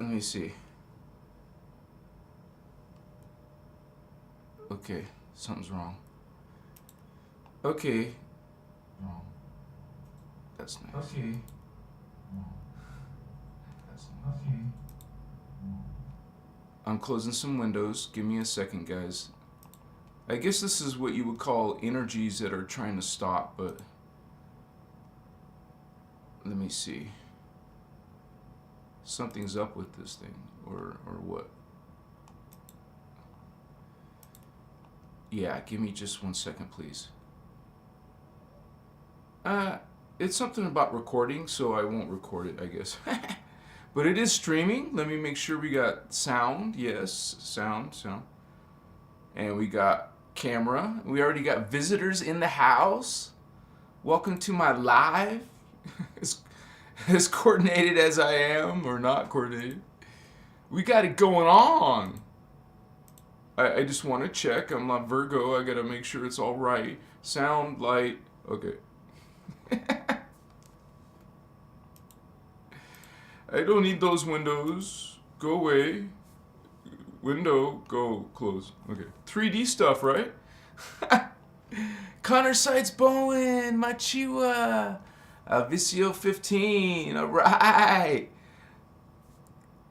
Let me see. Okay, something's wrong. Okay. Wrong. That's nice. Okay. Wrong. That's nice. Okay. Wrong. I'm closing some windows. Give me a second, guys. I guess this is what you would call energies that are trying to stop, but let me see. Something's up with this thing, or what? Yeah, give me just 1 second, please. It's something about recording, so I won't record it, I guess. But it is streaming. Let me make sure we got sound. Yes, sound. And we got camera. We already got visitors in the house. Welcome to my live. As coordinated as I am, or not coordinated. We got it going on. I just want to check. I'm not Virgo. I got to make sure it's all right. Sound, light. Okay. I don't need those windows. Go away. Window, go, close. Okay. 3D stuff, right? Connor Sights Bowen, Machiwa, Vicio 15, alright.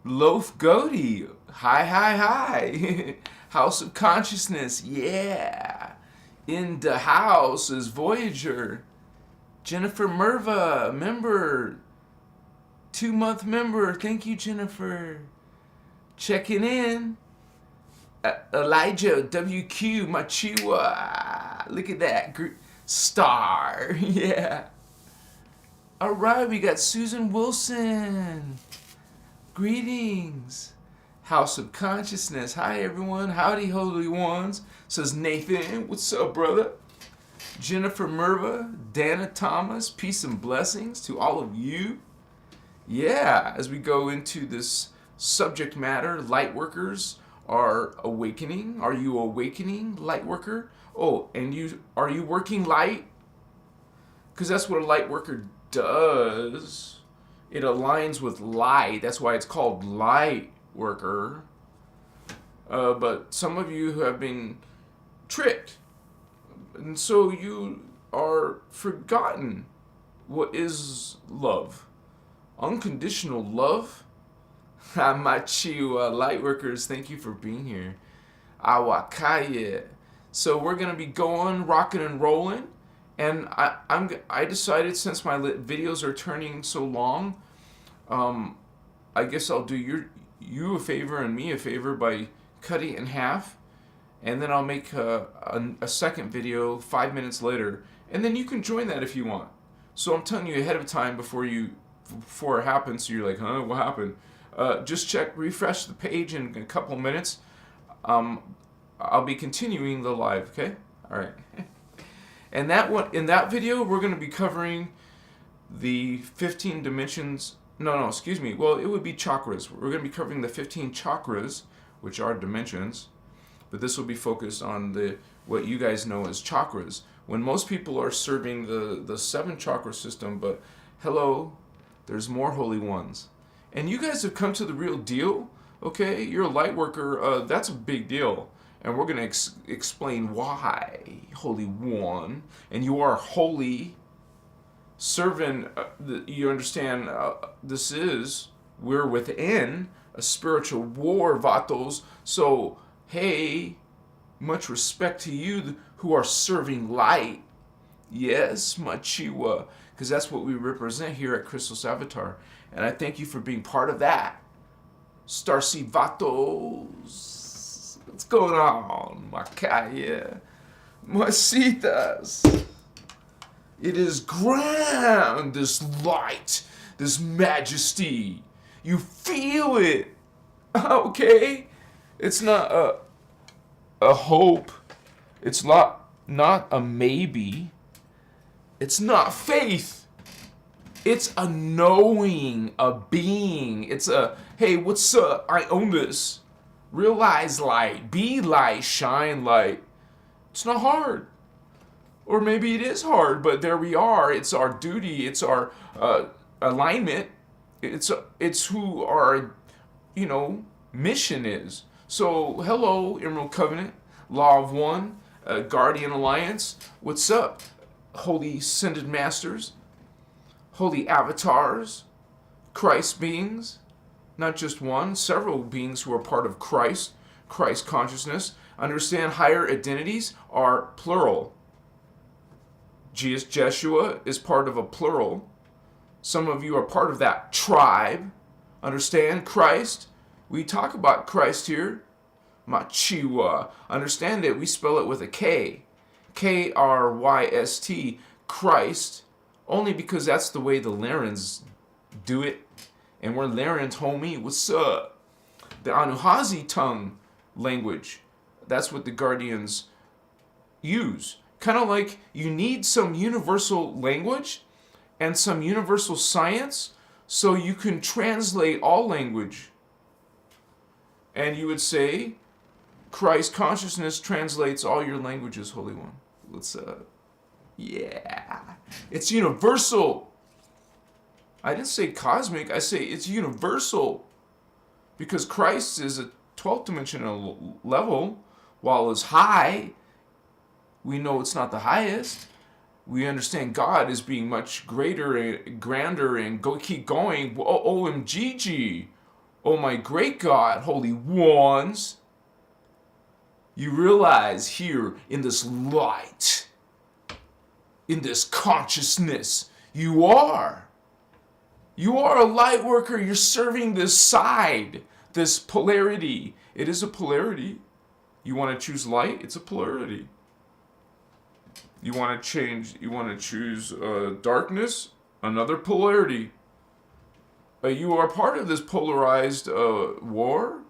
Loaf Goaty, hi. House of Consciousness, yeah. In the house is Voyager. Jennifer Merva, member. 2-month member, thank you, Jennifer. Checking in. Elijah WQ Machiwa. Look at that. Star. Yeah. All right, we got Susan Wilson. Greetings. House of Consciousness. Hi, everyone. Howdy, Holy Ones. Says Nathan. What's up, brother? Jennifer Merva. Dana Thomas. Peace and blessings to all of you. Yeah, as we go into this subject matter, Lightworkers are awakening. Are you awakening, Lightworker? Oh, and are you working light? Because that's what a Lightworker does. It aligns with light. That's why it's called Lightworker. But some of you have been tricked. And so you are forgotten what is love. Unconditional love. Machiwa Lightworkers, thank you for being here. Awakaye. So we're gonna be going, rocking and rolling, and I decided, since my videos are turning so long, I guess I'll do you a favor and me a favor by cutting it in half, and then I'll make a second video 5 minutes later, and then you can join that if you want. So I'm telling you ahead of time before it happens, so you're like, huh, what happened? Just refresh the page in a couple minutes. I'll be continuing the live, okay? All right. And in that video, we're going to be covering the 15 dimensions. No, excuse me. Well, it would be chakras. We're going to be covering the 15 chakras, which are dimensions. But this will be focused on what you guys know as chakras. When most people are serving the 7 chakra system, but hello, there's more holy ones. And you guys have come to the real deal, okay? You're a light worker. That's a big deal. And we're going to explain why, Holy One. And you are holy, serving, you understand, we're within a spiritual war, Vatos. So, hey, much respect to you who are serving light. Yes, Machiwa. Because that's what we represent here at Christos Avatar. And I thank you for being part of that. Starseed Vatos. What's going on? Makaya. Masitas. It is grand, this light, this majesty. You feel it. Okay? It's not a hope. It's not a maybe. It's not faith. It's a knowing, a being. It's a, hey, what's up? I own this. Realize light. Be light. Shine light. It's not hard. Or maybe it is hard, but there we are. It's our duty. It's our alignment. It's who our mission is. So, hello, Emerald Covenant, Law of One, Guardian Alliance. What's up, Holy Ascended Masters, Holy Avatars, Christ beings, not just one, several beings who are part of Christ consciousness. Understand higher identities are plural. Jeshua is part of a plural. Some of you are part of that tribe. Understand Christ? We talk about Christ here. Machiwa. Understand it. We spell it with a K. K-R-Y-S-T. Christ. Only because that's the way the Larans do it. And we're Larans, homie. What's up? The Anuhazi tongue language. That's what the Guardians use. Kind of like you need some universal language and some universal science so you can translate all language. And you would say, Christ consciousness translates all your languages, Holy One. Let's, yeah. It's universal. I didn't say cosmic, I say it's universal. Because Christ is a 12th dimensional level, while it's high, we know it's not the highest. We understand God as being much greater and grander and keep going. OMGG. Oh my great God, Holy Ones. You realize here in this light, in this consciousness, you are. You are a light worker. You're serving this side, this polarity. It is a polarity. You want to choose light? It's a polarity. You want to change, you want to choose darkness? Another polarity. You are part of this polarized war,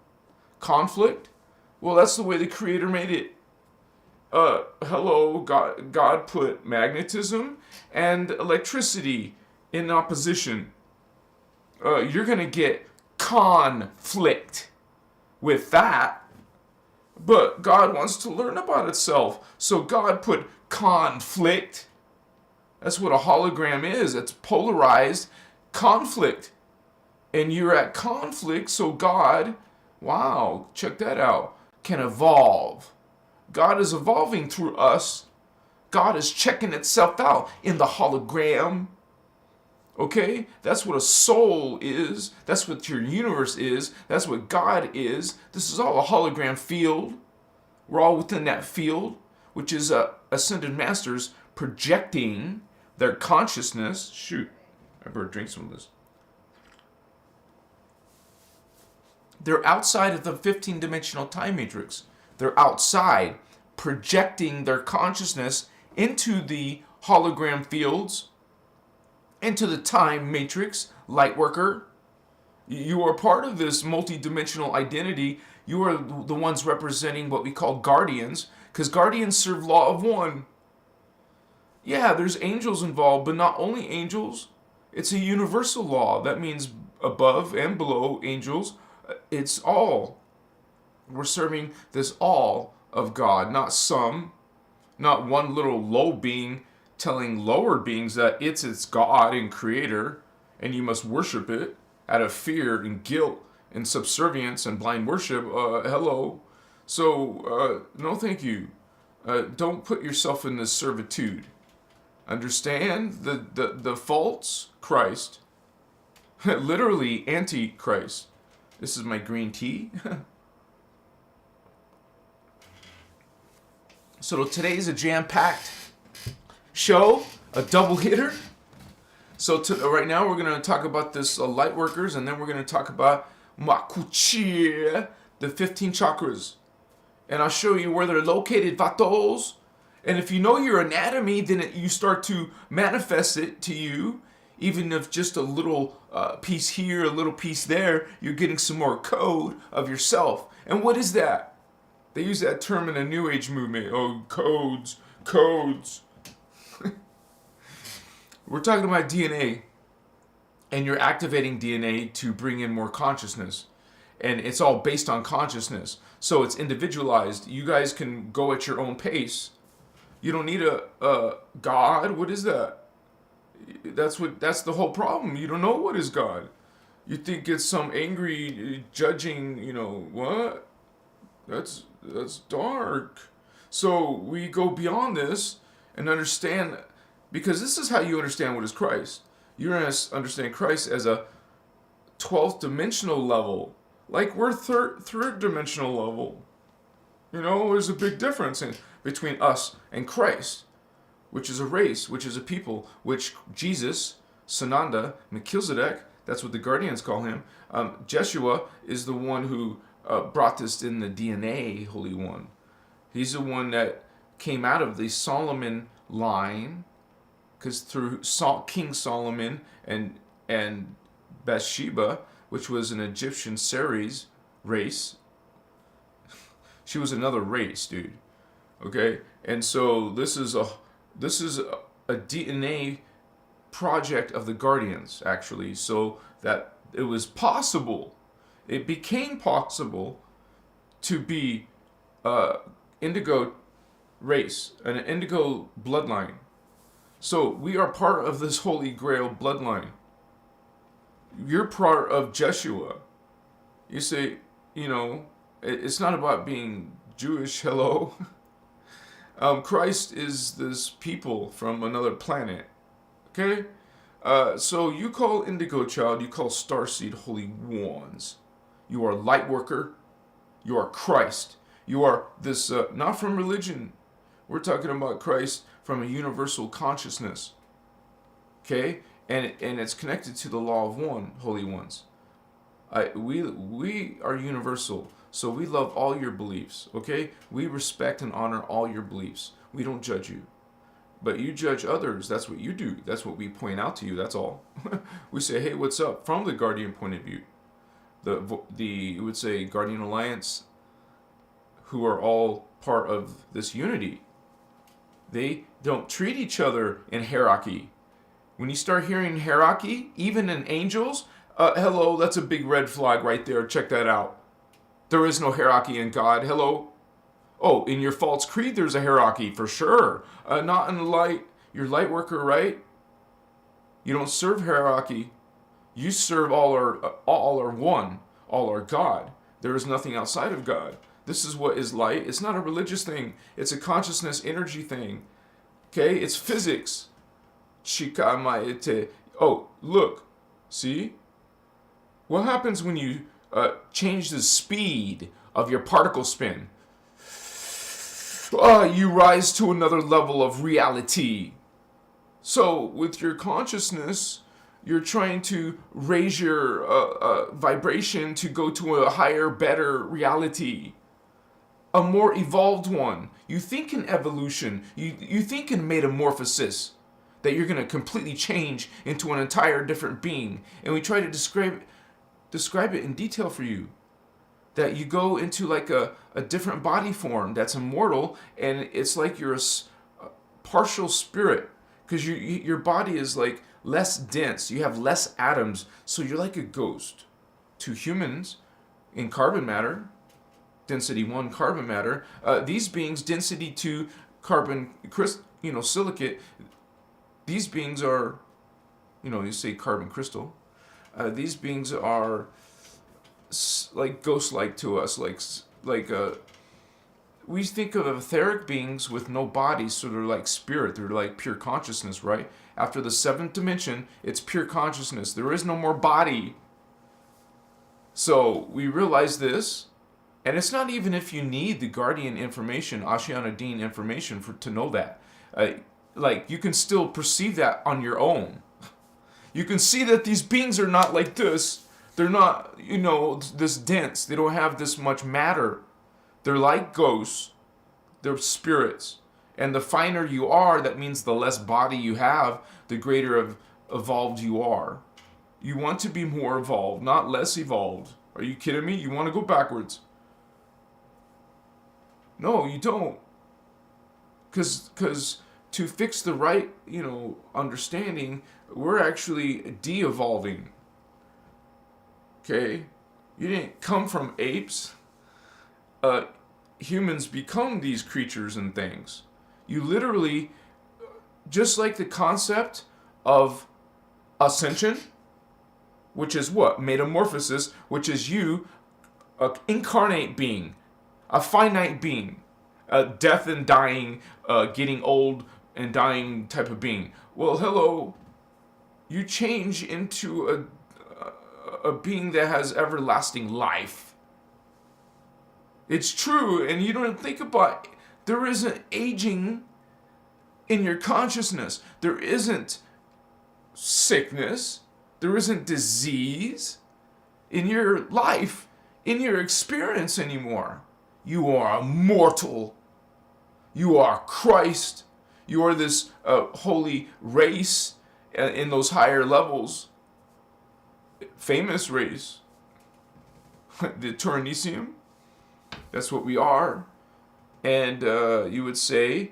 conflict. Well, that's the way the Creator made it. Hello, God put magnetism and electricity in opposition. You're going to get conflict with that. But God wants to learn about itself. So God put conflict. That's what a hologram is. It's polarized conflict. And you're at conflict, so God, wow, check that out, can evolve. God is evolving through us. God is checking itself out in the hologram. Okay? That's what a soul is. That's what your universe is. That's what God is. This is all a hologram field. We're all within that field, which is ascended masters projecting their consciousness. Shoot, I better drink some of this. They're outside of the 15-dimensional time matrix. They're outside, projecting their consciousness into the hologram fields, into the time matrix, Lightworker. You are part of this multi-dimensional identity. You are the ones representing what we call guardians, because guardians serve law of one. Yeah, there's angels involved, but not only angels. It's a universal law. That means above and below angels. It's all. We're serving this all of God, not some, not one little low being telling lower beings that it's God and creator and you must worship it out of fear and guilt and subservience and blind worship. Hello. So, no thank you. Don't put yourself in this servitude. Understand the false Christ, literally anti-Christ. This is my green tea. So today's a jam-packed show, a double hitter. So right now we're going to talk about this Lightworkers, and then we're going to talk about Makuchi, the 15 chakras. And I'll show you where they're located, vatos. And if you know your anatomy, then you start to manifest it to you. Even if just a little piece here, a little piece there, you're getting some more code of yourself. And what is that? They use that term in the New Age movement. Oh, codes. We're talking about DNA. And you're activating DNA to bring in more consciousness. And it's all based on consciousness. So it's individualized. You guys can go at your own pace. You don't need a God. What is that? That's the whole problem. You don't know what is God. You think it's some angry judging, what? That's dark. So we go beyond this and understand, because this is how you understand what is Christ. You understand Christ as a 12th dimensional level, like we're third dimensional level. There's a big difference between us and Christ, which is a race, which is a people, which Jesus, Sananda, Melchizedek, that's what the Guardians call him. Jeshua is the one who brought this in the DNA, Holy One. He's the one that came out of the Solomon line, because through King Solomon and Bathsheba, which was an Egyptian Ceres race. She was another race, dude. Okay? And so this is a DNA project of the Guardians, actually, so that it was possible. It became possible to be indigo race, an indigo bloodline. So we are part of this Holy Grail bloodline. You're part of Jeshua. You say, it's not about being Jewish, hello. Christ is this people from another planet. Okay? So you call Indigo Child, you call Starseed Holy Ones. You are Lightworker. You are Christ. You are this, not from religion. We're talking about Christ from a universal consciousness. Okay? And it's connected to the law of one, Holy Ones. We are universal, so we love all your beliefs, okay? We respect and honor all your beliefs. We don't judge you. But you judge others, that's what you do. That's what we point out to you, that's all. We say, hey, what's up? From the Guardian point of view. You would say Guardian Alliance, who are all part of this unity. They don't treat each other in hierarchy. When you start hearing hierarchy, even in angels, hello, that's a big red flag right there. Check that out. There is no hierarchy in God. Hello. Oh, in your false creed, there's a hierarchy for sure. Not in the light. You're Lightworker, right? You don't serve hierarchy. You serve all are one. All are God. There is nothing outside of God. This is what is light. It's not a religious thing. It's a consciousness energy thing. Okay? It's physics. Chikamaete. Oh, look. See? What happens when you change the speed of your particle spin? You rise to another level of reality. So, with your consciousness, you're trying to raise your vibration to go to a higher, better reality. A more evolved one. You think in evolution. You think in metamorphosis. That you're going to completely change into an entire different being. And we try to describe it in detail for you. That you go into like a different body form that's immortal, and it's like you're a partial spirit. Because your body is like less dense. You have less atoms. So you're like a ghost. To humans in carbon matter, density 1 carbon matter. These beings, density 2 carbon, silicate. These beings are, you say carbon crystal. These beings are like ghost-like to us, we think of etheric beings with no body, so they're like spirit, they're like pure consciousness, right? After the 7th dimension, it's pure consciousness. There is no more body. So we realize this, and it's not even if you need the Guardian information, Ashiana Dean information to know that. You can still perceive that on your own. You can see that these beings are not like this. They're not, this dense. They don't have this much matter. They're like ghosts. They're spirits. And the finer you are, that means the less body you have, the greater evolved you are. You want to be more evolved, not less evolved. Are you kidding me? You want to go backwards. No, you don't. Because to fix the right, understanding, we're actually de-evolving. Okay? You didn't come from apes. Humans become these creatures and things. You literally, just like the concept of ascension, which is what? Metamorphosis, which is you, an incarnate being, a finite being, a death and dying, getting old and dying type of being. Well, hello, you change into a being that has everlasting life. It's true, and you don't think about it. There isn't aging in your consciousness. There isn't sickness. There isn't disease in your life, in your experience anymore. You are immortal. You are Christ. You are this holy race in those higher levels. Famous race. The Turanisium. That's what we are. And you would say,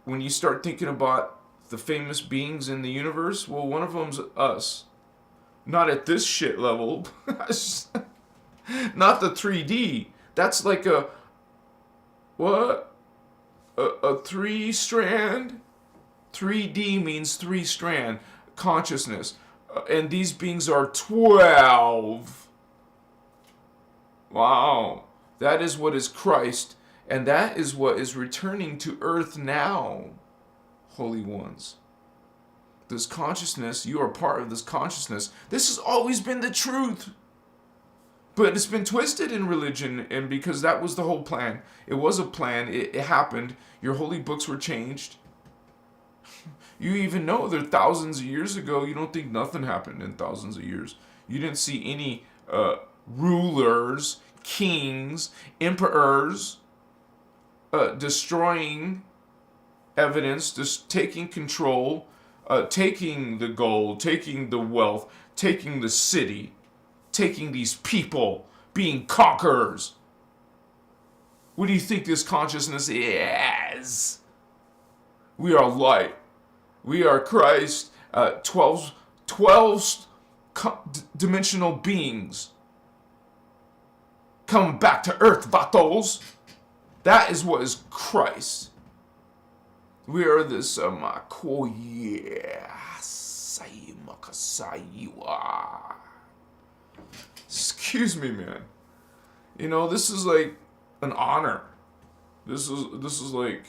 when you start thinking about the famous beings in the universe, well, one of them's us. Not at this shit level. Not the 3D. That's like a 3-strand? 3D means 3-strand consciousness. And these beings are 12. Wow. That is what is Christ. And that is what is returning to earth now, holy ones. This consciousness, you are part of this consciousness. This has always been the truth. But it's been twisted in religion, and because that was the whole plan. It was a plan. It happened. Your holy books were changed. You even know that thousands of years ago, you don't think nothing happened in thousands of years. You didn't see any rulers, kings, emperors destroying evidence, just taking control, taking the gold, taking the wealth, taking the city, taking these people, being conquerors. What do you think this consciousness is? We are light. We are Christ, 12 dimensional beings coming back to earth, vatos. That is what is Christ. We are this excuse me, man. You know, this is like an honor. This is like,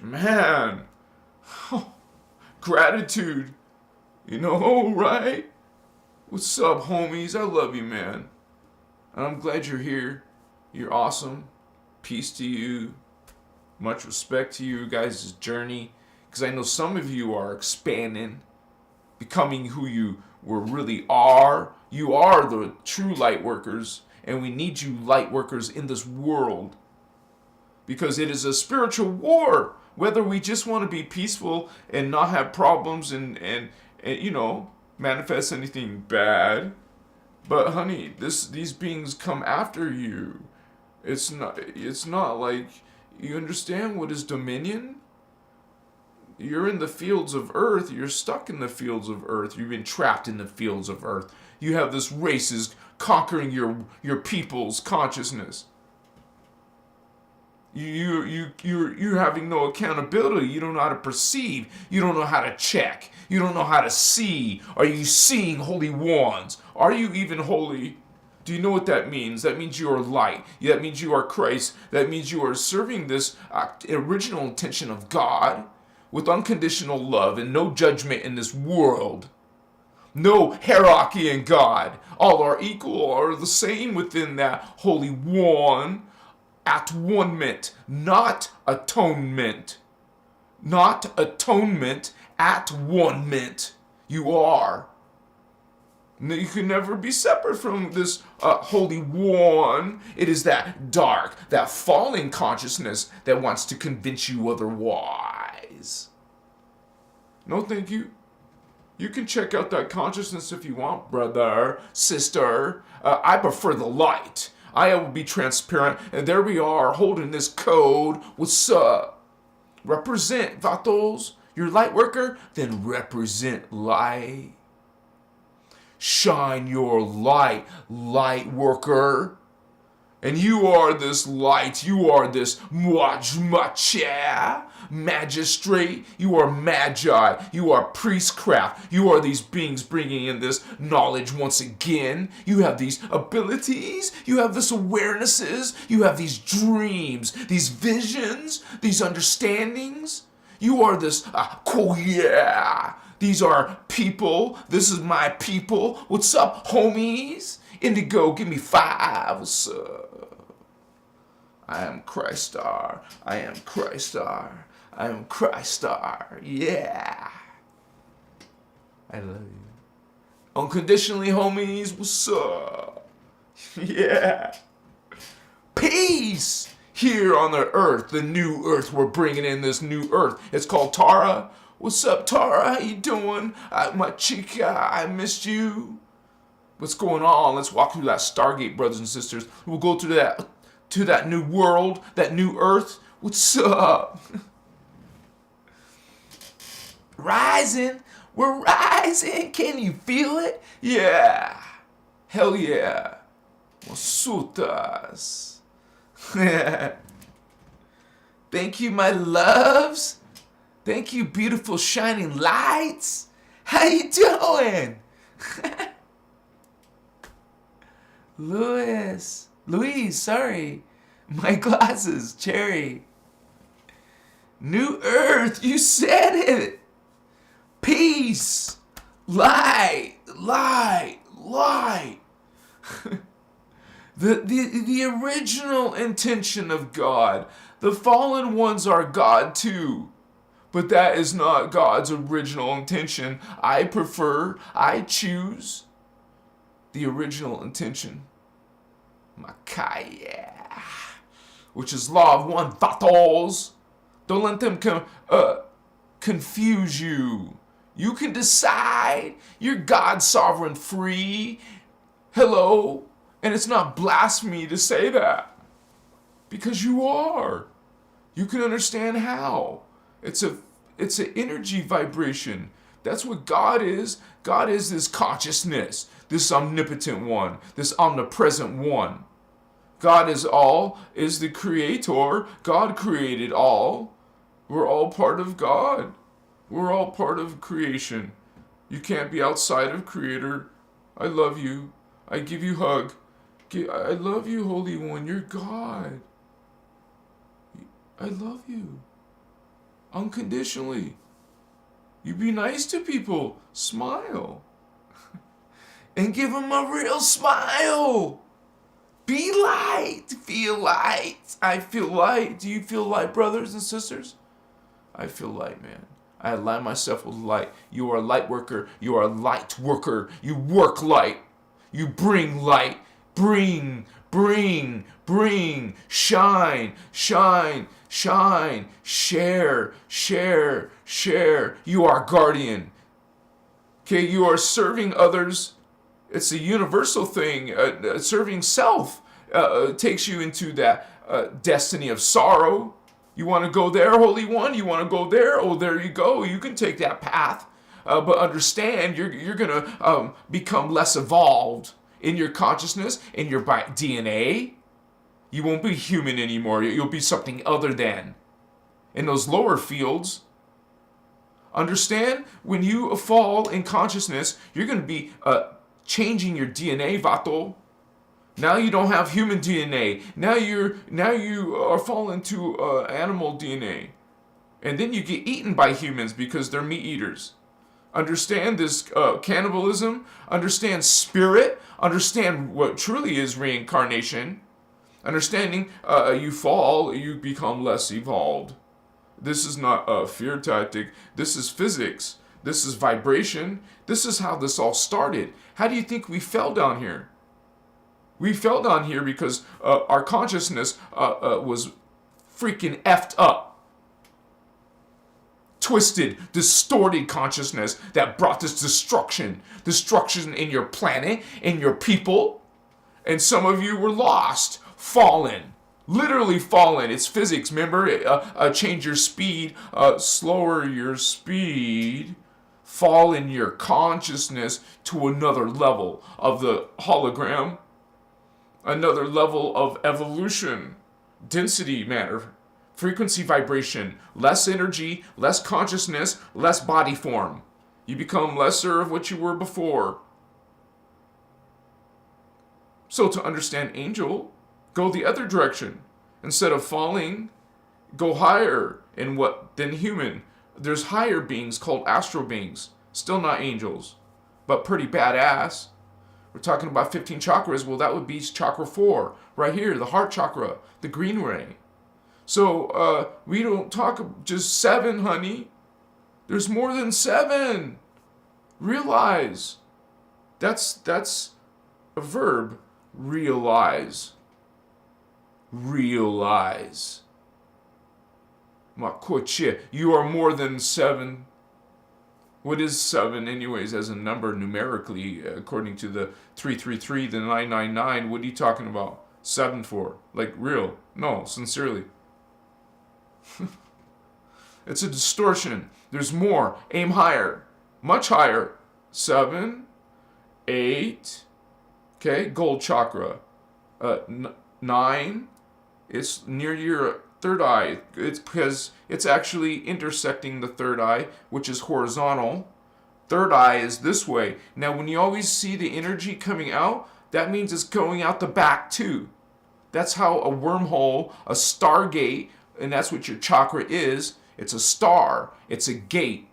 man, gratitude. You know, right? What's up, homies? I love you, man. And I'm glad you're here. You're awesome. Peace to you. Much respect to you guys' journey. Because I know some of you are expanding, becoming who you really are. You are the true light workers. And we need you light workers in this world. Because it is a spiritual war. Whether we just want to be peaceful and not have problems and you know, manifest anything bad. But honey, these beings come after you. It's not like, you understand what is dominion? You're in the fields of earth. You're stuck in the fields of earth. You've been trapped in the fields of earth. You have this races conquering your people's consciousness. You're having no accountability. You don't know how to perceive. You don't know how to check. You don't know how to see. Are you seeing holy ones? Are you even holy? Do you know what that means? That means you are light. That means you are Christ. That means you are serving this original intention of God with unconditional love and no judgment in this world. No hierarchy in God. All are equal, are the same within that holy one. At one-ment, not atonement. Not atonement, at one-ment. You are. You can never be separate from this holy one. It is that dark, that fallen consciousness that wants to convince you otherwise. No, thank you. You can check out that consciousness if you want, brother, sister. I prefer the light. I will be transparent, and there we are, holding this code. What's up? Represent, vatos. You're a light worker? Then represent light. Shine your light, light worker. And you are this light, you are this magistrate, you are magi, you are priestcraft, you are these beings bringing in this knowledge once again. You have these abilities, you have this awarenesses, you have these dreams, these visions, these understandings. You are this, these are people, this is my people. What's up, homies? Indigo, give me 5. What's up? I am Christar. I am Christar. I am Christar. Yeah. I love you. Unconditionally, homies. What's up? Yeah. Peace here on the earth. The new earth. We're bringing in this new earth. It's called Tara. What's up, Tara? How you doing? My chica, I missed you. What's going on? Let's walk through that Stargate, brothers and sisters. We'll go to that new world, that new earth. What's up? Rising. We're rising. Can you feel it? Yeah. Hell yeah. Masutas. Thank you, my loves. Thank you, beautiful shining lights. How you doing? Louise, sorry. My glasses, Cherry. New Earth, you said it. Peace. Light. The original intention of God. The fallen ones are God too. But that is not God's original intention. I choose the original intention. Makaya, which is law of one, vatos. Don't let them confuse you. You can decide. You're God sovereign free. Hello. And it's not blasphemy to say that. Because you are. You can understand how. It's an energy vibration. That's what God is. God is this consciousness, this omnipotent one, this omnipresent one. God is all, is the creator. God created all. We're all part of God. We're all part of creation. You can't be outside of creator. I love you. I give you hug. I love you, Holy One. You're God. I love you. Unconditionally. You be nice to people. Smile. And give them a real smile. Be light. Feel light. I feel light. Do you feel light, brothers and sisters? I feel light, man. I align myself with light. You are a light worker. You are a light worker. You work light. You bring light. Bring. Shine. Share. You are guardian. Okay, you are serving others. It's a universal thing. Serving self takes you into that destiny of sorrow. You want to go there, Holy One? You want to go there? Oh, there you go. You can take that path. But understand, you're going to become less evolved in your consciousness, in your DNA. You won't be human anymore. You'll be something other than. In those lower fields, understand, when you fall in consciousness, you're going to be changing your DNA, Vato. Now you don't have human DNA. Now you are falling to animal DNA. And then you get eaten by humans because they're meat eaters. Understand this cannibalism. Understand spirit. Understand what truly is reincarnation. Understanding you fall, you become less evolved. This is not a fear tactic. This is physics. This is vibration. This is how this all started. How do you think we fell down here? We fell down here because our consciousness was freaking effed up. Twisted, distorted consciousness that brought this destruction in your planet, in your people. And some of you were lost, fallen, literally fallen. It's physics, remember? Change your speed, slower your speed, fall in your consciousness to another level of the hologram. Another level of evolution. Density matter. Frequency vibration. Less energy, less consciousness, less body form. You become lesser of what you were before. So to understand angel, go the other direction. Instead of falling, go higher than human. There's higher beings called astral beings. Still not angels, but pretty badass. We're talking about 15 chakras. Well, that would be chakra 4. Right here, the heart chakra, the green ray. So we don't talk just 7, honey. There's more than 7. Realize. That's a verb. Realize. Realize. You are more than 7. What is 7 anyways as a number numerically, according to the 333, the 999? What are you talking about? 7 for? Like real? No, sincerely. It's a distortion. There's more. Aim higher. Much higher. 7, 8. Okay, gold chakra. 9. It's near your third eye. It's because it's actually intersecting the third eye, which is horizontal. Third eye is this way. Now, when you always see the energy coming out, that means it's going out the back too. That's how a wormhole, a stargate, and that's what your chakra is. It's a star. It's a gate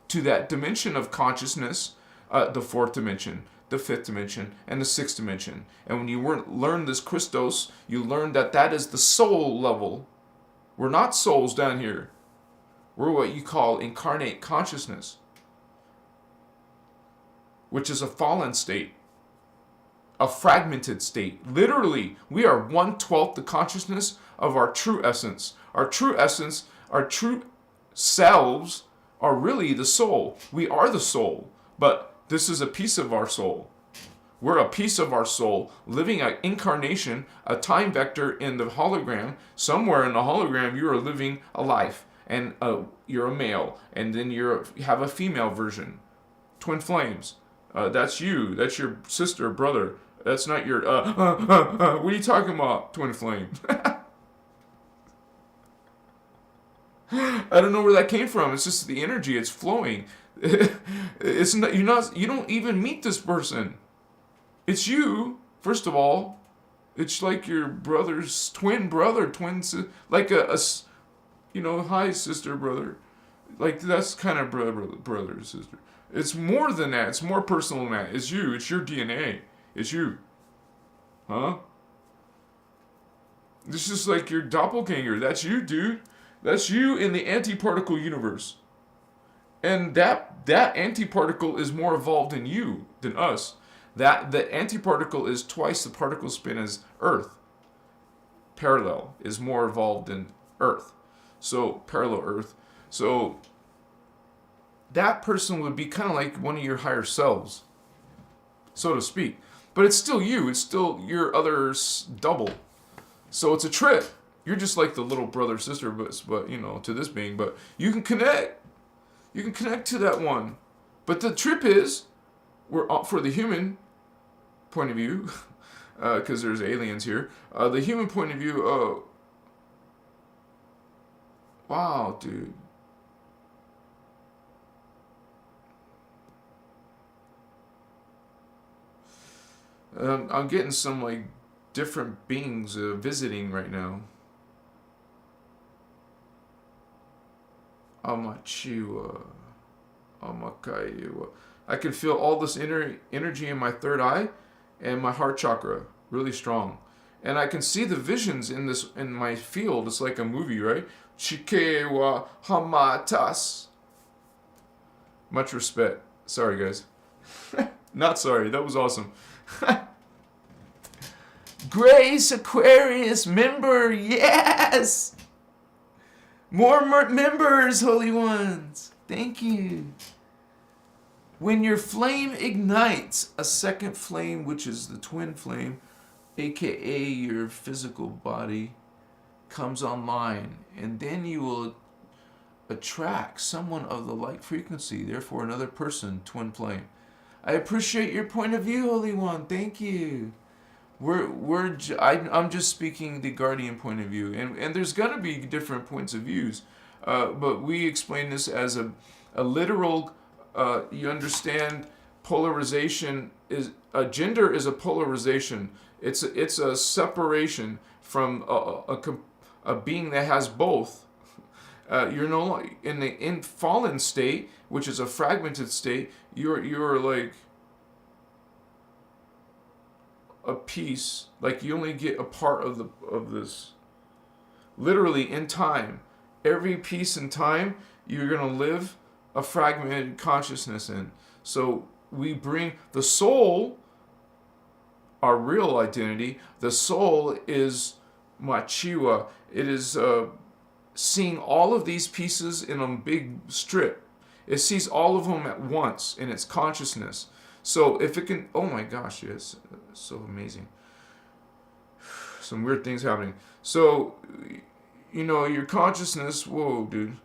to that dimension of consciousness, the 4th dimension, the 5th dimension, and the 6th dimension. And when you learn this Christos, you learn that that is the soul level. We're not souls down here. We're what you call incarnate consciousness, which is a fallen state, a fragmented state. Literally, we are 1/12 the consciousness of our true essence. Our true essence, our true selves are really the soul. We are the soul, but this is a piece of our soul. We're a piece of our soul, living an incarnation, a time vector in the hologram. Somewhere in the hologram, you are living a life, and you're a male, and then you have a female version. Twin flames. That's you. That's your sister, brother. That's not your, what are you talking about, twin flame? I don't know where that came from. It's just the energy. It's flowing. It's not, you don't even meet this person. It's you, first of all. It's like your brother's twin brother, like a hi sister, brother. Like that's kind of brother, sister. It's more than that. It's more personal than that. It's you. It's your DNA. It's you. Huh? This is like your doppelganger. That's you, dude. That's you in the antiparticle universe. And that antiparticle is more evolved in you than us. That the antiparticle is twice the particle spin as Earth. Parallel is more evolved than Earth. So, parallel Earth. So, that person would be kind of like one of your higher selves, so to speak. But it's still you. It's still your other double. So, it's a trip. You're just like the little brother, sister, but to this being. But you can connect. You can connect to that one. But the trip is, for the human point of view, because there's aliens here, the human point of view, wow, dude. I'm getting some, like, different beings visiting right now. Amachiwa. Amakaiwa. I can feel all this energy in my third eye and my heart chakra really strong. And I can see the visions in my field. It's like a movie, right? Chikewa hamatas. Much respect. Sorry, guys. Not sorry. That was awesome. Grace Aquarius member. Yes! More members, holy ones. Thank you. When your flame ignites, a second flame, which is the twin flame, aka your physical body, comes online, and then you will attract someone of the like frequency, therefore another person, twin flame. I appreciate your point of view, Holy One. Thank you. I'm just speaking the guardian point of view, and there's gonna be different points of views, but we explain this as a literal. You understand, polarization is a gender is a polarization. It's a separation from a being that has both. You're no in the fallen state, which is a fragmented state. You're like a piece, like you only get a part of this. Literally in time, every piece in time, you're gonna live a fragmented consciousness in. So we bring the soul, our real identity. The soul is machiwa. It is seeing all of these pieces in a big strip. It sees all of them at once in its consciousness. So if it can, oh my gosh, yes, so amazing. Some weird things happening. So, your consciousness, whoa, dude.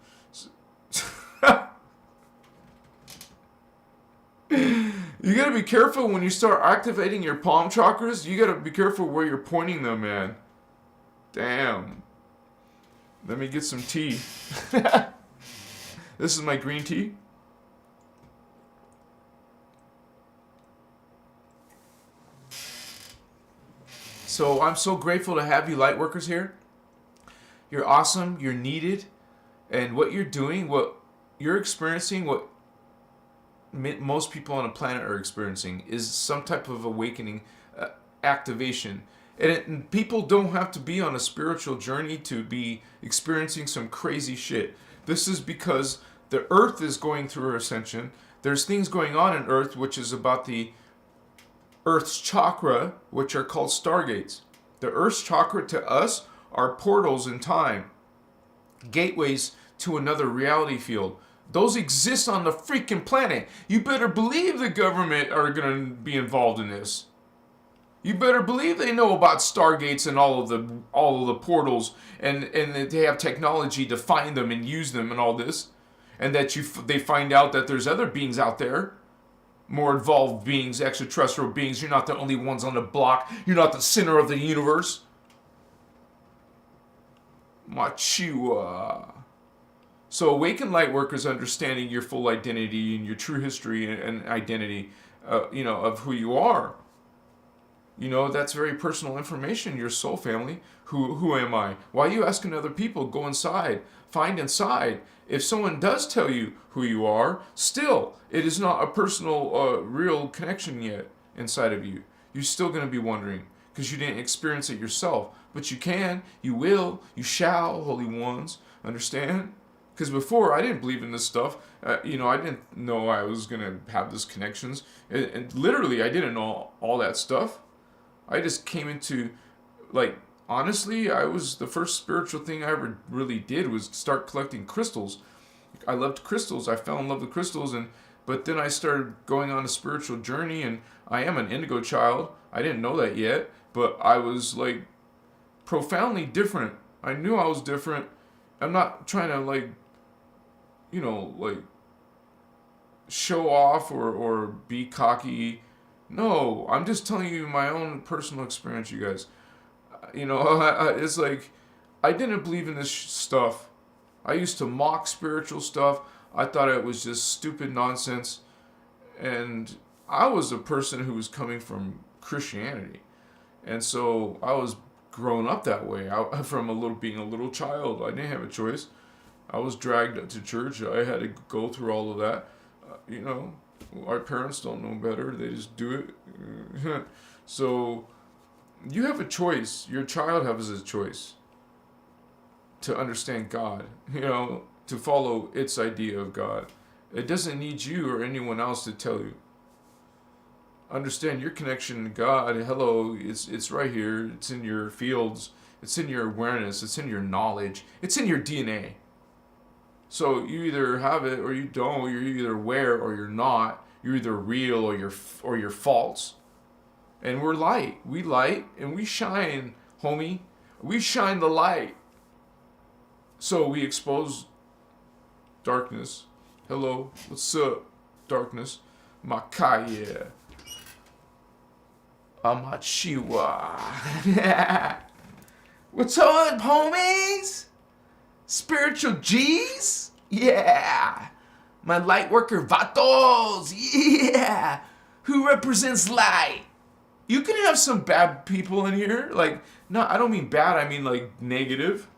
You gotta be careful when you start activating your palm chakras. You gotta be careful where you're pointing them, man. Damn. Let me get some tea. This is my green tea. So I'm so grateful to have you Lightworkers here. You're awesome. You're needed. And what you're doing, what you're experiencing, what most people on the planet are experiencing is some type of awakening, activation. And people don't have to be on a spiritual journey to be experiencing some crazy shit. This is because the earth is going through her ascension. There's things going on in earth which is about the earth's chakra, which are called stargates. The earth's chakra to us are portals in time, gateways to another reality field. Those exist on the freaking planet. You better believe the government are going to be involved in this. You better believe they know about Stargates and all of the portals, and that they have technology to find them and use them and all this, and that they find out that there's other beings out there, more evolved beings, extraterrestrial beings. You're not the only ones on the block. You're not the center of the universe. Machiwa. So awaken Lightworkers understanding your full identity and your true history and identity, of who you are. That's very personal information, your soul family. Who am I? Why are you asking other people? Go inside. Find inside. If someone does tell you who you are, still, it is not a personal, real connection yet inside of you. You're still going to be wondering because you didn't experience it yourself. But you can, you will, you shall, holy ones. Understand? Because before, I didn't believe in this stuff. I didn't know I was going to have these connections. And literally, I didn't know all that stuff. I just came into, honestly, the first spiritual thing I ever really did was start collecting crystals. I loved crystals. I fell in love with crystals. But then I started going on a spiritual journey, and I am an indigo child. I didn't know that yet. But I was, profoundly different. I knew I was different. I'm not trying to, show off or be cocky. No, I'm just telling you my own personal experience, you guys. It's like, I didn't believe in this stuff. I used to mock spiritual stuff. I thought it was just stupid nonsense. And I was a person who was coming from Christianity. And so I was grown up that way. Being a little child. I didn't have a choice. I was dragged to church. I had to go through all of that. Our parents don't know better. They just do it. So you have a choice. Your child has a choice to understand God, to follow its idea of God. It doesn't need you or anyone else to tell you. Understand your connection to God. Hello, it's right here. It's in your fields. It's in your awareness. It's in your knowledge. It's in your DNA. So you either have it or you don't. You're either aware or you're not. You're either real or you're false. And we're light. We light and we shine, homie. We shine the light. So we expose darkness. Hello, what's up, darkness? Makaya. Amachiwa. What's up, homies? Spiritual G's? Yeah. My Lightworker vatos. Yeah. Who represents light? You can have some bad people in here. Like, no, I don't mean bad. I mean, like, negative.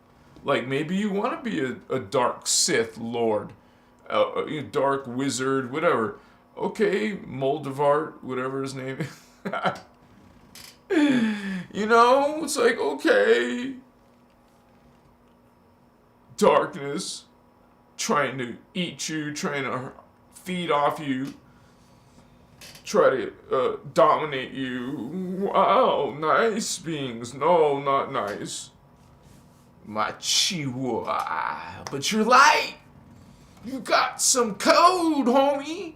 Like, maybe you want to be a dark Sith Lord. A dark wizard, whatever. Okay, Moldavart, whatever his name is. You know, it's like, okay. Darkness. Trying to eat you, trying to feed off you. Try to dominate you. Wow, nice beings. No, not nice. Machiwa. But you're light. You got some code, homie,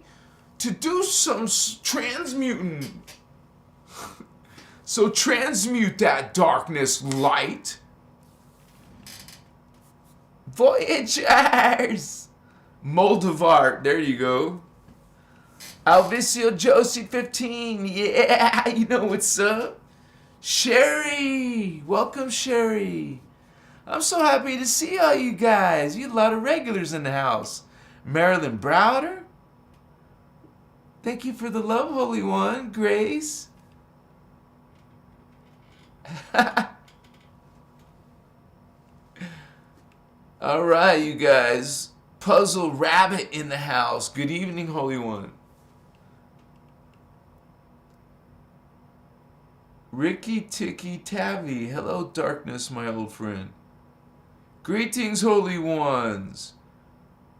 to do some transmuting. So transmute that darkness, light. Voyagers. Moldavart. There you go. Alvicio Josie 15. Yeah, you know what's up. Sherry. Welcome, Sherry. I'm so happy to see all you guys. You have a lot of regulars in the house. Marilyn Browder. Thank you for the love, Holy One. Grace. All right, you guys. Puzzle Rabbit in the house. Good evening, Holy One. Ricky Ticky Tavi. Hello, darkness, my old friend. Greetings, Holy Ones.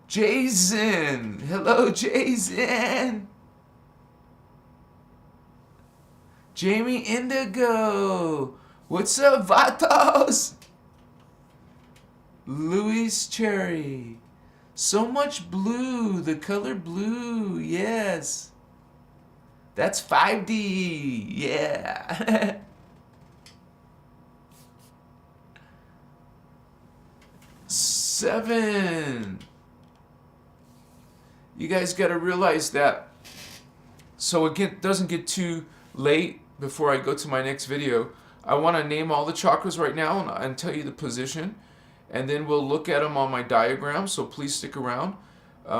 Jason. Hello, Jason. Jamie Indigo. What's up, Vatos? Luis Cherry. So much blue. The color blue. Yes. That's 5D. Yeah. Seven. You guys got to realize that. So it doesn't get too late before I go to my next video. I want to name all the chakras right now and tell you the position. And then we'll look at them on my diagram. So please stick around.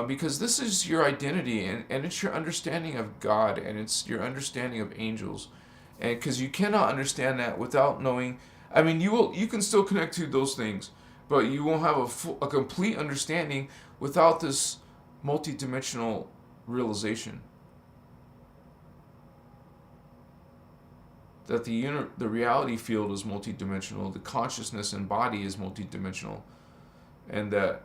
Because this is your identity, and it's your understanding of God, and it's your understanding of angels. And because you cannot understand that without knowing, I mean, you can still connect to those things, but you won't have a complete understanding without this multi-dimensional realization. That the reality field is multi-dimensional, the consciousness and body is multi-dimensional, and that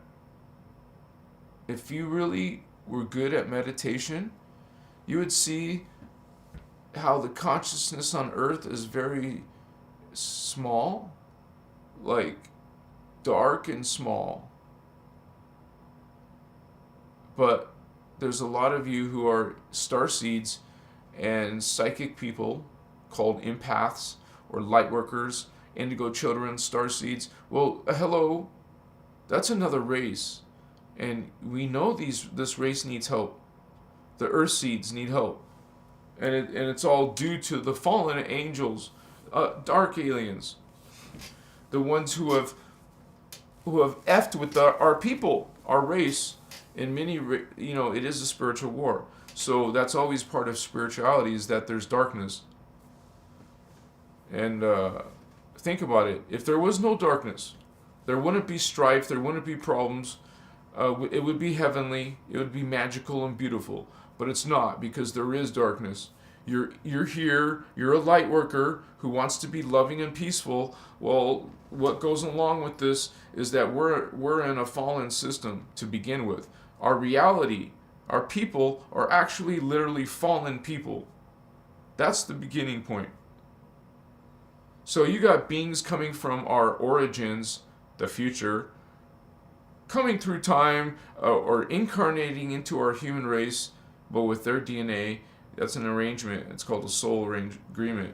if you really were good at meditation, you would see how the consciousness on earth is very small, like dark and small. But there's a lot of you who are starseeds and psychic people called empaths or lightworkers, indigo children, starseeds. Well, hello, that's another race. And we know this race needs help. The earth seeds need help. And it's all due to the fallen angels, dark aliens. The ones who have effed with our people, our race. In many, it is a spiritual war. So that's always part of spirituality, is that there's darkness. And think about it. If there was no darkness, there wouldn't be strife, there wouldn't be problems. It would be heavenly, it would be magical and beautiful, but it's not, because there is darkness. You're here, you're a light worker who wants to be loving and peaceful. Well, what goes along with this is that we're in a fallen system to begin with. Our reality, our people are actually literally fallen people. That's the beginning point. So you got beings coming from our origins, the future, coming through time, or incarnating into our human race, but with their DNA. That's an arrangement. It's called a soul agreement.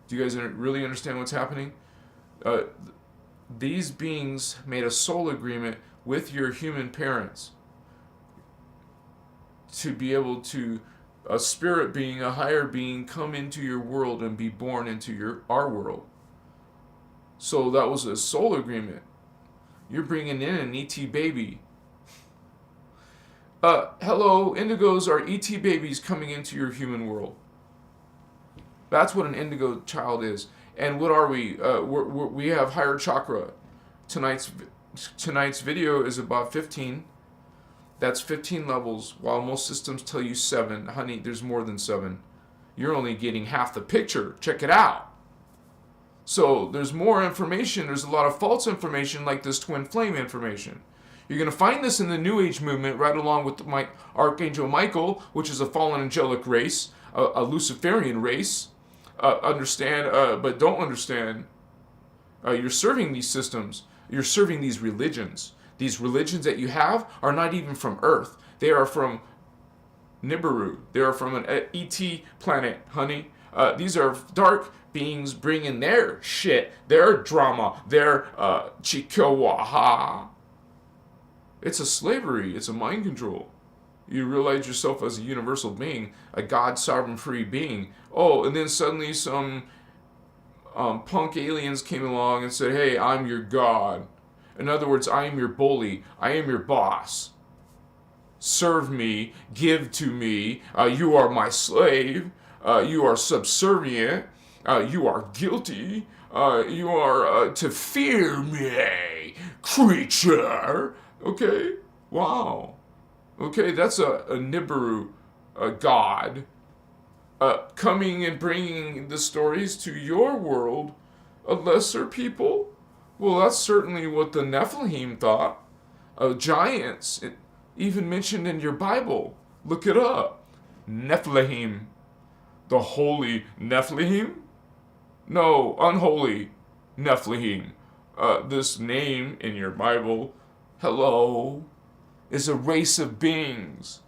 Do you guys really understand what's happening? These beings made a soul agreement with your human parents to be able to a spirit being, a higher being, come into your world and be born into our world. So that was a soul agreement. You're bringing in an ET baby. Hello, indigos are ET babies coming into your human world. That's what an indigo child is. And what are we? We have higher chakra. Tonight's video is about 15. That's 15 levels, while most systems tell you 7. Honey, there's more than 7. You're only getting half the picture. Check it out. So there's more information. There's a lot of false information, like this twin flame information. You're going to find this in the New Age movement, right along with my Archangel Michael, which is a fallen angelic race, a Luciferian race. Understand, but don't understand. You're serving these systems. You're serving these religions. These religions that you have are not even from Earth. They are from Nibiru. They are from an ET planet, honey. These are dark beings bringing their shit, their drama, their chikawaha. It's a slavery. It's a mind control. You realize yourself as a universal being, a God, sovereign, free being. Oh, and then suddenly some punk aliens came along and said, hey, I'm your God. In other words, I am your bully. I am your boss. Serve me. Give to me. You are my slave. You are subservient. You are guilty. You are to fear me, creature. Okay? Wow. Okay, that's a Nibiru god coming and bringing the stories to your world, a lesser people. Well, that's certainly what the Nephilim thought. Giants, even mentioned in your Bible. Look it up. Nephilim. The holy Nephilim? No, unholy Nephilim. This name in your Bible, hello, is a race of beings.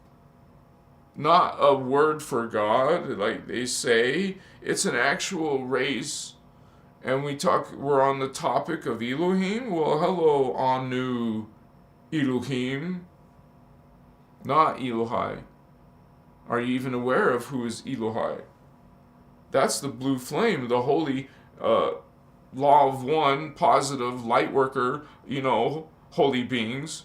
Not a word for God, like they say. It's an actual race. And we're on the topic of Elohim. Well, hello, Anu Elohim. Not Elohai. Are you even aware of who is Elohai? That's the blue flame, the holy law of one, positive Lightworker, holy beings,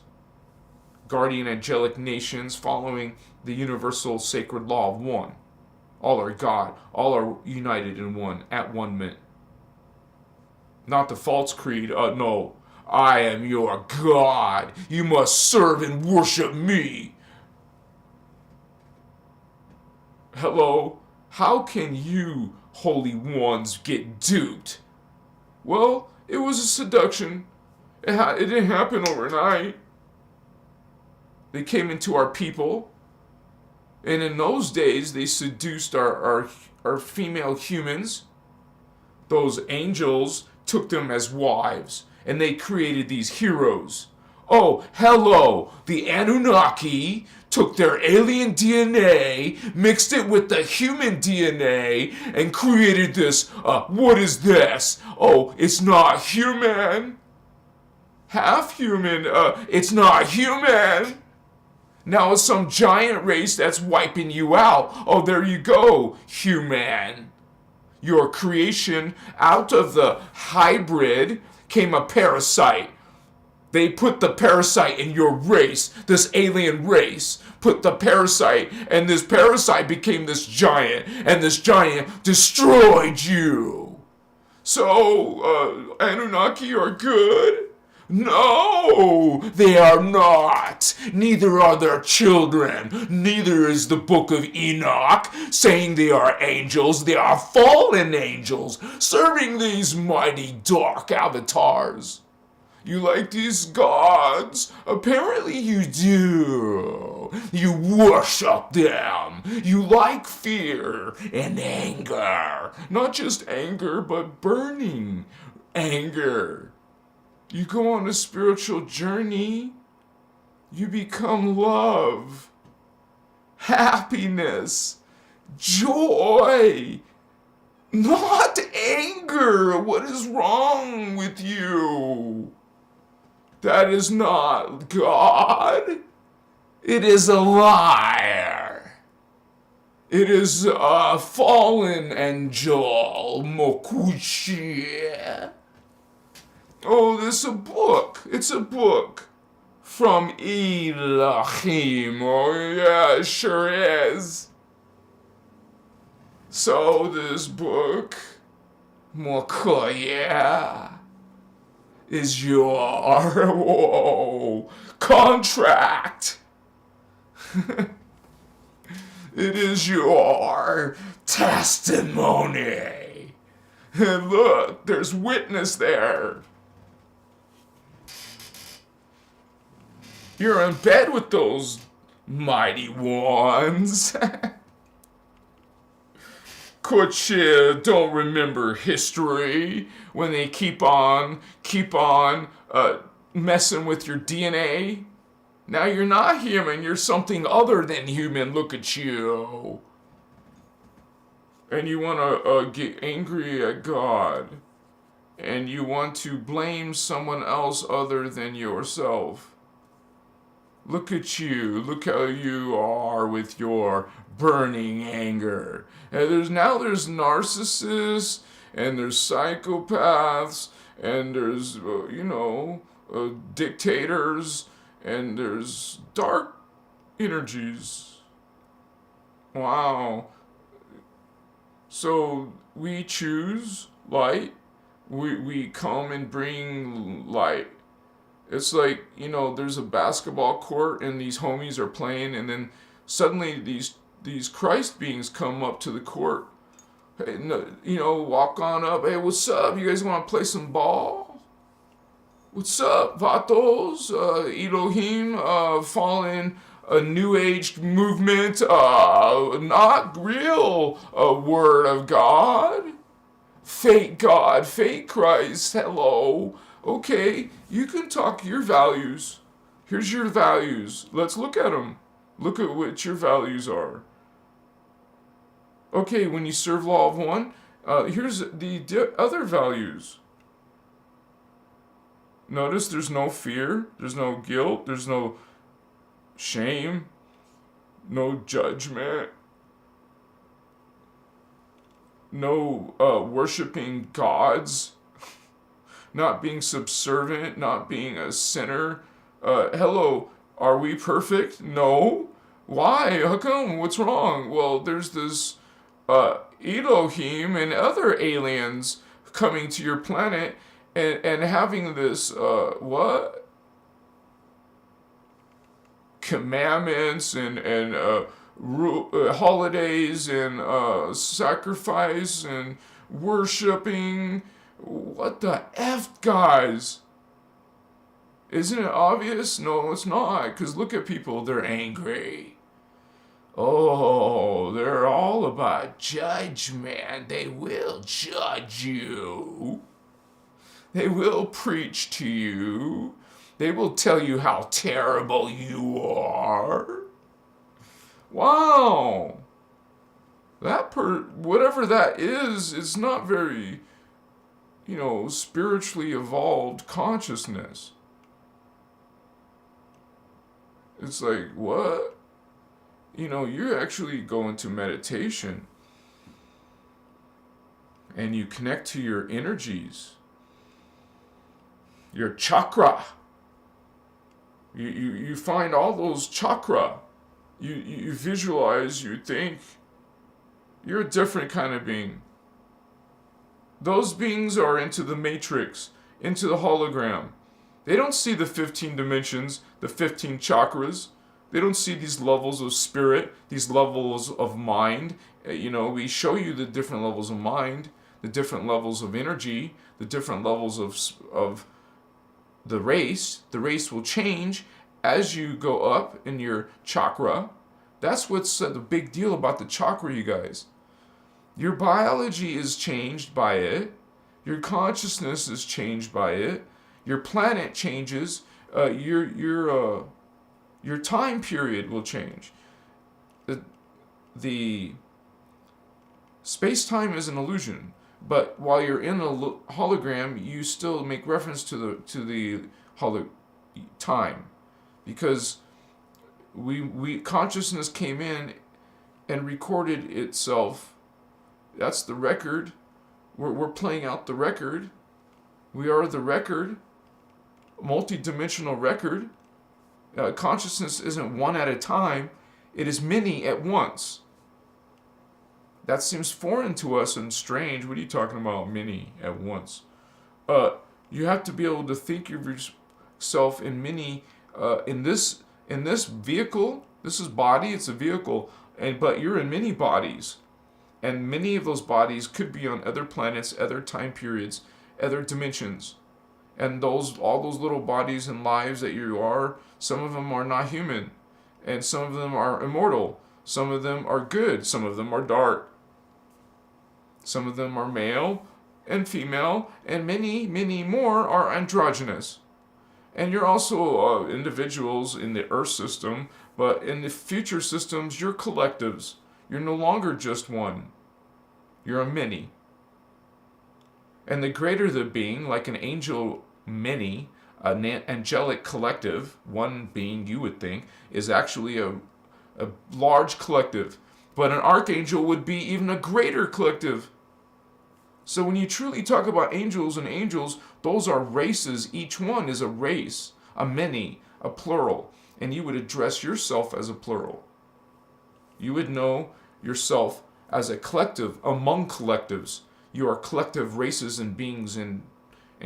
guardian angelic nations following the universal sacred law of one. All are God. All are united in one, at one mint. Not the false creed. No. I am your God. You must serve and worship me. Hello? How can you, holy ones, get duped? Well, it was a seduction. It didn't happen overnight. They came into our people. And in those days, they seduced our female humans. Those angels took them as wives, and they created these heroes. Oh, hello! The Anunnaki took their alien DNA, mixed it with the human DNA, and created this, what is this? Oh, it's not human. Half human, it's not human. Now it's some giant race that's wiping you out. Oh, there you go, human. Your creation, out of the hybrid came a parasite. They put the parasite in your race, this alien race, put the parasite, and this parasite became this giant, and this giant destroyed you. So, Anunnaki are good? No, they are not. Neither are their children. Neither is the book of Enoch saying they are angels. They are fallen angels serving these mighty dark avatars. You like these gods? Apparently you do. You worship them. You like fear and anger. Not just anger, but burning anger. You go on a spiritual journey. You become love, happiness, joy, not anger. What is wrong with you? That is not God. It is a liar. It is a fallen angel, Mokushi. Oh, this is a book. It's a book from Elohim. Oh, yeah, it sure is. So this book, Mokoya, is your contract. It is your testimony. And look, there's witness there. You're in bed with those mighty ones. Courtier don't remember history when they keep on messing with your DNA. Now you're not human, you're something other than human. Look at you. And you want to get angry at God. And you want to blame someone else other than yourself. Look at you. Look how you are with your burning anger. And there's narcissists, and there's psychopaths, and there's, dictators, and there's dark energies. Wow. So we choose light. We come and bring light. It's like, there's a basketball court and these homies are playing, and then suddenly these Christ beings come up to the court. And, walk on up. Hey, what's up? You guys want to play some ball? What's up, Vatos? Elohim, fallen, a new age movement, not real, word of God. Fake God, fake Christ, hello. Okay, you can talk your values. Here's your values. Let's look at them. Look at what your values are. Okay, when you serve law of one, here's the other values. Notice there's no fear, there's no guilt, there's no shame, no judgment, no worshiping gods, not being subservient, not being a sinner. Hello, are we perfect? No. Why? How come? What's wrong? Well, there's this Elohim and other aliens coming to your planet and having this, commandments and holidays and sacrifice and worshiping. What the F, guys? Isn't it obvious? No, it's not. Because look at people, they're angry. Oh, they're all about judgment. They will judge you. They will preach to you. They will tell you how terrible you are. Wow. Whatever that is, it's not very, spiritually evolved consciousness. It's like, what? You actually go into meditation and you connect to your energies, your chakra. You find all those chakra. You visualize, you think. You're a different kind of being. Those beings are into the matrix, into the hologram. They don't see the 15 dimensions, the 15 chakras. They don't see these levels of spirit, these levels of mind. We show you the different levels of mind, the different levels of energy, the different levels of the race. The race will change as you go up in your chakra. That's what's the big deal about the chakra, you guys. Your biology is changed by it. Your consciousness is changed by it. Your planet changes. Your time period will change. The space-time is an illusion, but while you're in a hologram, you still make reference to the time, because we consciousness came in and recorded itself. That's the record. We're playing out the record. We are the record. Multi-dimensional record. Consciousness isn't one at a time. It is many at once. That seems foreign to us and strange. What are you talking about, many at once? You have to be able to think of yourself in many, in this vehicle. This is body, it's a vehicle, but you're in many bodies. And many of those bodies could be on other planets, other time periods, other dimensions. And all those little bodies and lives that you are, some of them are not human. And some of them are immortal. Some of them are good. Some of them are dark. Some of them are male and female. And many, many more are androgynous. And you're also individuals in the Earth system. But in the future systems, you're collectives. You're no longer just one. You're a many. And the greater the being, like an angel many, an angelic collective, one being you would think, is actually a large collective. But an archangel would be even a greater collective. So when you truly talk about angels and angels, those are races. Each one is a race, a many, a plural. And you would address yourself as a plural. You would know yourself as a collective among collectives. You are collective races and beings in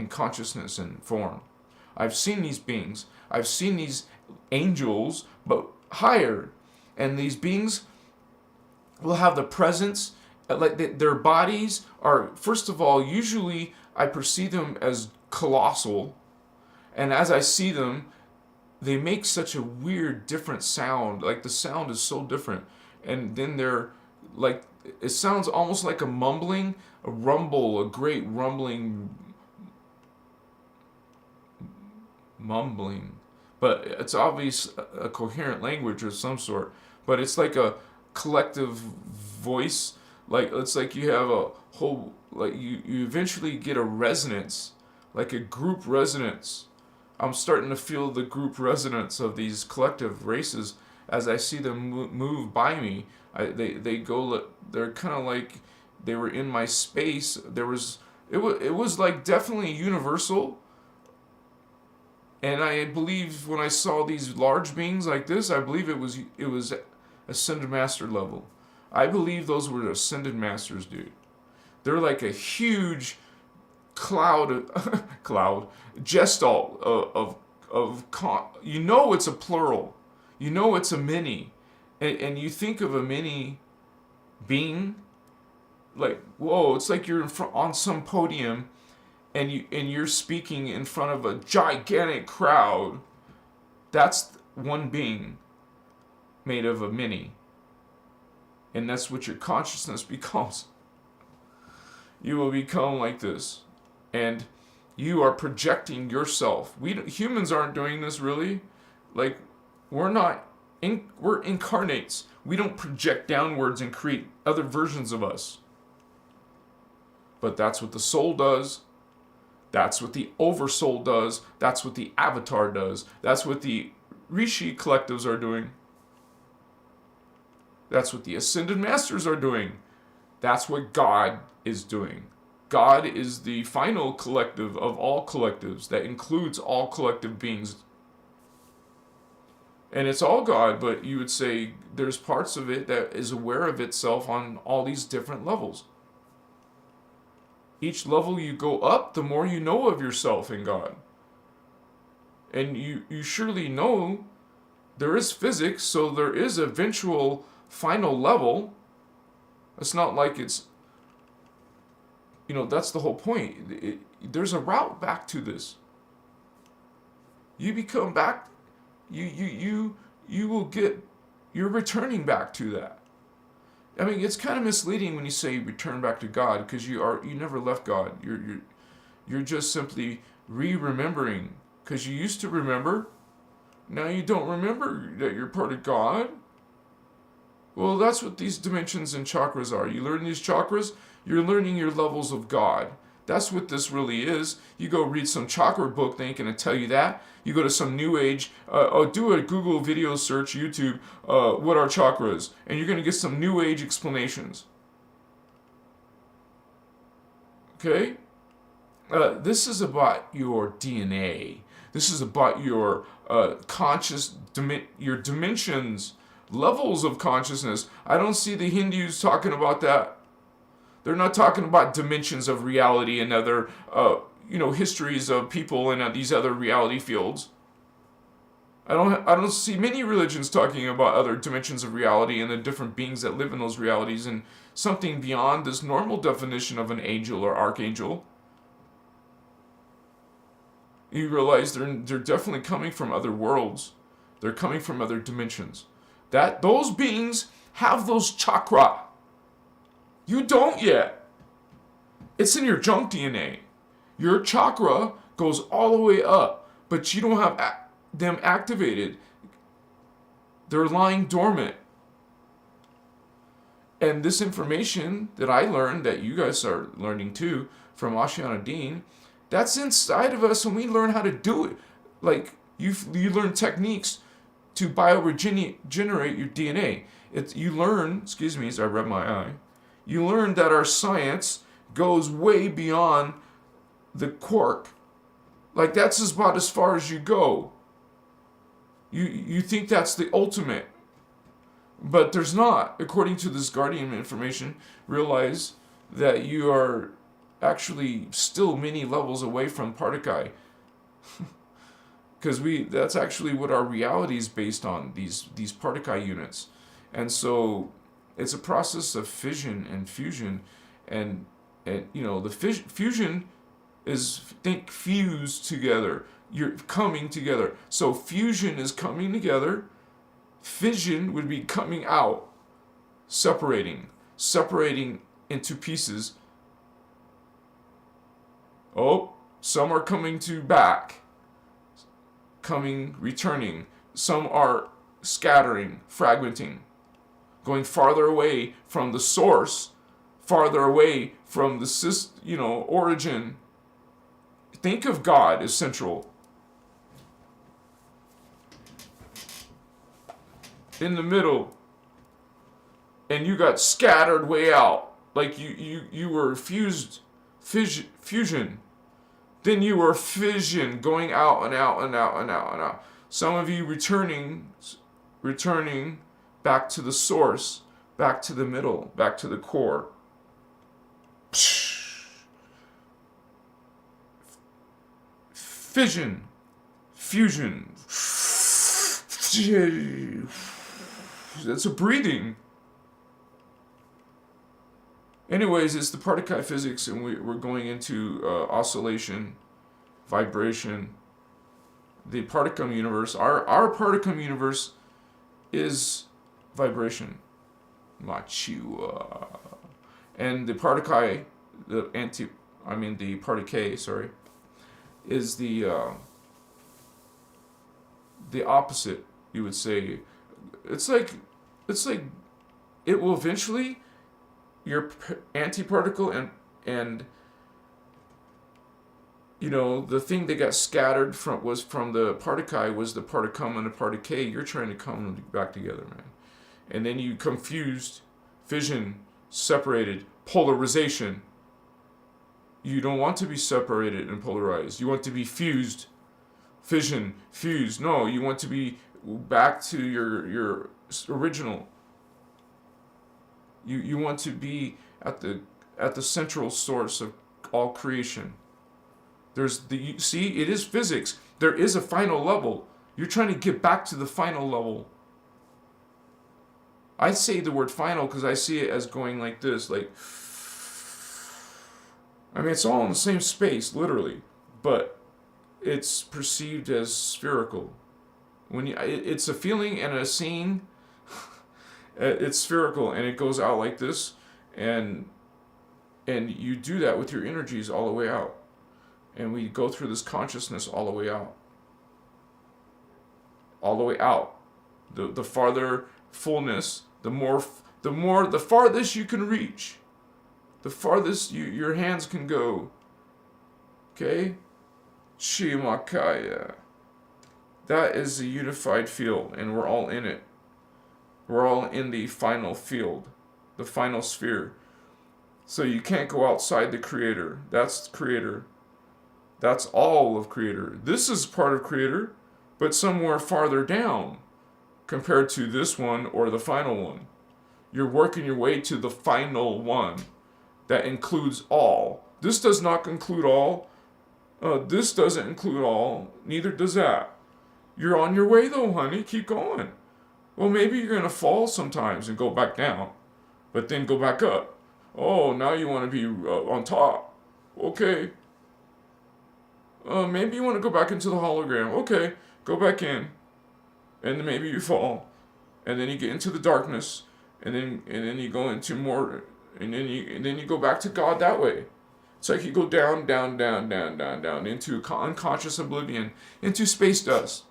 consciousness and form. I've seen these beings. I've seen these angels, but higher. And these beings will have the presence, like their bodies are, first of all, usually I perceive them as colossal. And as I see them, they make such a weird, different sound. Like the sound is so different. And then they're like, it sounds almost like a mumbling, a rumble, a great rumbling, mumbling. But it's obvious a coherent language of some sort. But it's like a collective voice. Like it's like you have a whole, like you eventually get a resonance, like a group resonance. I'm starting to feel the group resonance of these collective races as I see them move by me. They go, they're kind of like they were in my space. It was like definitely universal. And I believe when I saw these large beings like this, I believe it was Ascended Master level. I believe those were Ascended Masters, dude. They're like a huge gestalt of you know it's a plural. You know it's a many. And you think of a many being like, whoa, it's like you're on some podium and you're speaking in front of a gigantic crowd. That's one being made of a many. And that's what your consciousness becomes. You will become like this. And you are projecting yourself. Humans aren't doing this really. Like, we're incarnates. We don't project downwards and create other versions of us. But that's what the soul does. That's what the oversoul does. That's what the avatar does. That's what the Rishi collectives are doing. That's what the Ascended Masters are doing. That's what God is doing. God is the final collective of all collectives that includes all collective beings. And it's all God, but you would say there's parts of it that is aware of itself on all these different levels. Each level you go up, the more you know of yourself in God. And you surely know there is physics, so there is eventual final level. It's not like it's, that's the whole point. There's a route back to this. You become back, you will get, you're returning back to that. I mean, it's kind of misleading when you say return back to God, because you never left God. You're just simply remembering, because you used to remember. Now you don't remember that you're part of God. Well, that's what these dimensions and chakras are. You learn these chakras, you're learning your levels of God. That's what this really is. You go read some chakra book, they ain't gonna tell you that. You go to some new age, do a Google video search, YouTube, what are chakras? And you're gonna get some new age explanations. Okay? This is about your DNA. This is about your your dimensions, levels of consciousness. I don't see the Hindus talking about that. They're not talking about dimensions of reality and other, histories of people in these other reality fields. I don't see many religions talking about other dimensions of reality and the different beings that live in those realities and something beyond this normal definition of an angel or archangel. You realize they're definitely coming from other worlds. They're coming from other dimensions. That those beings have those chakra. You don't yet. It's in your junk DNA. Your chakra goes all the way up, but you don't have them activated. They're lying dormant. And this information that I learned, that you guys are learning too, from Ashiana Dean, that's inside of us, and we learn how to do it. Like, you learn techniques to bioregenerate your DNA. You learn, excuse me as I rub my eye, you learn that our science goes way beyond the quark. Like, that's about as far as you go. You think that's the ultimate. But there's not. According to this Guardian information, realize that you are actually still many levels away from Partikai. Because that's actually what our reality is based on, these Partikai units. And so it's a process of fission and fusion, and the fusion is, think, fused together. You're coming together. So fusion is coming together. Fission would be coming out, separating into pieces. Oh, some are coming back, returning. Some are scattering, fragmenting, going farther away from the source, farther away from the origin. Think of God as central. In the middle, and you got scattered way out, like you were fusion. Then you were fission, going out and out and out and out and out. Some of you returning back to the source, back to the middle, back to the core. Fission, fusion. That's a breathing. Anyways, it's the Partikai physics, and we're going into oscillation, vibration. The Particum universe, our Particum universe is vibration. Machua. And the Partikai, the Particay, sorry, is the opposite, you would say. It's like it will eventually, your antiparticle and the thing that got scattered was from the Partikai was the Particum and the Particay. You're trying to come back together, man. And then you confused, fission, separated, polarization. You don't want to be separated and polarized. You want to be fused, fission, fused. No, you want to be back to your original. You want to be at the central source of all creation. It is physics. There is a final level. You're trying to get back to the final level. I say the word final because I see it as going like this, it's all in the same space, literally, but it's perceived as spherical. It's a feeling and a scene. It's spherical, and it goes out like this, and you do that with your energies all the way out, and we go through this consciousness all the way out. The farther fullness, the farthest you can reach, the farthest your hands can go, Okay? Chimakaya. That is a unified field, and we're all in it. We're all in the final field, the final sphere. So you can't go outside the Creator. That's Creator. That's all of Creator. This is part of Creator, but somewhere farther down compared to this one or the final one. You're working your way to the final one that includes all. This does not include all. This doesn't include all. Neither does that. You're on your way though, honey. Keep going. Well, maybe you're going to fall sometimes and go back down, but then go back up. Oh, now you want to be on top. Okay. Maybe you want to go back into the hologram. Okay, go back in. And then maybe you fall. And then you get into the darkness. And then you go into more, and then you go back to God that way. It's like you go down into unconscious oblivion, into space dust.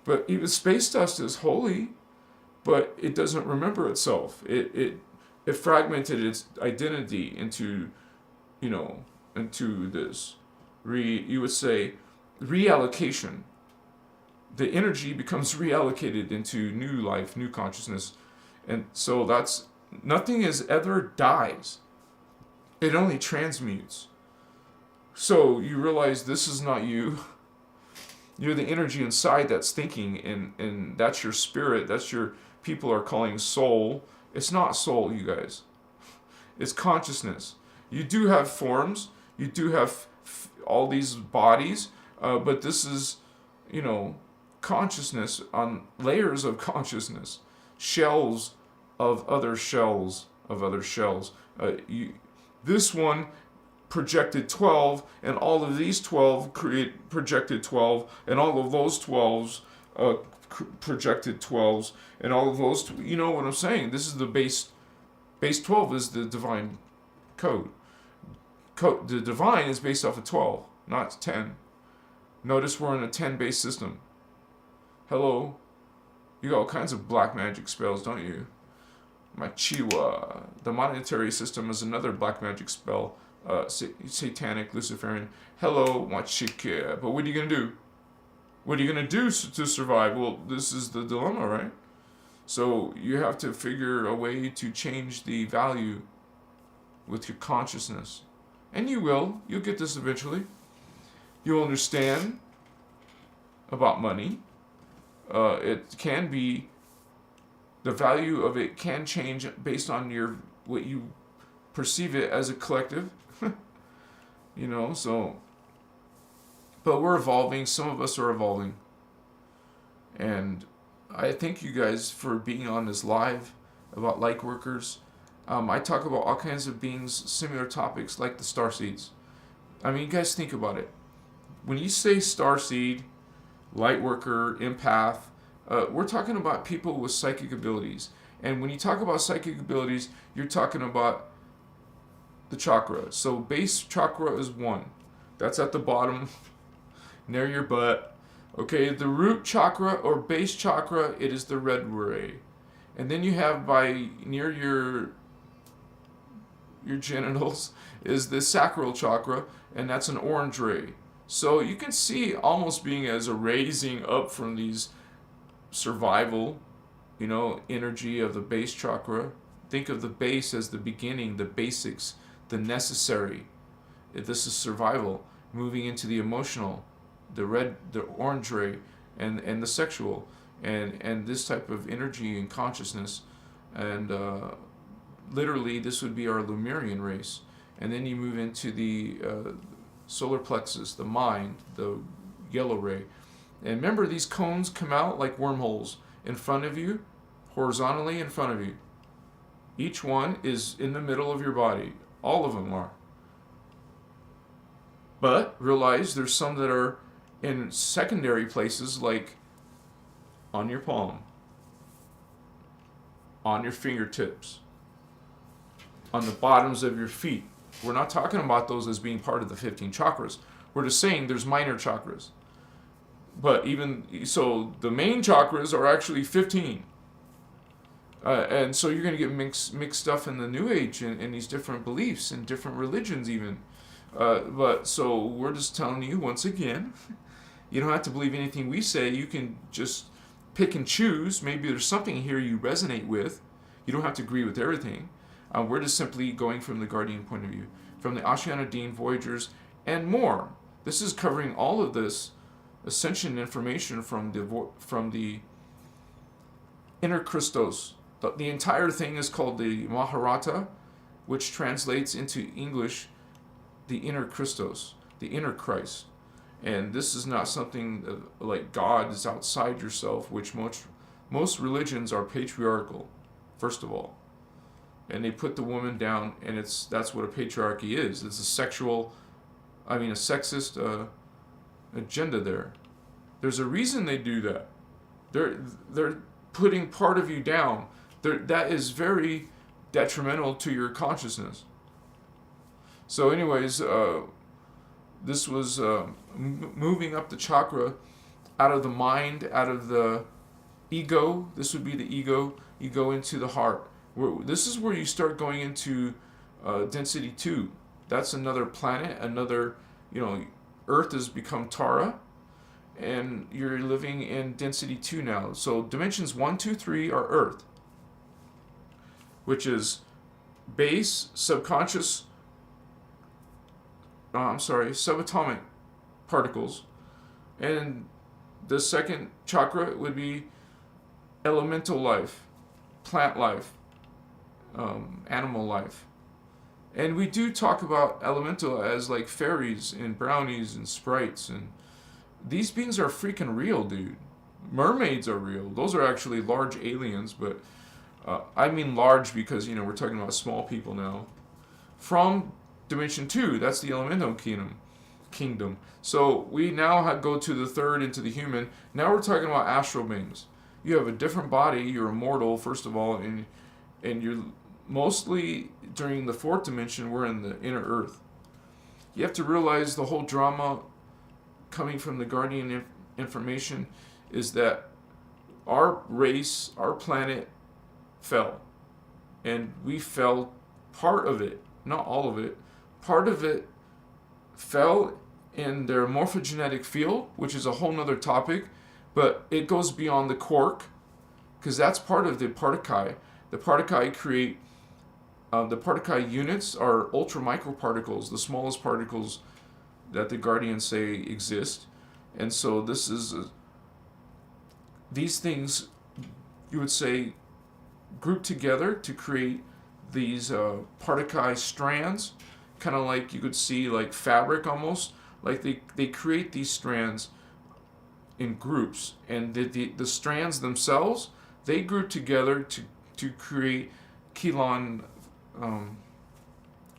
But even space dust is holy, but it doesn't remember itself. It fragmented its identity into, into this, you would say, reallocation. The energy becomes reallocated into new life, new consciousness. And so nothing ever dies. It only transmutes. So you realize this is not you. You're the energy inside that's thinking, and that's your spirit. That's your, people are calling soul. It's not soul, you guys. It's consciousness. You do have forms. You do have all these bodies. But this is, consciousness on layers of consciousness. Shells of other shells of other shells. This one projected 12, and all of these 12 projected 12, and all of those 12s projected 12s, and all of those, you know what I'm saying? This is the base 12 is the divine code. The divine is based off of 12, not 10. Notice we're in a 10-base system. Hello? You got all kinds of black magic spells, don't you? Machiwa. The monetary system is another black magic spell. Satanic, Luciferian. Hello, Machika. But what are you going to do? What are you going to do to survive? Well, this is the dilemma, right? So you have to figure a way to change the value with your consciousness. And you will. You'll get this eventually. You'll understand about money. It can be, the value of it can change based on what you perceive it as a collective. So, but we're evolving. Some of us are evolving. And I thank you guys for being on this live about Lightworkers. I talk about all kinds of beings, similar topics like the starseeds. I mean, you guys think about it. When you say starseed, Lightworker, empath, we're talking about people with psychic abilities. And when you talk about psychic abilities, you're talking about the chakra. So base chakra is 1. That's at the bottom, near your butt. Okay, the root chakra or base chakra, it is the red ray. And then you have near your genitals is the sacral chakra, and that's an orange ray. So you can see almost being as a raising up from these survival, energy of the base chakra. Think of the base as the beginning, the basics, the necessary. This is survival, moving into the emotional, the orange ray, and the sexual, and this type of energy and consciousness, and literally this would be our Lemurian race. And then you move into the solar plexus, the mind, the yellow ray. And remember, these cones come out like wormholes in front of you, horizontally in front of you. Each one is in the middle of your body. All of them are. But realize there's some that are in secondary places, like on your palm, on your fingertips, on the bottoms of your feet. We're not talking about those as being part of the 15 chakras. We're just saying there's minor chakras. But even so, the main chakras are actually 15. And so you're going to get mixed stuff in the New Age and these different beliefs and different religions even. But so we're just telling you once again, you don't have to believe anything we say. You can just pick and choose. Maybe there's something here you resonate with. You don't have to agree with everything. We're just simply going from the Guardian point of view, from the Ashiana Dean, Voyagers, and more. This is covering all of this ascension information from the innerchristos. The entire thing is called the Maharata, which translates into English the innerchristos, the inner Christ. And this is not something like God is outside yourself, which most religions are patriarchal, first of all. And they put the woman down, and that's what a patriarchy is. It's a sexist agenda there. There's a reason they do that. They're putting part of you down. That is very detrimental to your consciousness. So anyways, this was moving up the chakra out of the mind, out of the ego. This would be the ego. You go into the heart. This is where you start going into density 2. That's another planet, Earth has become Tara, and you're living in density 2 now. So dimensions 1, 2, 3 are Earth, which is base, subconscious, subatomic particles. And the second chakra would be elemental life, plant life, animal life. And we do talk about elemental as like fairies and brownies and sprites, and these beings are freaking real, dude. Mermaids are real. Those are actually large aliens, but I mean large because, we're talking about small people now. From dimension 2, that's the elemental kingdom. So we now go to the third, into the human. Now we're talking about astral beings. You have a different body. You're immortal, first of all, and you're mostly during the fourth dimension. We're in the inner earth. You have to realize the whole drama coming from the Guardian information is that our race, our planet, fell, and we fell. Part of it, not all of it, part of it fell in their morphogenetic field, which is a whole nother topic, but it goes beyond the quark, because that's part of the particle. The particle create, the particle units are ultra microparticles, the smallest particles that the Guardians say exist. And so this is, these things, you would say, group together to create these particle strands, kind of like you could see like fabric almost. Like they create these strands in groups, and the strands themselves, they group together to create Kilon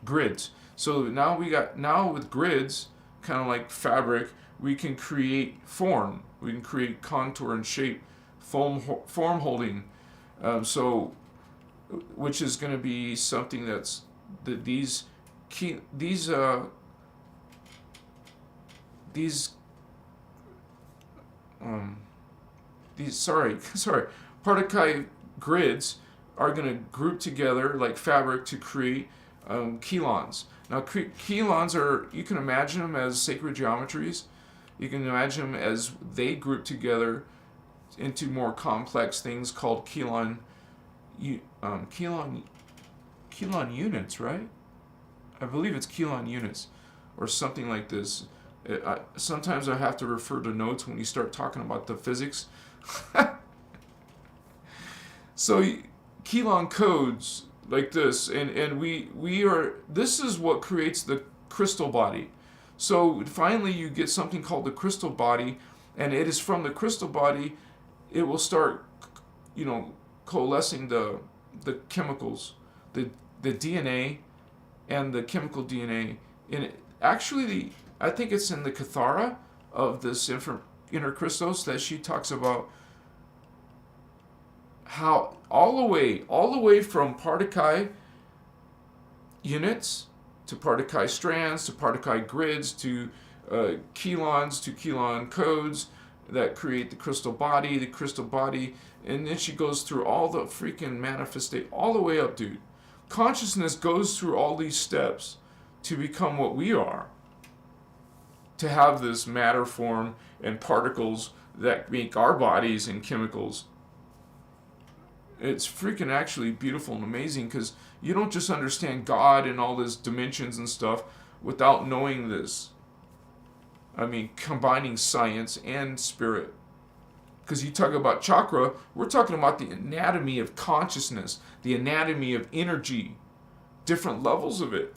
grids. So now with grids, kind of like fabric, we can create form. We can create contour and shape, form holding. Which is going to be something that's these particle grids are going to group together like fabric to create chelons. Now, chelons are, you can imagine them as sacred geometries. You can imagine them as they group together into more complex things called chelon units, right? I believe it's chelon units or something like this. Sometimes I have to refer to notes when you start talking about the physics. So chelon codes like this, and we are, this is what creates the crystal body. So finally you get something called the crystal body, and it is from the crystal body it will start, coalescing the chemicals, the DNA and the chemical DNA. And actually, I think it's in the Kathara of this innerchristos that she talks about how all the way from particle units to particle strands to particle grids to chelons to chelon codes that create the crystal body, and then she goes through all the freaking manifestation, all the way up, dude. Consciousness goes through all these steps to become what we are. to have this matter form and particles that make our bodies and chemicals. It's freaking actually beautiful and amazing, because you don't just understand God and all these dimensions and stuff without knowing this. I mean, combining science and spirit. Because you talk about chakra, we're talking about the anatomy of consciousness, the anatomy of energy, different levels of it.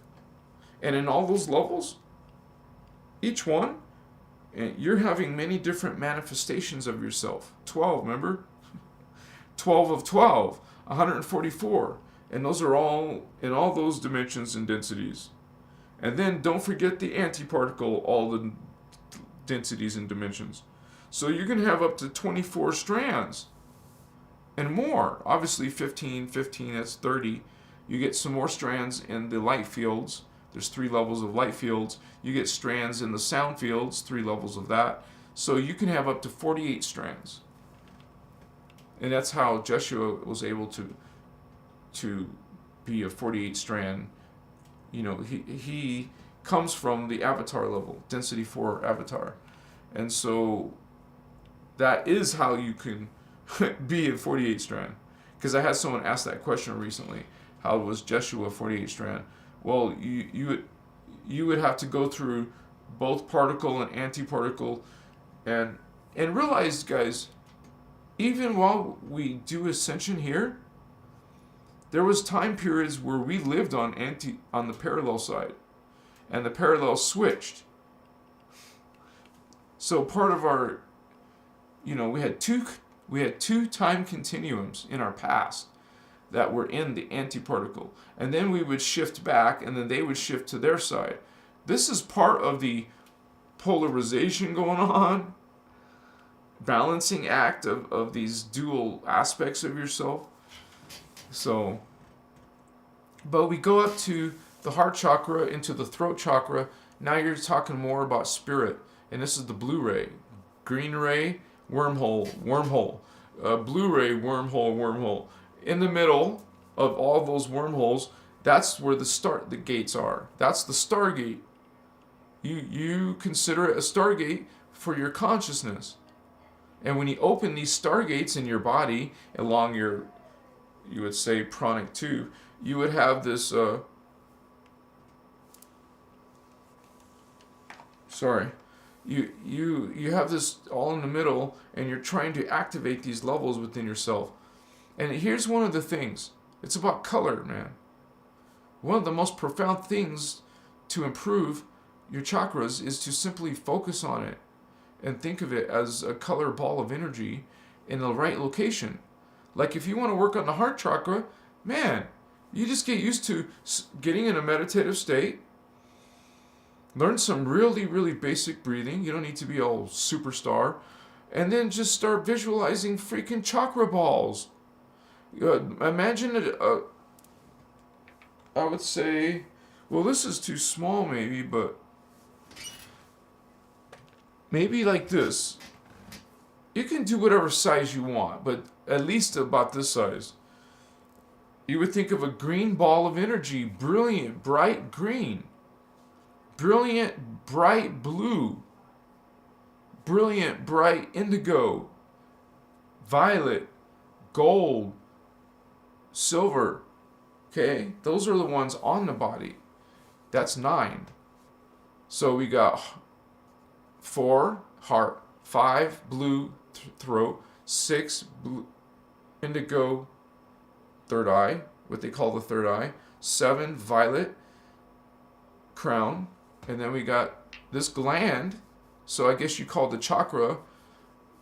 And in all those levels, each one, you're having many different manifestations of yourself. 12, remember? 12 of 12, 144. And those are all in all those dimensions and densities. And then don't forget the antiparticle, all the densities and dimensions. So you're going to have up to 24 strands and more. Obviously 15, that's 30. You get some more strands in the light fields. There's 3 levels of light fields. You get strands in the sound fields, 3 levels of that. So you can have up to 48 strands. And that's how Jeshua was able to be a 48 strand. You know, he comes from the avatar level, density 4 avatar. And so that is how you can be a 48 strand. Because I had someone ask that question recently. How was Jeshua 48 strand? Well, you would have to go through both particle and antiparticle, and realize, guys, even while we do ascension here, there was time periods where we lived on the parallel side, and the parallel switched. So part of our, we had two time continuums in our past that were in the antiparticle, and then we would shift back, and then they would shift to their side. This is part of the polarization going on, balancing act of these dual aspects of yourself. So, but we go up to the heart chakra, into the throat chakra. Now you're talking more about spirit, and this is the blue ray, green ray, wormhole, blue ray, wormhole. In the middle of all those wormholes, that's where the gates are. That's the Stargate. You consider it a Stargate for your consciousness. And when you open these Stargates in your body, along your, you would say, pranic tube, you would have this, you have this all in the middle, and you're trying to activate these levels within yourself. And here's one of the things. It's about color, man. One of the most profound things to improve your chakras is to simply focus on it and think of it as a color ball of energy in the right location. Like if you want to work on the heart chakra, man, you just get used to getting in a meditative state. Learn some really, really basic breathing. You don't need to be all superstar. And then just start visualizing freaking chakra balls. Imagine it, I would say, well, this is too small maybe, but maybe like this. You can do whatever size you want, but at least about this size. You would think of a green ball of energy, brilliant, bright green, brilliant, bright blue, brilliant, bright indigo, violet, gold, silver. Okay, those are the ones on the body. That's 9. So we got 4 heart, 5 blue throat, 6 blue indigo third eye, what they call the third eye, 7 violet crown, and then we got this gland. So I guess you call the chakra,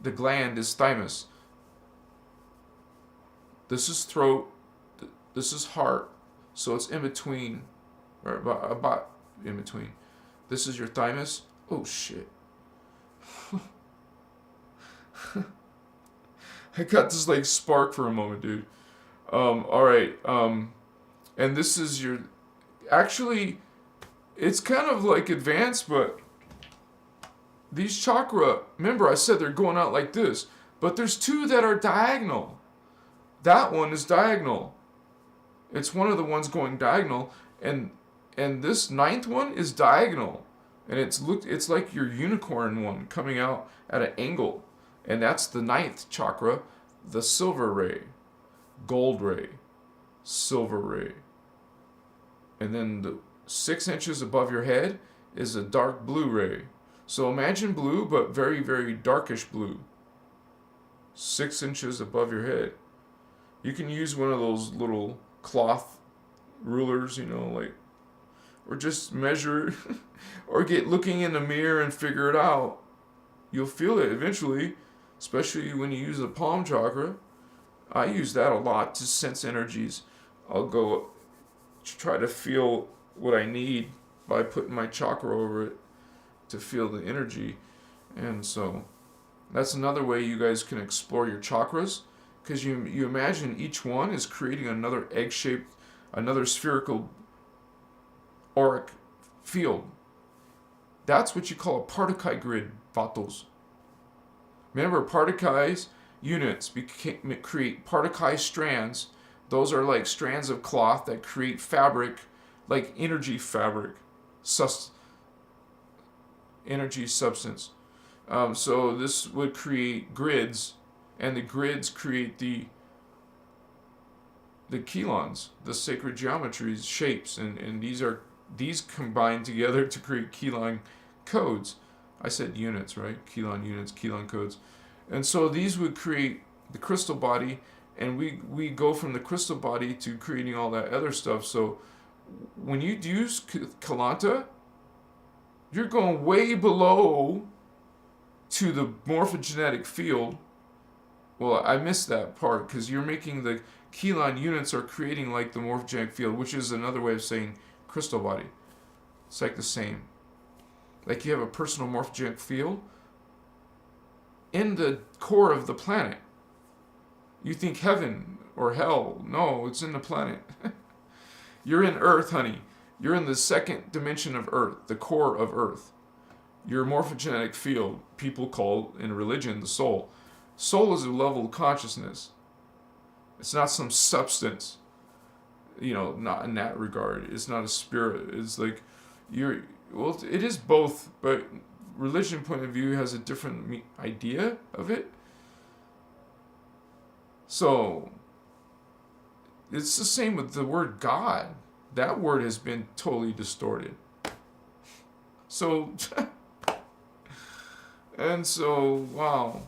the gland is thymus. This is throat, this is heart, so it's in between, or about in between. This is your thymus. Oh shit. I got this like spark for a moment, dude. Alright, and this is your, actually, it's kind of like advanced, but these chakra, remember I said they're going out like this, but there's 2 that are diagonal. That one is diagonal. It's one of the ones going diagonal, and this 9th one is diagonal. And it's like your unicorn one coming out at an angle. And that's the 9th chakra, the silver ray, gold ray, silver ray. And then the 6 inches above your head is a dark blue ray. So imagine blue, but very, very darkish blue. 6 inches above your head. You can use one of those little cloth rulers, or just measure or get looking in the mirror and figure it out. You'll feel it eventually, especially when you use the palm chakra. I use that a lot to sense energies. I'll go try to feel what I need by putting my chakra over it to feel the energy. And so that's another way you guys can explore your chakras, because you imagine each one is creating another egg-shaped, another spherical auric field. That's what you call a Partakai grid, Vatos. Remember, Partakai's units create Partakai strands. Those are like strands of cloth that create fabric, like energy fabric, energy substance. So this would create grids, and the grids create the chelons, the sacred geometries, shapes, and these combine together to create chelon codes. I said units, right? Chelon units, chelon codes. And so these would create the crystal body, and we go from the crystal body to creating all that other stuff. So when you use Kalanta, you're going way below to the morphogenetic field. Well, I missed that part, because you're making the chelon units are creating like the morphogenetic field, which is another way of saying crystal body. It's like the same. Like you have a personal morphogenic field in the core of the planet. You think heaven or hell. No, it's in the planet. You're in Earth, honey. You're in the 2nd dimension of Earth, the core of Earth. Your morphogenetic field, people call in religion the soul. Soul is a level of consciousness. It's not some substance. Not in that regard. It's not a spirit. It's like it is both, but religion point of view has a different idea of it. So it's the same with the word God. That word has been totally distorted. So and so, wow.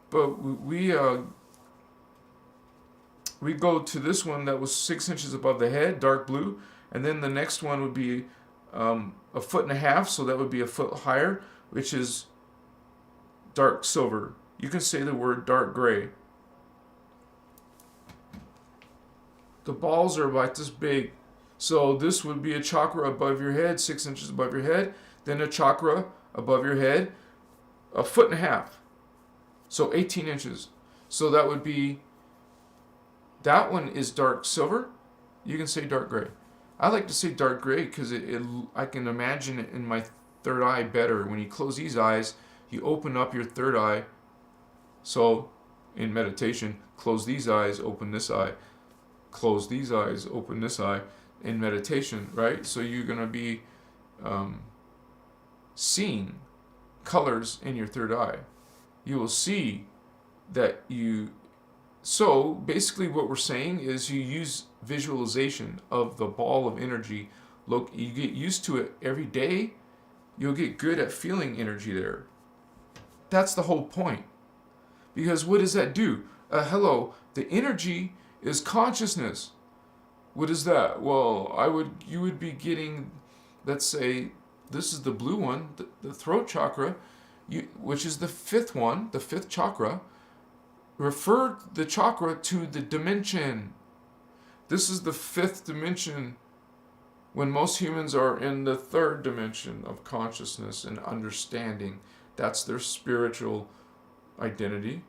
But we go to this one that was 6 inches above the head, dark blue, and then the next one would be 1.5 feet, so that would be a foot higher, which is dark silver. You can say the word dark gray. The balls are about this big. So this would be a chakra above your head, 6 inches above your head, then a chakra above your head, 1.5 feet. So 18 inches. So that would be, that one is dark silver. You can say dark gray. I like to say dark gray because I can imagine it in my third eye better. When you close these eyes, you open up your third eye. So in meditation, close these eyes, open this eye. Close these eyes, open this eye. In meditation, right? So you're going to be seeing colors in your third eye. You will see that you... So basically what we're saying is you use visualization of the ball of energy. Look, you get used to it every day, you'll get good at feeling energy there. That's the whole point. Because what does that do? Hello, the energy is consciousness. What is that? Well, you would be getting, let's say, this is the blue one, the throat chakra, which is the 5th one, the 5th chakra. Refer the chakra to the dimension. This is the 5th dimension, when most humans are in the 3rd dimension of consciousness and understanding. That's their spiritual identity.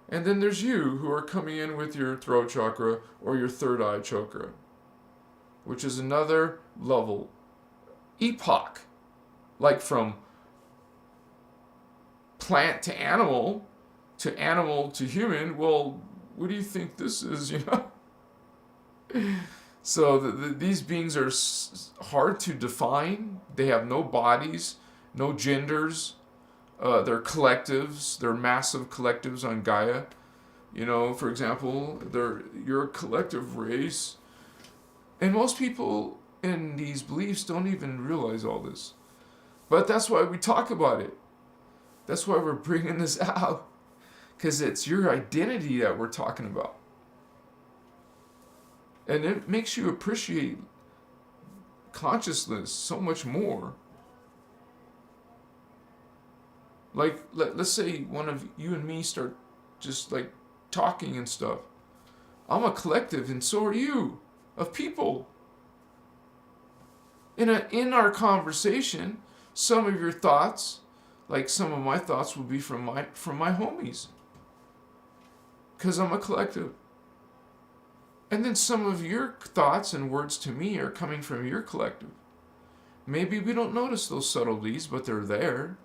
And then there's you, who are coming in with your throat chakra or your third eye chakra, which is another level, epoch, like from plant to animal to human. Well, what do you think this is, So these beings are hard to define. They have no bodies, no genders. They're collectives. They're massive collectives on Gaia. You know, for example, you're a collective race. And most people in these beliefs don't even realize all this. But that's why we talk about it. That's why we're bringing this out. Because it's your identity that we're talking about. And it makes you appreciate consciousness so much more. Like, let's say one of you and me start just like talking and stuff. I'm a collective and so are you, of people. In our conversation, some of your thoughts, like some of my thoughts will be from my homies. Because I'm a collective. And then some of your thoughts and words to me are coming from your collective. Maybe we don't notice those subtleties, but they're there.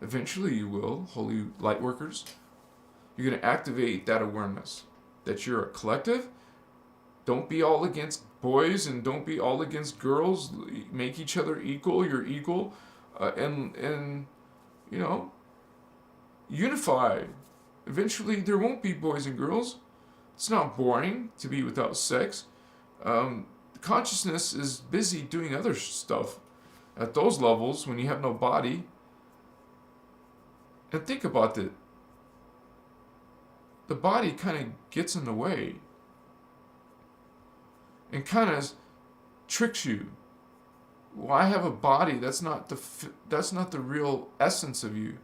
Eventually you will, holy Lightworkers. You're going to activate that awareness that you're a collective. Don't be all against boys and don't be all against girls. Make each other equal. You're equal. And you know, unify. Eventually there won't be boys and girls. It's not boring to be without sex. Consciousness is busy doing other stuff at those levels when you have no body. And think about it. The body kind of gets in the way and kind of tricks you. Well, I have a body. That's not the real essence of you.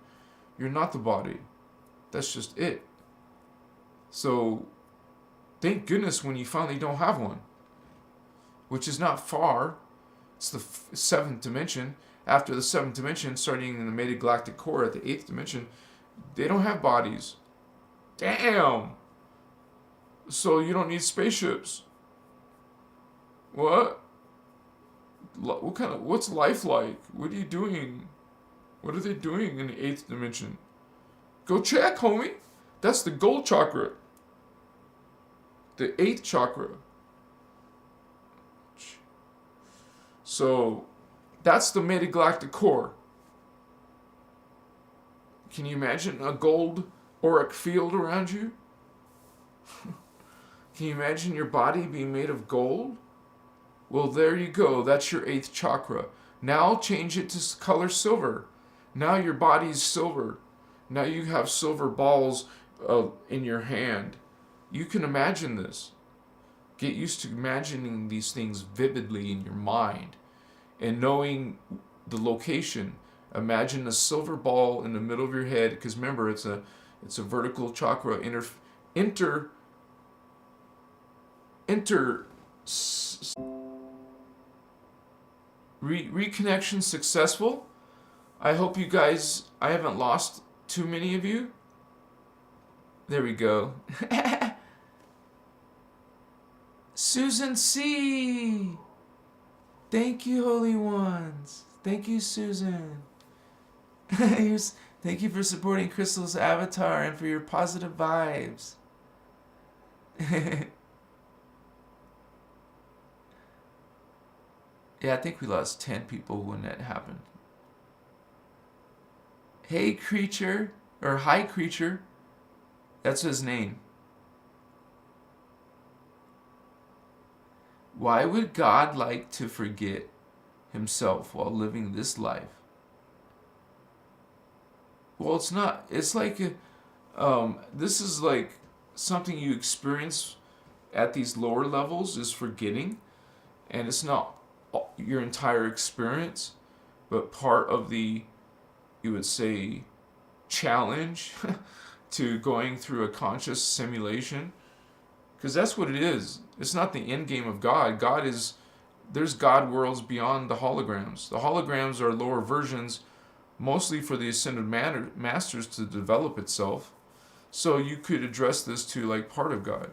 You're not the body. That's just it. So thank goodness when you finally don't have one, which is not far. It's the seventh dimension. After the seventh dimension, starting in the metagalactic core at the 8th dimension, they don't have bodies. Damn! So you don't need spaceships. What? What's life like? What are you doing? What are they doing in the 8th dimension? Go check, homie. That's the gold chakra. The 8th chakra. So that's the metagalactic core. Can you imagine a gold auric field around you? Can you imagine your body being made of gold? Well, there you go. That's your 8th chakra. Now change it to color silver. Now your body's silver. Now you have silver balls in your hand. You can imagine this. Get used to imagining these things vividly in your mind and knowing the location. Imagine a silver ball in the middle of your head, because remember, it's a vertical chakra. Reconnection successful. I hope you guys, I haven't lost too many of you. There we go. Susan C. Thank you, holy ones. Thank you, Susan. Thank you for supporting Crystal's avatar and for your positive vibes. Yeah, I think we lost 10 people when that happened. Hey, creature, or hi, creature. That's his name. Why would God like to forget himself while living this life? Well, it's not. It's like, this is like something you experience at these lower levels is forgetting. And it's not your entire experience, but part of the, you would say, challenge to going through a conscious simulation. Because that's what it is. It's not the end game of God. There's God worlds beyond the holograms. The holograms are lower versions, mostly for the ascended masters to develop itself. So you could address this to like part of God.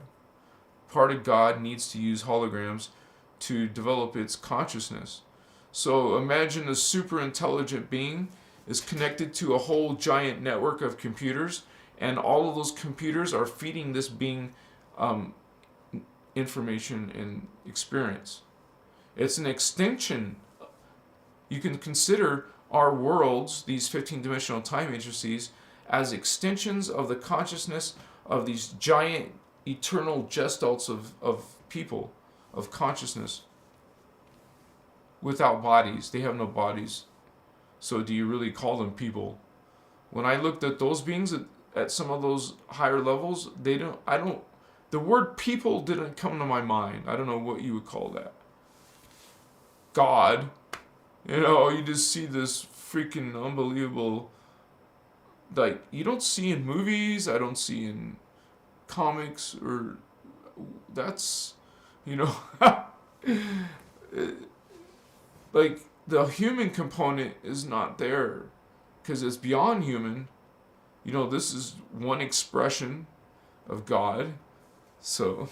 Part of God needs to use holograms to develop its consciousness. So imagine a super intelligent being is connected to a whole giant network of computers, and all of those computers are feeding this being information and experience. It's an extension. You can consider our worlds, these 15-dimensional time matrices, as extensions of the consciousness of these giant eternal gestalts of people, of consciousness, without bodies. They have no bodies. So do you really call them people? When I looked at those beings at some of those higher levels, the word people didn't come to my mind. I don't know what you would call that. God. You just see this freaking unbelievable, like, you don't see in movies, I don't see in comics, or that's, like, the human component is not there, because it's beyond human. This is one expression of God. So,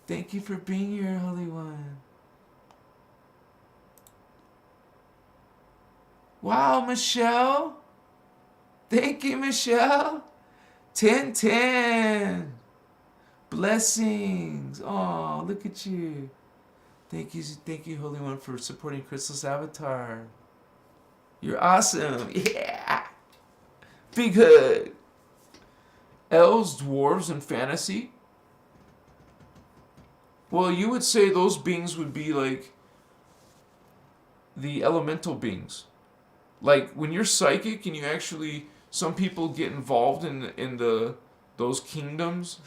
thank you for being here, Holy One. Wow, Michelle. Thank you, Michelle. 10. Blessings. Oh, look at you. Thank you, Holy One, for supporting Christos' avatar. You're awesome. Yeah. Be good. Elves, dwarves, and fantasy. Well, you would say those beings would be like the elemental beings. Like when you're psychic and you actually, some people get involved in those kingdoms,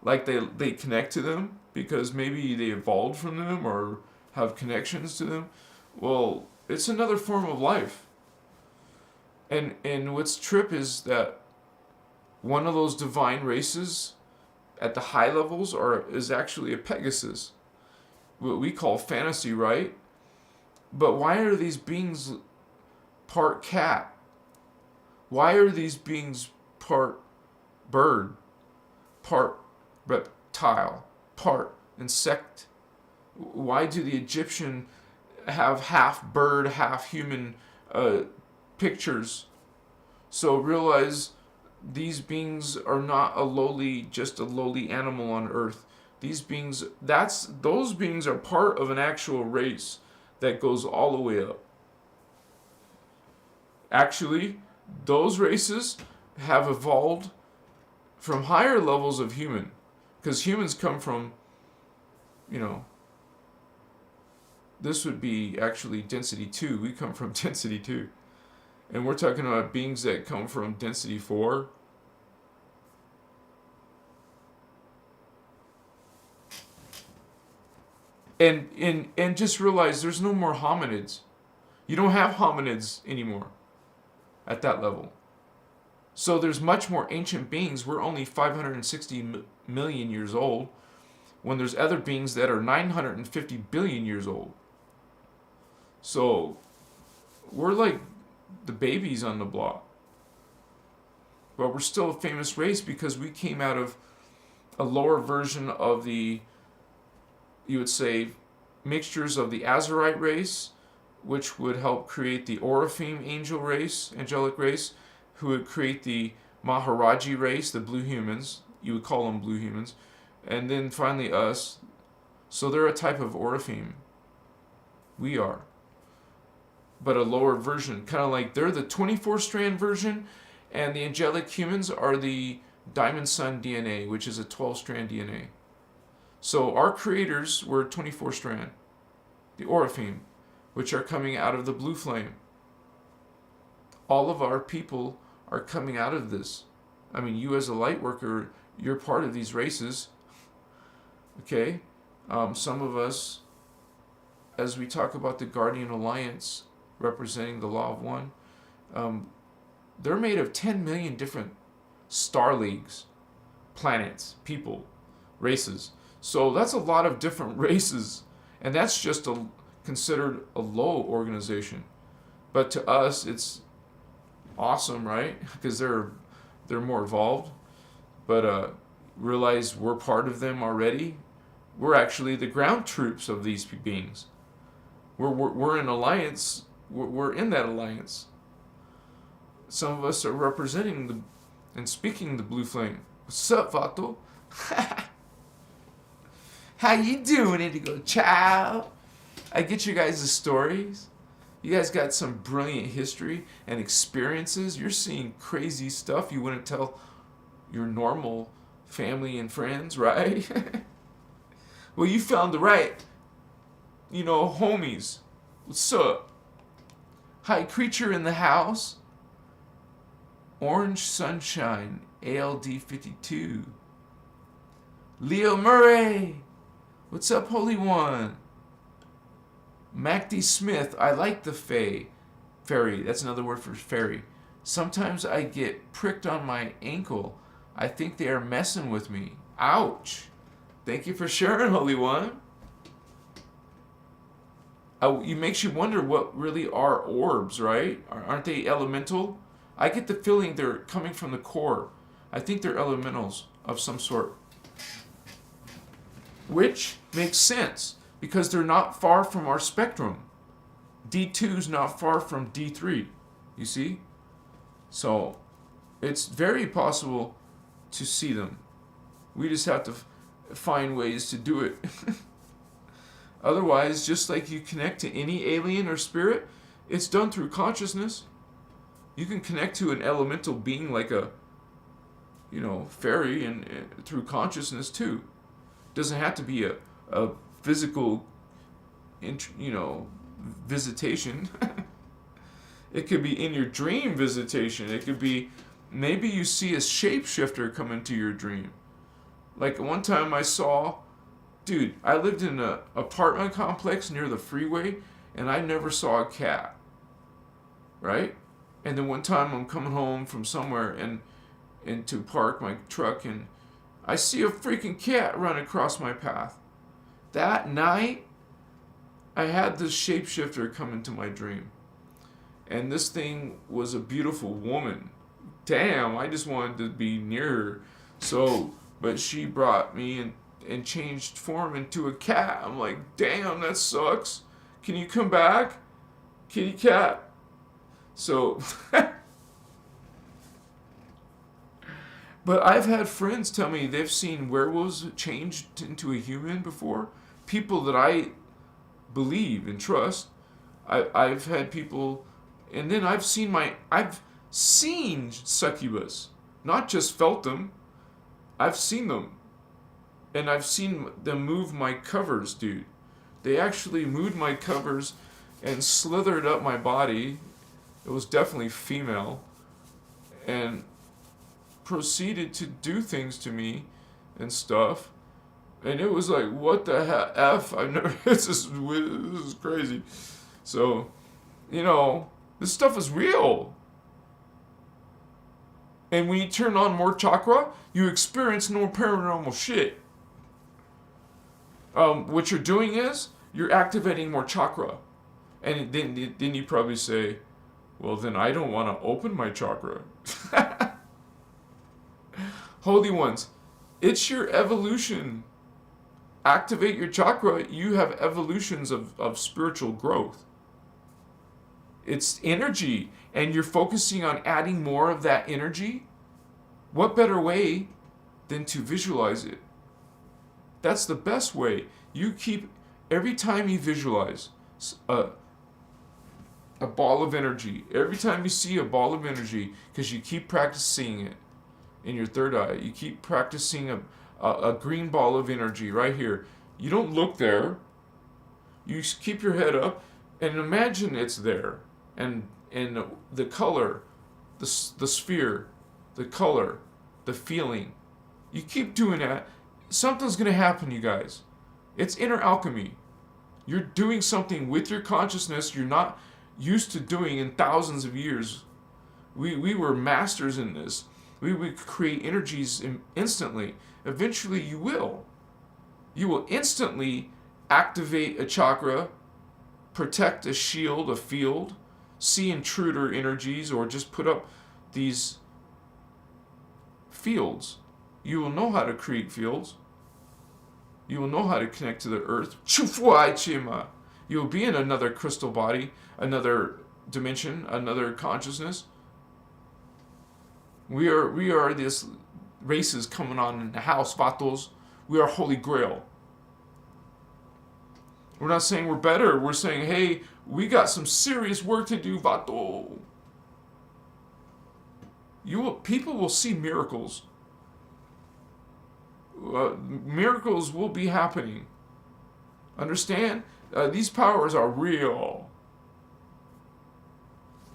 like they connect to them because maybe they evolved from them or have connections to them. Well, it's another form of life. And what's trip is that one of those divine races at the high levels is actually a Pegasus, what we call fantasy, right? But why are these beings part cat? Why are these beings part bird, part reptile, part insect? Why do the Egyptian have half bird, half human pictures? So realize these beings are not just a lowly animal on earth. Those beings are part of an actual race that goes all the way up. Actually, those races have evolved from higher levels of human, because humans come from, this would be actually density 2. We come from density 2. And we're talking about beings that come from density 4. And just realize there's no more hominids. You don't have hominids anymore at that level. So there's much more ancient beings. We're only 560 million years old, when there's other beings that are 950 billion years old. So we're like the babies on the block. But we're still a famous race because we came out of a lower version of you would say, mixtures of the Azurite race, which would help create the Oraphim angelic race, who would create the Maharaji race, the blue humans. You would call them blue humans. And then finally us. So they're a type of Oraphim. We are. But a lower version. Kind of like they're the 24-strand version, and the angelic humans are the Diamond Sun DNA, which is a 12-strand DNA. So our creators were 24-strand. The Oraphim, which are coming out of the blue flame. All of our people are coming out of this. I mean, you as a Lightworker, you're part of these races. Okay? Some of us, as we talk about the Guardian Alliance representing the Law of One, they're made of 10 million different star leagues, planets, people, races. So that's a lot of different races. And that's just considered a low organization. But to us, it's awesome, right? Because they're more evolved. But realize we're part of them already. We're actually the ground troops of these beings. We're in alliance. We're in that alliance. Some of us are representing and speaking the blue flame. What's up, Vato? How you doing, Indigo Child? I get you guys' stories. You guys got some brilliant history and experiences. You're seeing crazy stuff you wouldn't tell your normal family and friends, right? Well, you found the right, homies. What's up? Hi, creature in the house. Orange Sunshine, ALD 52. Leo Murray. What's up, Holy One? MacD Smith, I like the fairy. That's another word for fairy. Sometimes I get pricked on my ankle. I think they are messing with me. Ouch. Thank you for sharing, Holy One. It makes you wonder what really are orbs, right? Aren't they elemental? I get the feeling they're coming from the core. I think they're elementals of some sort. Which makes sense, because they're not far from our spectrum. D2 is not far from D3, you see? So, it's very possible to see them. We just have to find ways to do it. Otherwise, just like you connect to any alien or spirit, it's done through consciousness. You can connect to an elemental being like a, fairy and through consciousness too. Doesn't have to be a physical, visitation. It could be in your dream visitation. It could be maybe you see a shapeshifter come into your dream. Like one time I saw, dude, I lived in an apartment complex near the freeway, and I never saw a cat. Right? And then one time I'm coming home from somewhere and to park my truck, and I see a freaking cat run across my path. That night, I had this shapeshifter come into my dream. And this thing was a beautiful woman. Damn, I just wanted to be near her. So, but she brought me and changed form into a cat. I'm like, damn, that sucks. Can you come back? Kitty cat. So, but I've had friends tell me they've seen werewolves changed into a human before. People that I believe and trust. I've had people, and then I've seen succubus, not just felt them. I've seen them, and I've seen them move my covers, dude. They actually moved my covers and slithered up my body. It was definitely female, and proceeded to do things to me and stuff. And it was like, what the F? I've never, this is crazy. So, this stuff is real. And when you turn on more chakra, you experience no paranormal shit. What you're doing is, you're activating more chakra. And then you probably say, well, then I don't want to open my chakra. Holy ones, it's your evolution. Activate your chakra, you have evolutions of spiritual growth. It's energy, and you're focusing on adding more of that energy. What better way than to visualize it? That's the best way. You keep, every time you visualize a ball of energy, every time you see a ball of energy, because you keep practicing it in your third eye, you keep practicing a green ball of energy right here. You don't look there. You keep your head up and imagine it's there. And the color, the sphere, the color, the feeling. You keep doing that. Something's going to happen, you guys. It's inner alchemy. You're doing something with your consciousness you're not used to doing in thousands of years. We were masters in this. We would create energies instantly. Eventually you will. You will instantly activate a chakra, protect a shield, a field, see intruder energies, or just put up these fields. You will know how to create fields. You will know how to connect to the earth. You will be in another crystal body, another dimension, another consciousness. We are this races coming on in the house, vatos. We are Holy Grail. We're not saying we're better. We're saying, hey, we got some serious work to do, vato. People will see miracles. Miracles will be happening. Understand? These powers are real.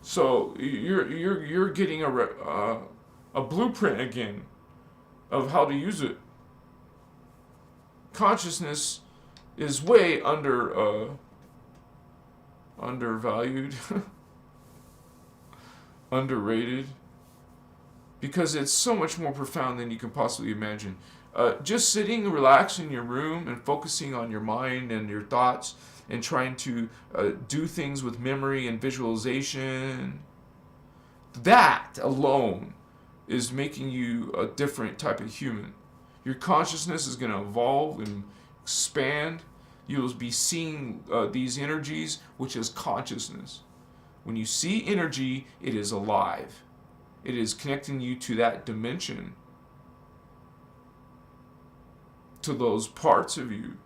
So you're getting a blueprint again of how to use it. Consciousness is way undervalued, underrated, because it's so much more profound than you can possibly imagine. Just sitting, relaxed in your room and focusing on your mind and your thoughts and trying to do things with memory and visualization, that alone is making you a different type of human. Your consciousness is going to evolve and expand. You'll be seeing these energies, which is consciousness. When you see energy, it is alive. It is connecting you to that dimension, to those parts of you.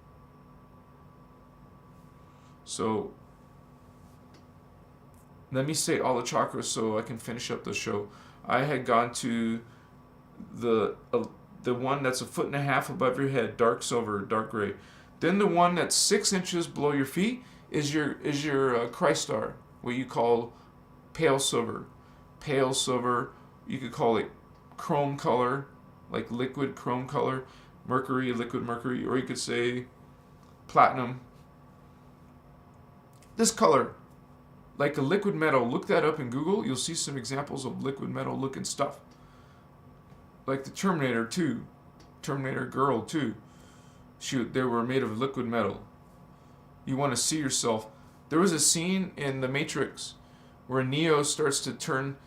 So, let me say all the chakras so I can finish up the show. I had gone to the one that's 1.5 foot above your head, dark silver, dark gray. Then the one that's 6 inches below your feet is your Christos, what you call pale silver. Pale silver, you could call it chrome color, like liquid chrome color, mercury, liquid mercury, or you could say platinum. This color, like a liquid metal, look that up in Google. You'll see some examples of liquid metal looking stuff. Like the Terminator 2, Terminator Girl 2. They were made of liquid metal. You want to see yourself. There was a scene in The Matrix where Neo starts to turn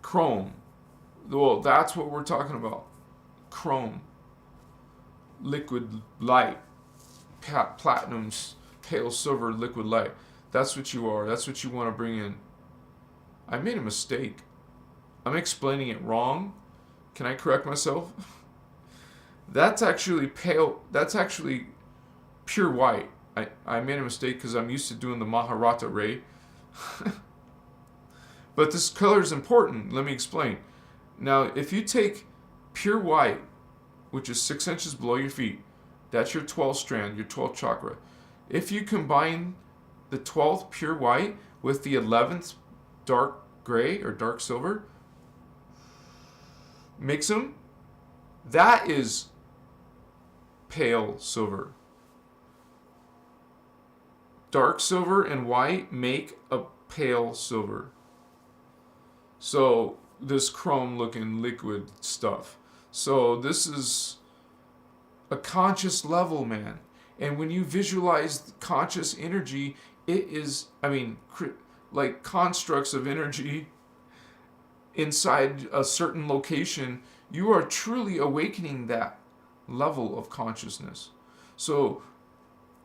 chrome. Well, that's what we're talking about. Chrome. Liquid light. Platinum's pale silver liquid light. That's what you are. That's what you want to bring in. I made a mistake. I'm explaining it wrong. Can I correct myself? That's actually pale. That's actually pure white. I made a mistake because I'm used to doing the Maharata ray. But this color is important. Let me explain. Now, if you take pure white, which is 6 inches below your feet, that's your 12th strand, your 12th chakra. If you combine the 12th pure white with the 11th dark gray or dark silver, mix them, that is pale silver. Dark silver and white make a pale silver. So this chrome looking liquid stuff. So this is a conscious level, man. And when you visualize conscious energy, it is, like constructs of energy inside a certain location, you are truly awakening that level of consciousness. So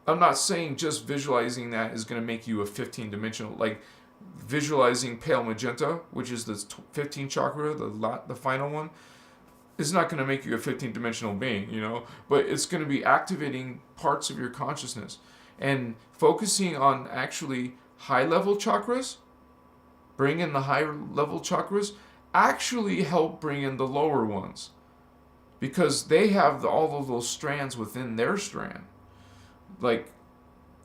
I'm not saying just visualizing that is going to make you a 15-dimensional, like visualizing pale magenta, which is the 15th chakra, the final one, is not going to make you a 15-dimensional being, but it's going to be activating parts of your consciousness and focusing on actually high-level chakras. Bring in the high-level chakras, actually help bring in the lower ones, because they have all of those strands within their strand. Like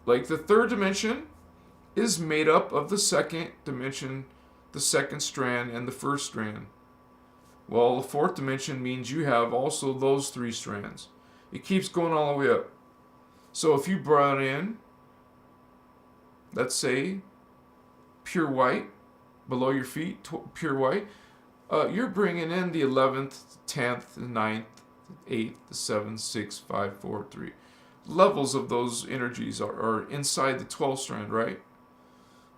the third dimension is made up of the second dimension, the second strand, and the first strand. Well, the fourth dimension means you have also those 3 strands. It keeps going all the way up. So if you brought in, let's say, pure white, below your feet, pure white, you're bringing in the 11th, 10th, the 9th, 8th, the 7th, 6, 5, 4, 3. Levels of those energies are inside the 12th strand, right?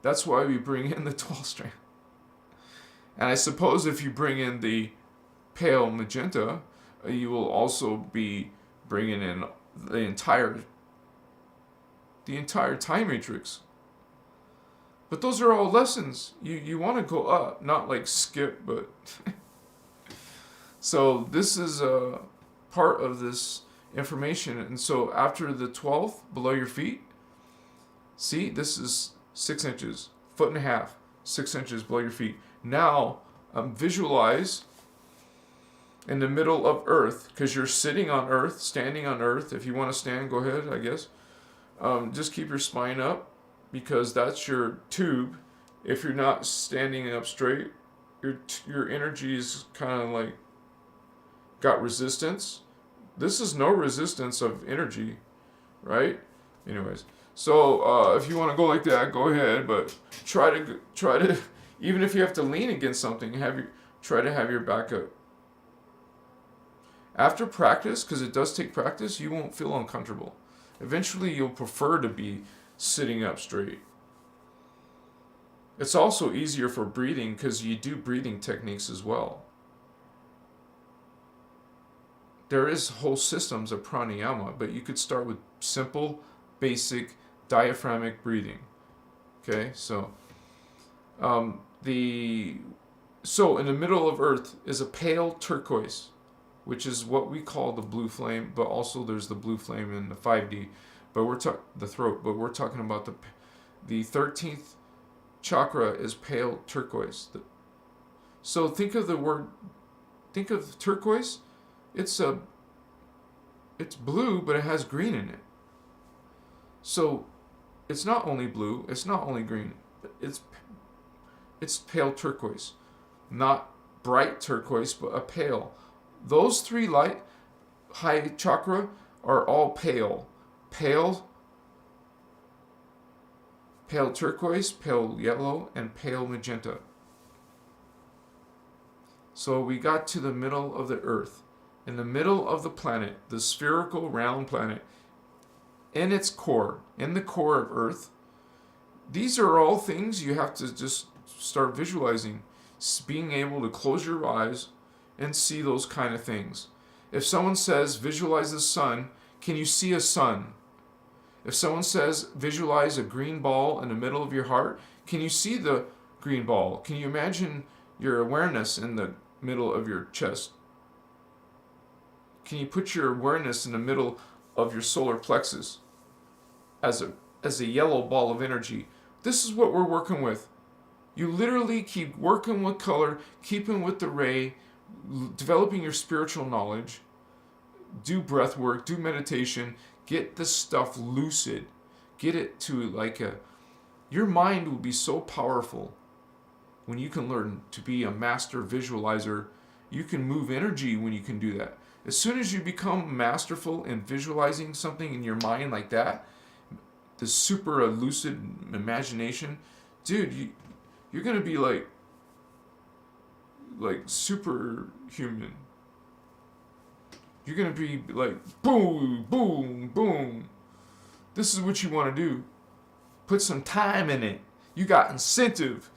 That's why we bring in the 12th strand. And I suppose if you bring in the pale magenta, you will also be bringing in the entire time matrix. But those are all lessons. You want to go up, not like skip, but So this is a part of this information. And so after the 12th, below your feet, see, this is 6 inches, foot and a half, 6 inches below your feet. Now, visualize in the middle of Earth, because you're sitting on Earth, standing on Earth. If you want to stand, go ahead, I guess. Just keep your spine up, because that's your tube. If you're not standing up straight, your energy is kind of like got resistance. This is no resistance of energy, right? Anyways, so if you want to go like that, go ahead, but try to even if you have to lean against something, try to have your back up. After practice, because it does take practice, you won't feel uncomfortable. Eventually, you'll prefer to be sitting up straight. It's also easier for breathing because you do breathing techniques as well. There is whole systems of pranayama, but you could start with simple, basic diaphragmic breathing. Okay, so in the middle of Earth is a pale turquoise, which is what we call the blue flame, but also there's the blue flame in the 5D, but we're talking about the 13th chakra is pale turquoise. So think of turquoise. It's blue, but it has green in it. So it's not only blue, it's not only green. It's pale turquoise, not bright turquoise, but a pale. Those three high chakra are all pale. Pale turquoise, pale yellow, and pale magenta. So we got to the middle of the Earth. In the middle of the planet, the spherical round planet, in its core, in the core of Earth, these are all things you have to just start visualizing. Being able to close your eyes and see those kind of things. If someone says, visualize the sun, can you see a sun? If someone says, visualize a green ball in the middle of your heart, can you see the green ball? Can you imagine your awareness in the middle of your chest? Can you put your awareness in the middle of your solar plexus as a yellow ball of energy? This is what we're working with. You literally keep working with color, keeping with the ray, developing your spiritual knowledge, do breath work, do meditation, get this stuff lucid. Get it to your mind will be so powerful when you can learn to be a master visualizer. You can move energy when you can do that. As soon as you become masterful in visualizing something in your mind like that, the super lucid imagination, dude, you're going to be like superhuman. You're going to be like, boom, boom, boom. This is what you want to do. Put some time in it. You got incentive.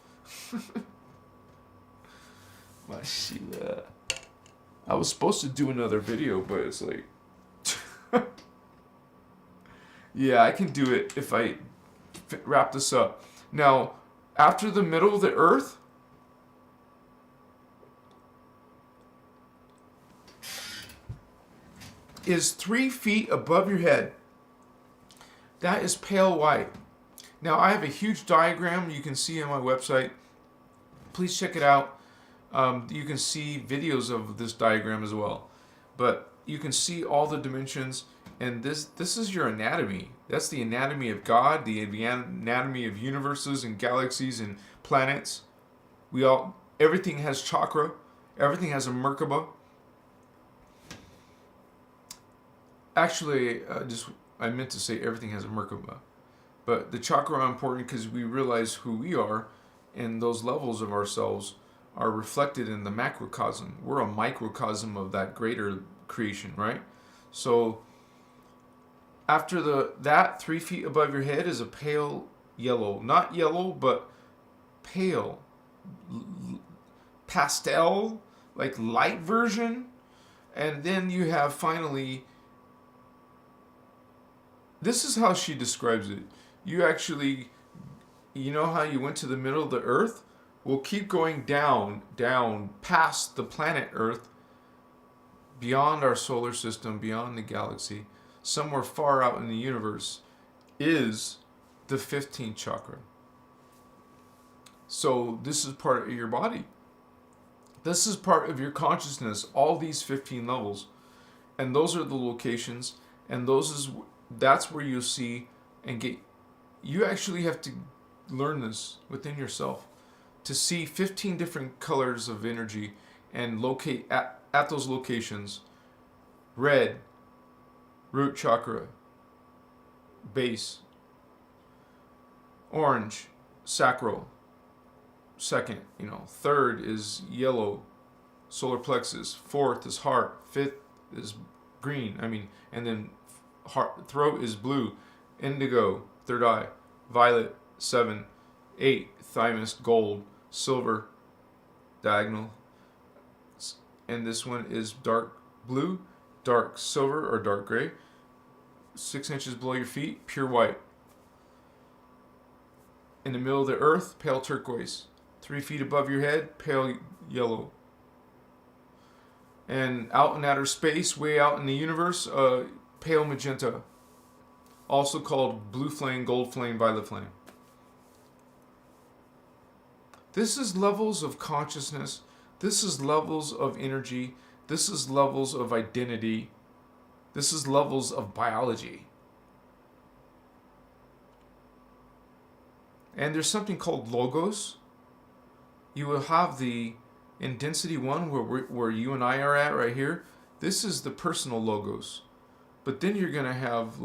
My Sheila. I was supposed to do another video, but it's like... yeah, I can do it if I wrap this up. Now, after the middle of the Earth, is 3 feet above your head. That is pale white. Now, I have a huge diagram you can see on my website. Please check it out. You can see videos of this diagram as well. But you can see all the dimensions, and this is your anatomy. That's the anatomy of God, the anatomy of universes and galaxies and planets. Everything has chakra. Everything has a Merkaba. Actually, I meant to say everything has a Merkaba. But the chakra are important because we realize who we are, and those levels of ourselves are reflected in the macrocosm. We're a microcosm of that greater creation, right? So after that 3 feet above your head is a pale yellow. Not yellow, but pale. Pastel, like light version. And then you have finally... This is how she describes it. You actually... You know how you went to the middle of the Earth? We'll keep going down, past the planet Earth, beyond our solar system, beyond the galaxy, somewhere far out in the universe, is the 15th chakra. So this is part of your body. This is part of your consciousness, all these 15 levels. And those are the locations, and that's where you see and get. You actually have to learn this within yourself to see 15 different colors of energy and locate at those locations. Red, root chakra, base. Orange, sacral. Second, third is yellow, solar plexus. Fourth is heart. Fifth is green. And then throat is blue. Indigo, third eye. Violet, 7. 8, thymus, gold. Silver, diagonal. And this one is dark blue, dark silver or dark gray. 6 inches below your feet, pure white. In the middle of the earth, pale turquoise. 3 feet above your head, pale yellow. And out in outer space, way out in the universe, pale magenta. Also called blue flame, gold flame, violet flame. This is levels of consciousness. This is levels of energy. This is levels of identity. This is levels of biology. And there's something called logos. You will have in density 1, where you and I are at right here, this is the personal logos. But then you're going to have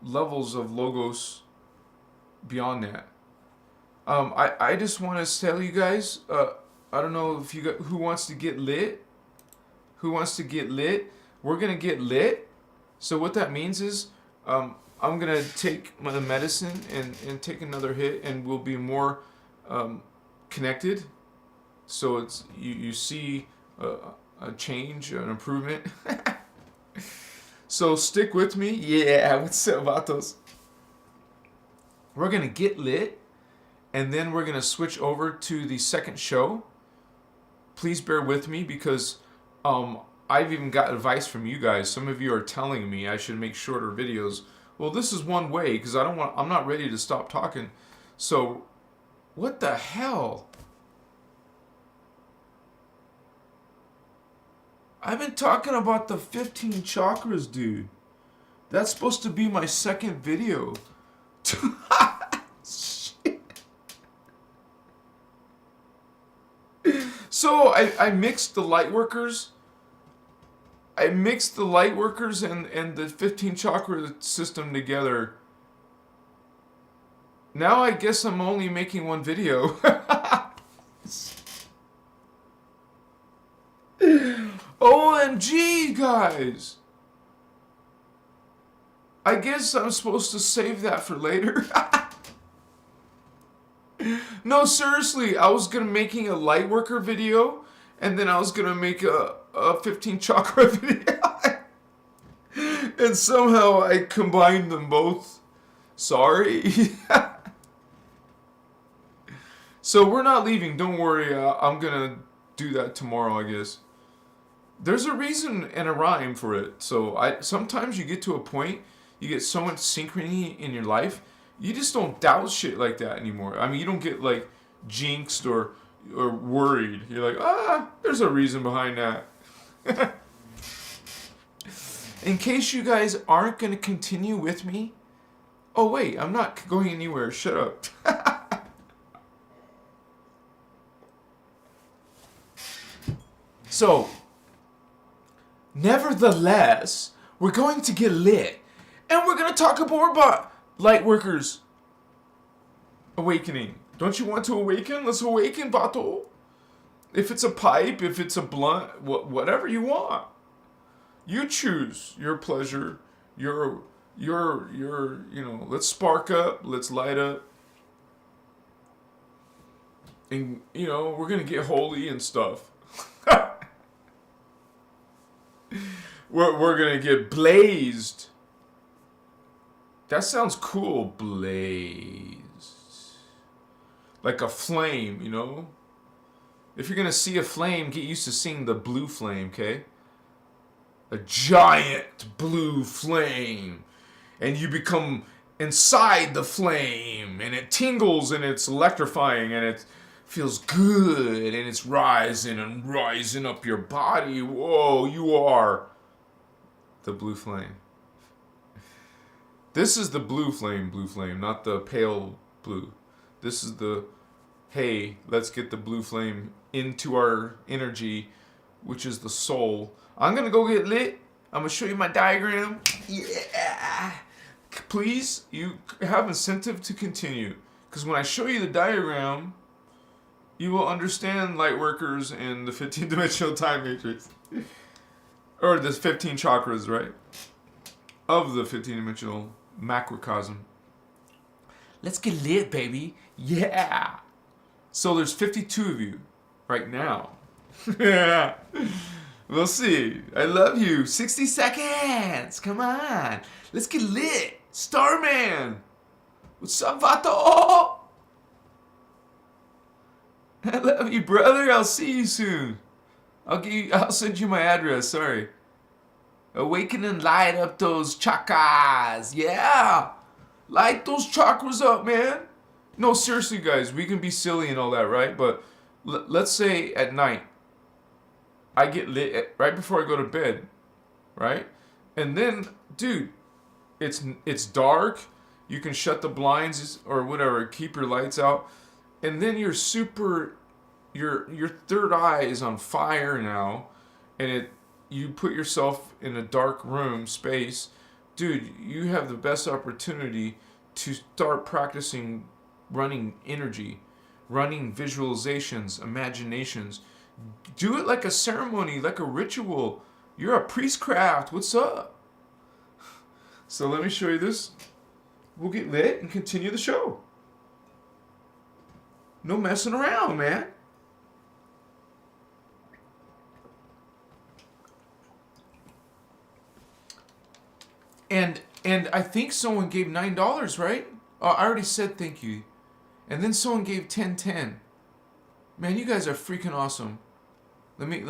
levels of logos beyond that. I just want to tell you guys, I don't know if who wants to get lit? Who wants to get lit? We're going to get lit. So what that means is, I'm going to take my medicine and take another hit, and we'll be more connected. So it's you see a change, an improvement. So stick with me. Yeah, what's up, vatos? We're going to get lit, and then we're going to switch over to the second show. Please bear with me, because I've even got advice from you guys. Some of you are telling me I should make shorter videos. Well, this is one way, because I'm not ready to stop talking. So, what the hell? I've been talking about the 15 chakras, dude. That's supposed to be my second video. Shit. So, I mixed the Lightworkers. I mixed the Lightworkers and the 15 chakra system together. Now I guess I'm only making one video. OMG, guys! I guess I'm supposed to save that for later. No, seriously, I was gonna making a Lightworker video, and then I was gonna make a 15 chakra video. And somehow I combined them both. Sorry. So we're not leaving, don't worry. I'm gonna do that tomorrow, I guess. There's a reason and a rhyme for it. So sometimes you get to a point, you get so much synchrony in your life, you just don't doubt shit like that anymore. You don't get jinxed or worried. You're like, there's a reason behind that. In case you guys aren't going to continue with me. Oh wait, I'm not going anywhere. Shut up. So, nevertheless, we're going to get lit. And we're going to talk more about Lightworkers awakening. Don't you want to awaken? Let's awaken, Bato. If it's a pipe, if it's a blunt, whatever you want. You choose your pleasure, your let's spark up, let's light up. And, we're going to get holy and stuff. We're going to get blazed. That sounds cool, blazed. Like a flame, If you're going to see a flame, get used to seeing the blue flame, okay? A giant blue flame. And you become inside the flame. And it tingles and it's electrifying and it feels good. And it's rising and rising up your body. Whoa, you are the blue flame. This is the blue flame, not the pale blue. This is the, hey, let's get the blue flame into our energy, which is the soul. I'm going to go get lit. I'm going to show you my diagram. Yeah. Please, you have incentive to continue. Because when I show you the diagram, you will understand Lightworkers and the 15-dimensional time matrix. Or the 15 chakras, right? Of the 15-dimensional macrocosm. Let's get lit, baby. Yeah. So there's 52 of you right now. Yeah. We'll see. I love you. 60 seconds. Come on. Let's get lit. Starman. What's up, Vato? I love you, brother. I'll see you soon. I'll send you my address. Sorry. Awaken and light up those chakras. Yeah. Light those chakras up, man. No, seriously, guys. We can be silly and all that, right? But let's say at night, I get lit right before I go to bed, right? And then, dude, it's dark. You can shut the blinds or whatever. Keep your lights out. And then your third eye is on fire now. And you put yourself in a dark room space, dude, you have the best opportunity to start practicing running energy, running visualizations, imaginations. Do it like a ceremony, like a ritual. You're a priestcraft. What's up? So let me show you this. We'll get lit and continue the show. No messing around, man. And I think someone gave $9, right? Oh, I already said thank you. And then someone gave $10. Man, you guys are freaking awesome. Let me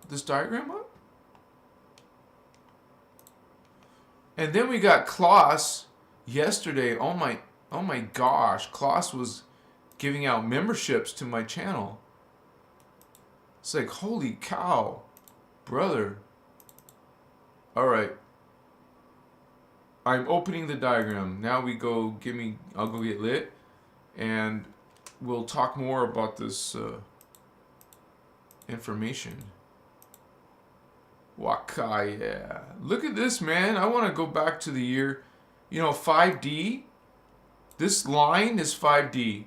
this diagram up. And then we got Klaus yesterday. Oh my gosh, Klaus was giving out memberships to my channel. It's like, holy cow, brother. All right. I'm opening the diagram. Now we go, I'll go get lit, and we'll talk more about this information. Wakaya. Look at this, man. I want to go back to the year, 5D. This line is 5D.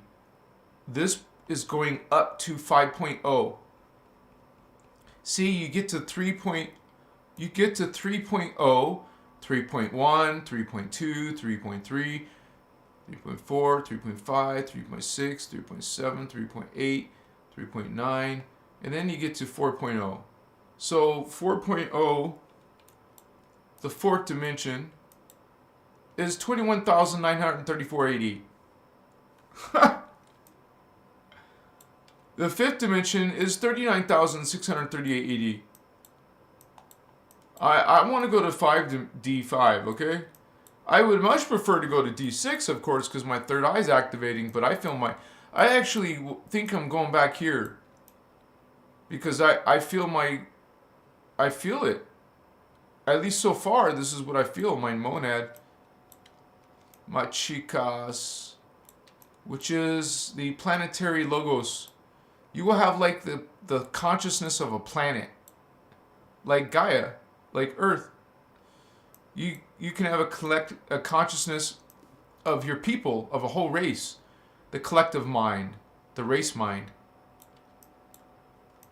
This is going up to 5.0. See, you get to 3.0, 3.1, 3.2, 3.3, 3.4, 3.5, 3.6, 3.7, 3.8, 3.9, and then you get to 4.0. So 4.0, the fourth dimension, is 21,934 AD. The fifth dimension is 39,638 AD. I want to go to 5D5, okay? I would much prefer to go to D6, of course, because my third eye is activating, but I actually think I'm going back here. Because I feel it. At least so far, this is what I feel, my monad. My chicas, which is the planetary logos. You will have like the consciousness of a planet. Like Gaia. Like Earth. You can have a consciousness of your people, of a whole race. The collective mind. The race mind.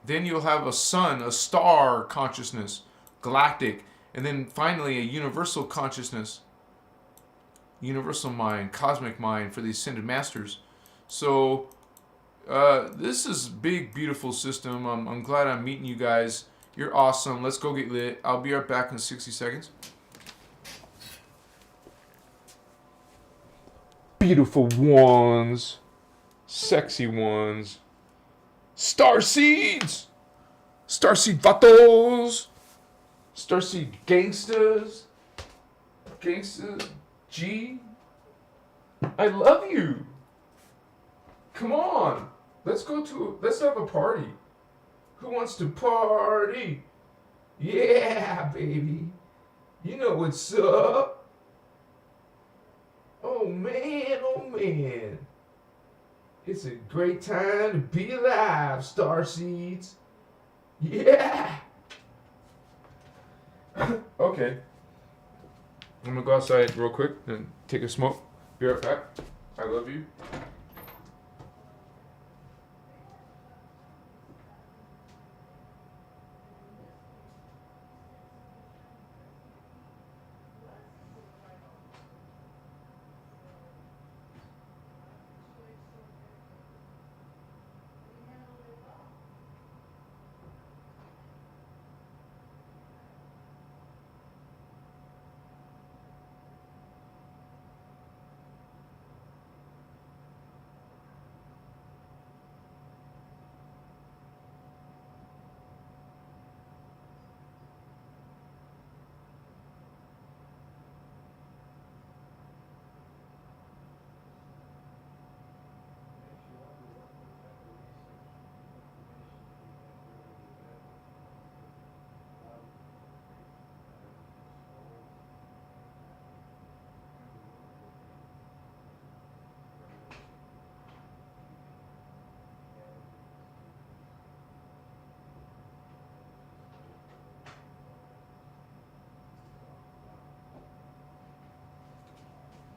Then you'll have a sun, a star consciousness. Galactic. And then finally a universal consciousness. Universal mind. Cosmic mind for the Ascended Masters. So, this is big, beautiful system. I'm glad I'm meeting you guys. You're awesome. Let's go get lit. I'll be right back in 60 seconds. Beautiful ones. Sexy ones. Starseeds! Starseed vatos! Starseed gangsters! Gangsters! G! I love you! Come on! Let's have a party. Who wants to party? Yeah, baby. You know what's up. Oh man. It's a great time to be alive, Starseeds. Yeah. Okay. I'm gonna go outside real quick and take a smoke. Be right back. I love you.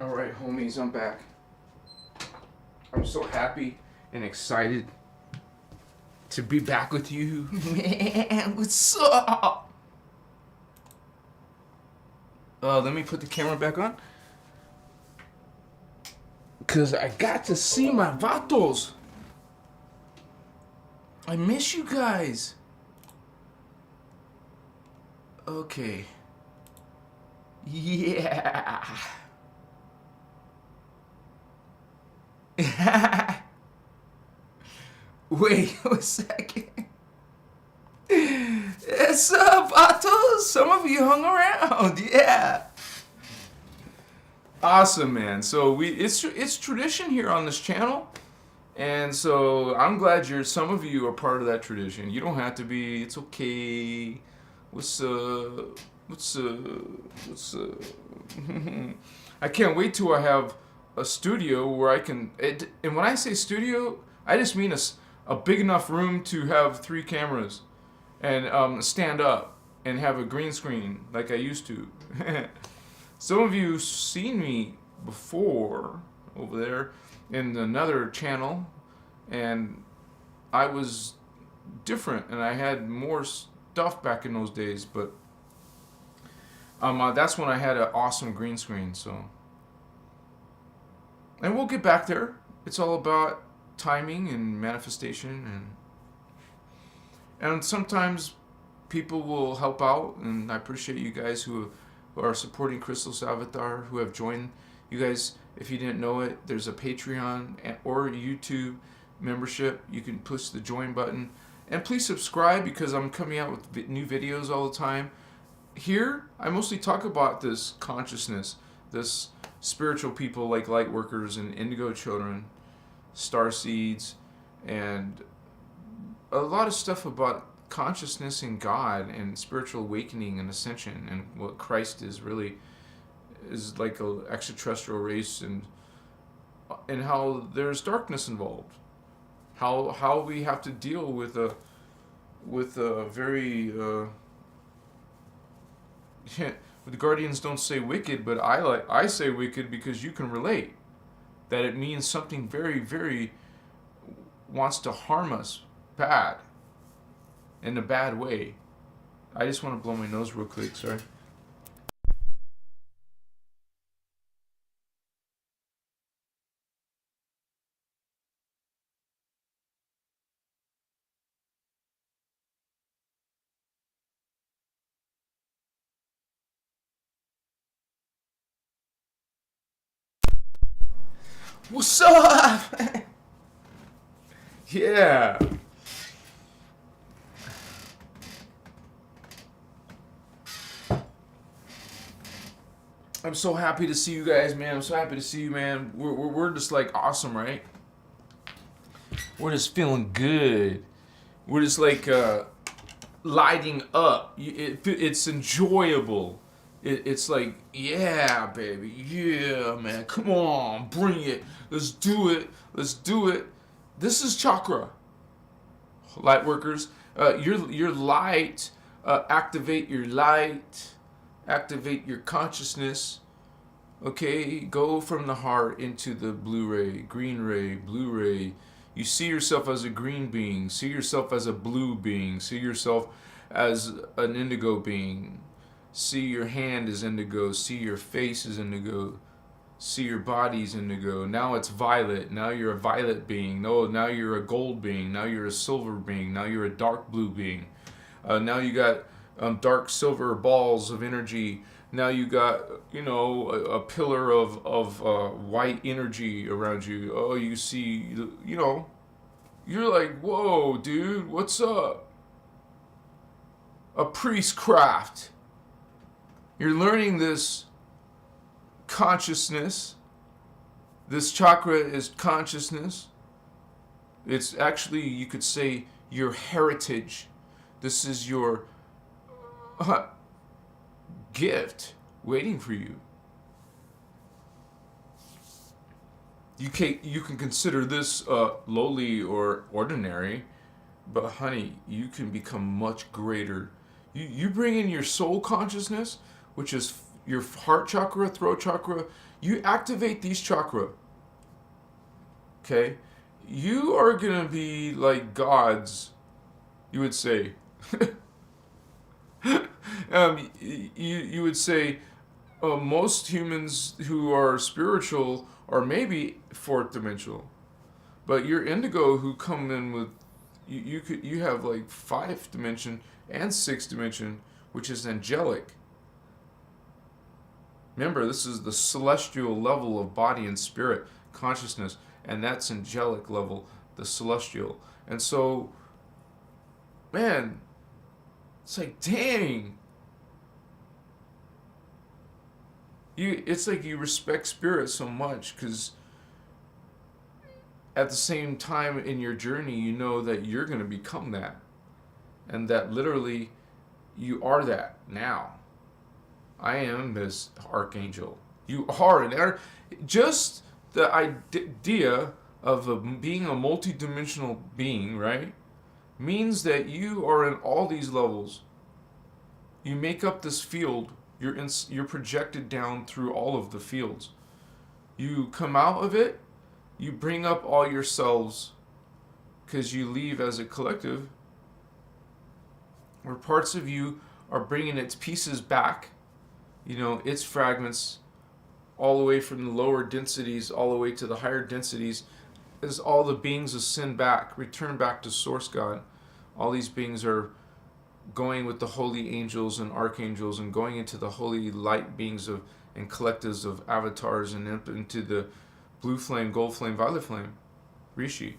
Alright, homies, I'm back. I'm so happy and excited to be back with you. Man, what's up? Let me put the camera back on. Because I got to see my vatos. I miss you guys. Okay. Yeah. Wait a second. What's up, vatos? Some of you hung around. Yeah. Awesome, man. So it's tradition here on this channel, and so I'm glad some of you are part of that tradition. You don't have to be. It's okay. What's up? I can't wait till I have a studio where I can. And when I say studio, I just mean a big enough room to have 3 cameras, and stand up and have a green screen like I used to. Some of you seen me before over there in another channel, and I was different and I had more stuff back in those days, but that's when I had an awesome green screen. So, and we'll get back there. It's all about timing and manifestation, and sometimes people will help out, and I appreciate you guys who are supporting Christos Avatar, who have joined. You guys, if you didn't know it, there's a Patreon or YouTube membership. You can push the join button, and please subscribe, because I'm coming out with new videos all the time. Here, I mostly talk about this consciousness, this spiritual people like Lightworkers and Indigo Children, Starseeds, and a lot of stuff about consciousness and God and spiritual awakening and ascension, and what Christ is really is like a extraterrestrial race, and how there's darkness involved, how we have to deal with a very the Guardians don't say wicked, but I say wicked because you can relate that it means something very, very wants to harm us bad, in a bad way. I just want to blow my nose real quick, sorry. What's up? Yeah. I'm so happy to see you guys, man. I'm so happy to see you, man. We're just like awesome, right? We're just feeling good. We're just like lighting up. It's enjoyable. It's like, yeah, baby, yeah, man. Come on, bring it. Let's do it. Let's do it. This is chakra. Lightworkers, your light. Activate your light. Activate your consciousness. Okay, go from the heart into the blue ray, green ray, blue ray. You see yourself as a green being. See yourself as a blue being. See yourself as an indigo being. See your hand as indigo. See your face as indigo. See your body as indigo. Now it's violet. Now you're a violet being. No, now you're a gold being. Now you're a silver being. Now you're a dark blue being. Now you got dark silver balls of energy. Now you got, a pillar of white energy around you. Oh, you see, you're like, whoa, dude, what's up? A priestcraft. You're learning this consciousness. This chakra is consciousness. It's actually, you could say, your heritage. This is your gift waiting for you. You can consider this lowly or ordinary, but honey, you can become much greater. You bring in your soul consciousness, which is your heart chakra, throat chakra. You activate these chakra. Okay? You are going to be like gods, you would say. You would say most humans who are spiritual are maybe fourth dimensional, but your indigo who come in with you have like 5th dimension and 6th dimension, which is angelic. Remember, this is the celestial level of body and spirit consciousness, and that's angelic level, the celestial. And so, man, it's like, dang. It's like you respect spirit so much, because at the same time in your journey, you know that you're going to become that. And that literally you are that now. I am this archangel. You are just the idea of being a multidimensional being, right? Means that you are in all these levels. You make up this field. You're projected down through all of the fields. You come out of it. You bring up all yourselves, because you leave as a collective, where parts of you are bringing its pieces back. Its fragments, all the way from the lower densities all the way to the higher densities, as all the beings ascend back, return back to Source God. All these beings are going with the holy angels and archangels, and going into the holy light beings and collectives of avatars, and into the blue flame, gold flame, violet flame, Rishi.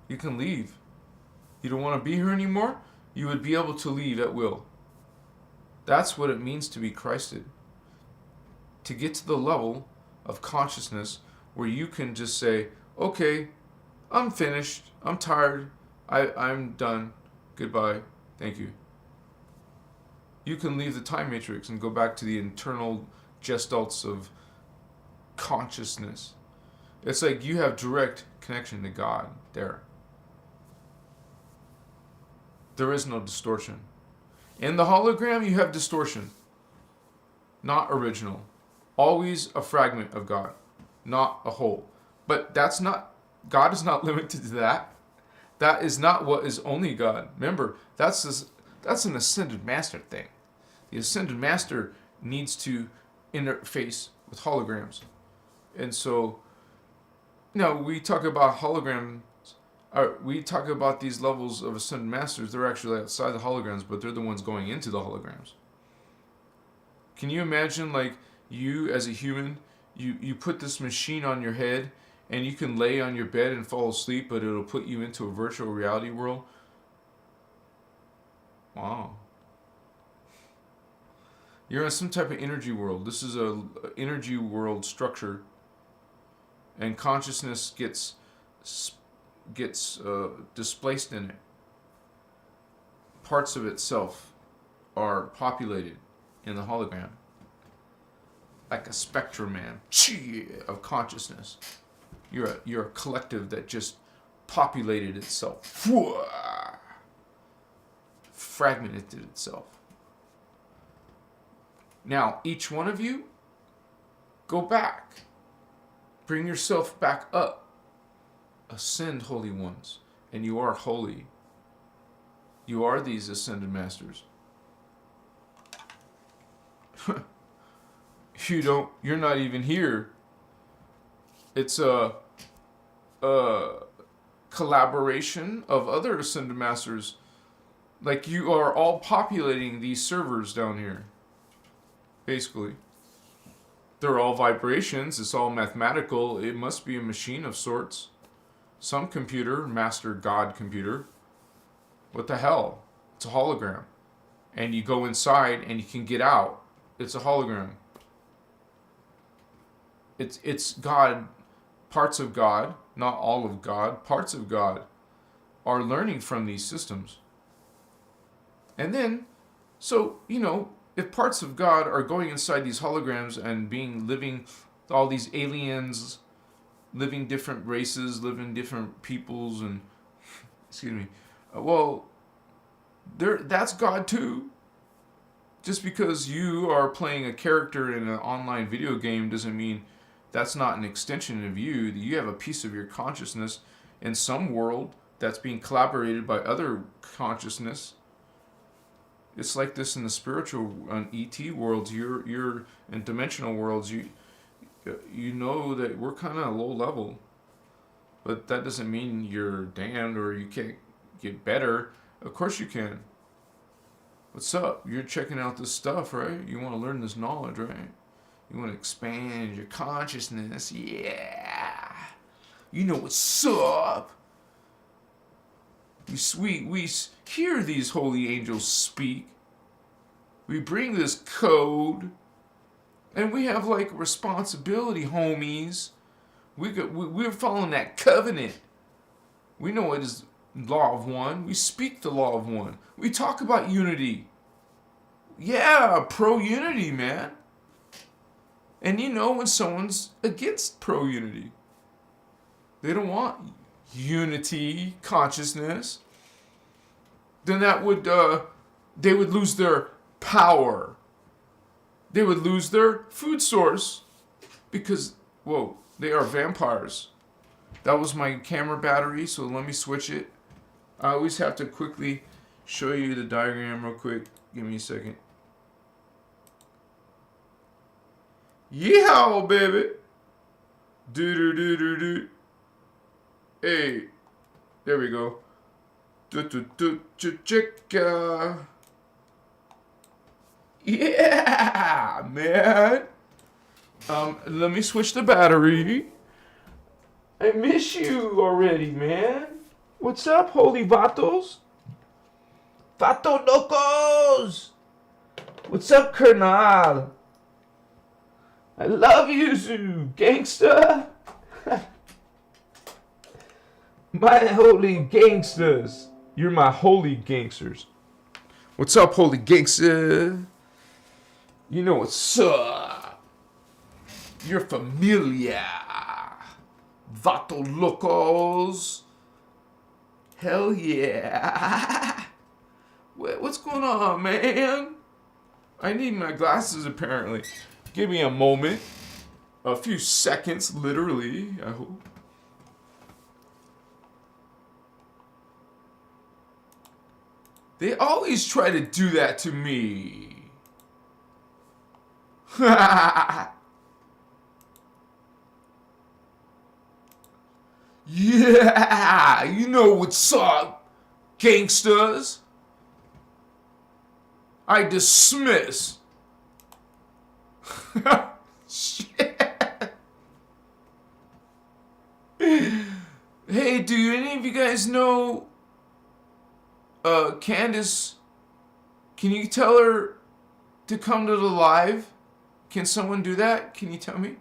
You can leave. You don't want to be here anymore? You would be able to leave at will. That's what it means to be Christed. To get to the level of consciousness where you can just say, okay, I'm finished. I'm tired. I'm done. Goodbye. Thank you. You can leave the time matrix and go back to the internal gestalts of consciousness. It's like you have direct connection to God there. There is no distortion. In the hologram, you have distortion. Not original. Always a fragment of God, not a whole. But God is not limited to that. That is not what is only God. Remember, that's an ascended master thing. The ascended master needs to interface with holograms. And so, we talk about holograms. We talk about these levels of ascended masters. They're actually outside the holograms, but they're the ones going into the holograms. Can you imagine, like, you as a human, you put this machine on your head, and you can lay on your bed and fall asleep, but it'll put you into a virtual reality world? Wow. You're in some type of energy world. This is a energy world structure, and consciousness gets displaced in it. Parts of itself are populated in the hologram, like a spectrum, man, of consciousness. You're a collective that just populated itself, fragmented itself. Now, each one of you, go back. Bring yourself back up. Ascend, holy ones. And you are holy. You are these ascended masters. You're not even here. It's a collaboration of other ascended masters. Like, you are all populating these servers down here. Basically. They're all vibrations. It's all mathematical. It must be a machine of sorts. Some computer, master God computer. What the hell? It's a hologram. And you go inside and you can get out. It's a hologram. It's God. Parts of God, not all of God, parts of God are learning from these systems. And then, so, if parts of God are going inside these holograms and living, all these aliens, living different races, living different peoples, and, that's God too. Just because you are playing a character in an online video game doesn't mean that's not an extension of you. You have a piece of your consciousness in some world that's being collaborated by other consciousness. It's like this in the spiritual ET worlds. You're in dimensional worlds. You know that we're kind of low level, but that doesn't mean you're damned or you can't get better. Of course you can. What's up? You're checking out this stuff, right? You want to learn this knowledge, right? You want to expand your consciousness. Yeah. You know what's up. We hear these holy angels speak. We bring this code. And we have like responsibility, homies. We're following that covenant. We know it is law of one. We speak the law of one. We talk about unity. Yeah, pro-unity, man. And when someone's against pro-unity. They don't want unity, consciousness. Then that would, they would lose their power. They would lose their food source. Because, they are vampires. That was my camera battery, so let me switch it. I always have to quickly show you the diagram real quick. Give me a second. Yeehaw, baby! Do. Hey, there we go. Chicka. Yeah, man. Let me switch the battery. I miss you already, man. What's up, holy vatos? Vato locos! What's up, Colonel? I love you, Zoo, gangsta. My holy gangsters. You're my holy gangsters. What's up, holy gangster? You know what's up. You're familiar. Vato locos. Hell yeah. What's going on, man? I need my glasses, apparently. Give me a moment. A few seconds, literally, I hope. They always try to do that to me. Yeah, you know what's up, gangsters. I dismiss. Shit. Hey, do any of you guys know Candace? Can you tell her to come to the live? Can someone do that? Can you tell me?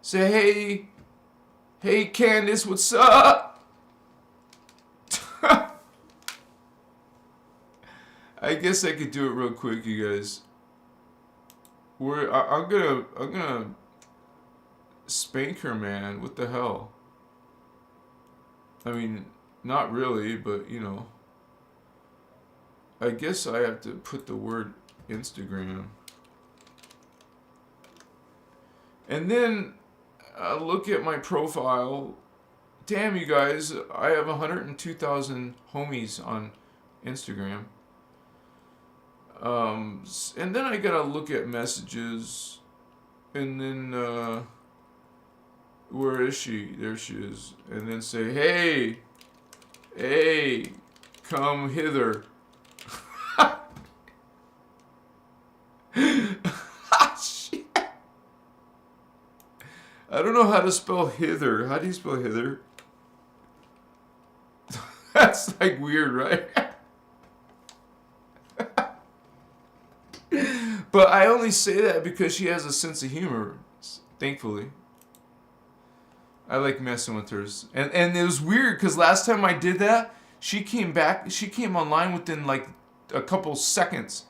Say, hey Candace, what's up? I guess I could do it real quick, you guys. I'm gonna spank her, man. What the hell? I mean, not really, but you know. I guess I have to put the word Instagram. And then look at my profile. Damn, you guys, I have 102,000 homies on Instagram. And then I gotta look at messages. And then, where is she? There she is. And then say, hey, come hither. Shit. I don't know how to spell hither. How do you spell hither? That's like weird, right? But I only say that because she has a sense of humor, thankfully. I like messing with hers. And it was weird because last time I did that, she came online within like a couple seconds.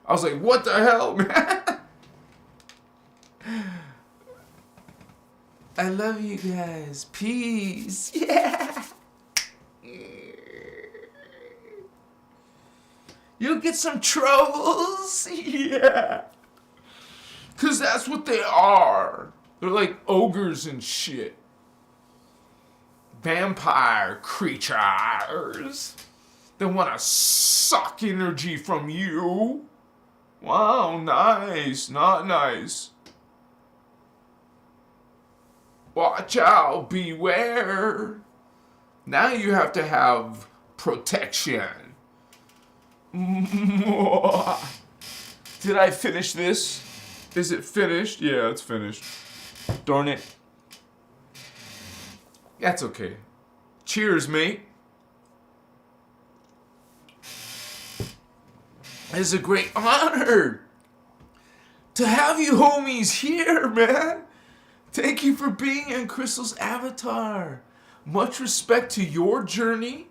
I was like, what the hell, man? I love you guys. Peace. Yeah. You'll get some troubles. Yeah. Because that's what they are. They're like ogres and shit. Vampire creatures. They want to suck energy from you. Wow, nice. Not nice. Watch out. Beware. Now you have to have protection. Did I finish this? Is it finished? Yeah, it's finished. Darn it. That's okay. Cheers, mate. It's a great honor to have you homies here, man. Thank you for being in Crystal's avatar. Much respect to your journey.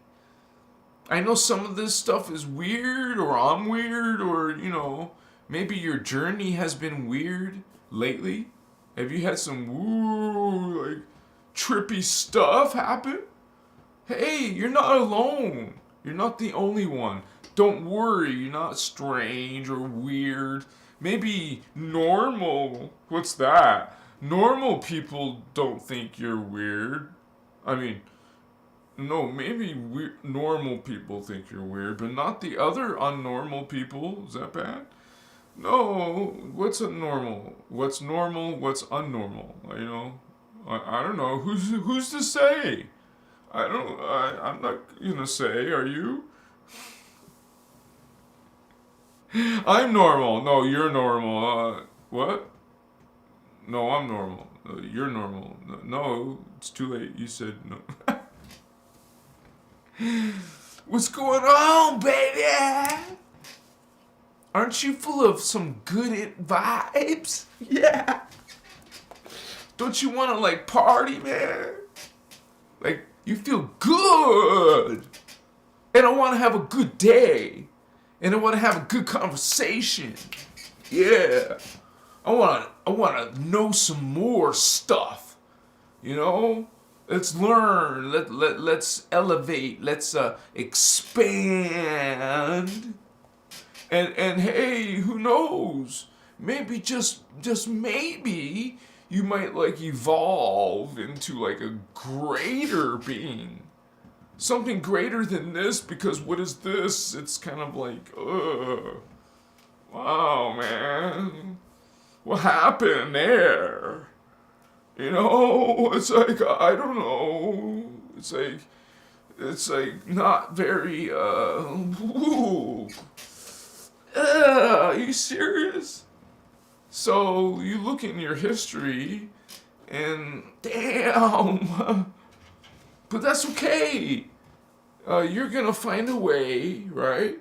I know some of this stuff is weird, or I'm weird, or, you know, maybe your journey has been weird lately. Have you had some like trippy stuff happen? Hey, you're not alone. You're not the only one. Don't worry, you're not strange or weird. Maybe normal. What's that? Normal people don't think you're weird. I mean, no, maybe normal people think you're weird, but not the other unnormal people. Is that bad? No, what's a normal? What's normal? What's unnormal? You know, I don't know. Who's to say? I'm not gonna say. Are you? I'm normal. No, you're normal. What? No, I'm normal. You're normal. No, it's too late. You said no. What's going on, baby? Aren't you full of some good vibes? Yeah. Don't you want to, like, party, man? Like, you feel good. And I want to have a good day. And I want to have a good conversation. Yeah. I want to know some more stuff. You know? Let's learn. Let's elevate. Let's expand. And hey, who knows? Maybe just maybe you might like evolve into like a greater being. Something greater than this, because what is this? It's kind of like, wow, man. What happened there? You know, it's like, I don't know. It's like not very, are you serious? So you look in your history and damn, but that's okay. You're gonna find a way, right,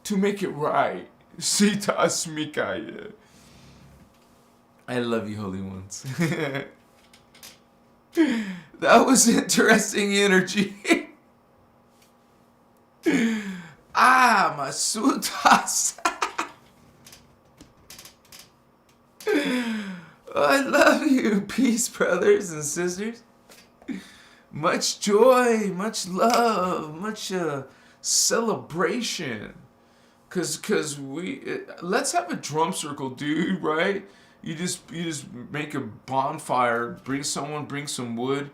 to make it right. Sitas Mikaya. I love you, holy ones. That was interesting energy. Masutas. I love you. Peace, brothers and sisters. Much joy, much love, much celebration. Cause let's have a drum circle, dude. Right? You just make a bonfire. Bring some wood.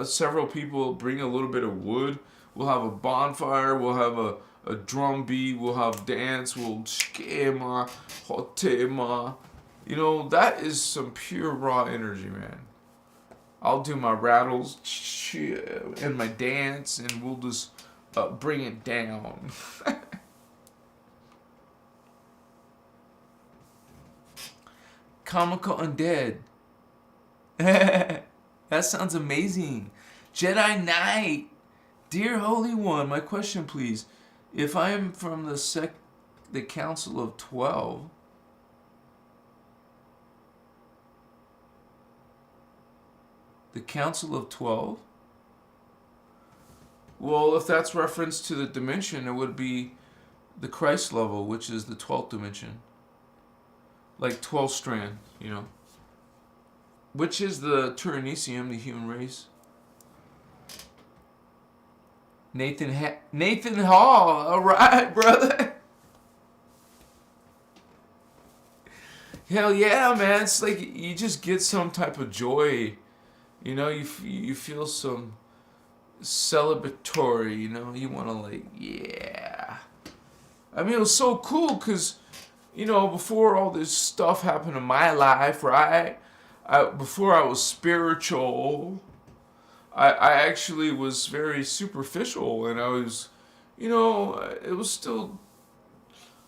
Several people bring a little bit of wood. We'll have a bonfire. We'll have a drum beat. We'll have dance. We'll schema, hotema. You know, that is some pure raw energy, man. I'll do my rattles and my dance, and we'll just bring it down. Comical Undead. That sounds amazing. Jedi Knight. Dear Holy One, my question please. If I am from the Council of 12, the Council of 12? Well, if that's reference to the dimension, it would be the Christ level, which is the 12th dimension. Like 12 strand, you know. Which is the Turanesium, the human race. Nathan Hall, all right, brother. Hell yeah, man. It's like you just get some type of joy. You know, you feel some celebratory, you know. You want to like, yeah. I mean, it was so cool because, you know, before all this stuff happened in my life, right? Before I was spiritual, I actually was very superficial, and I was, you know, it was still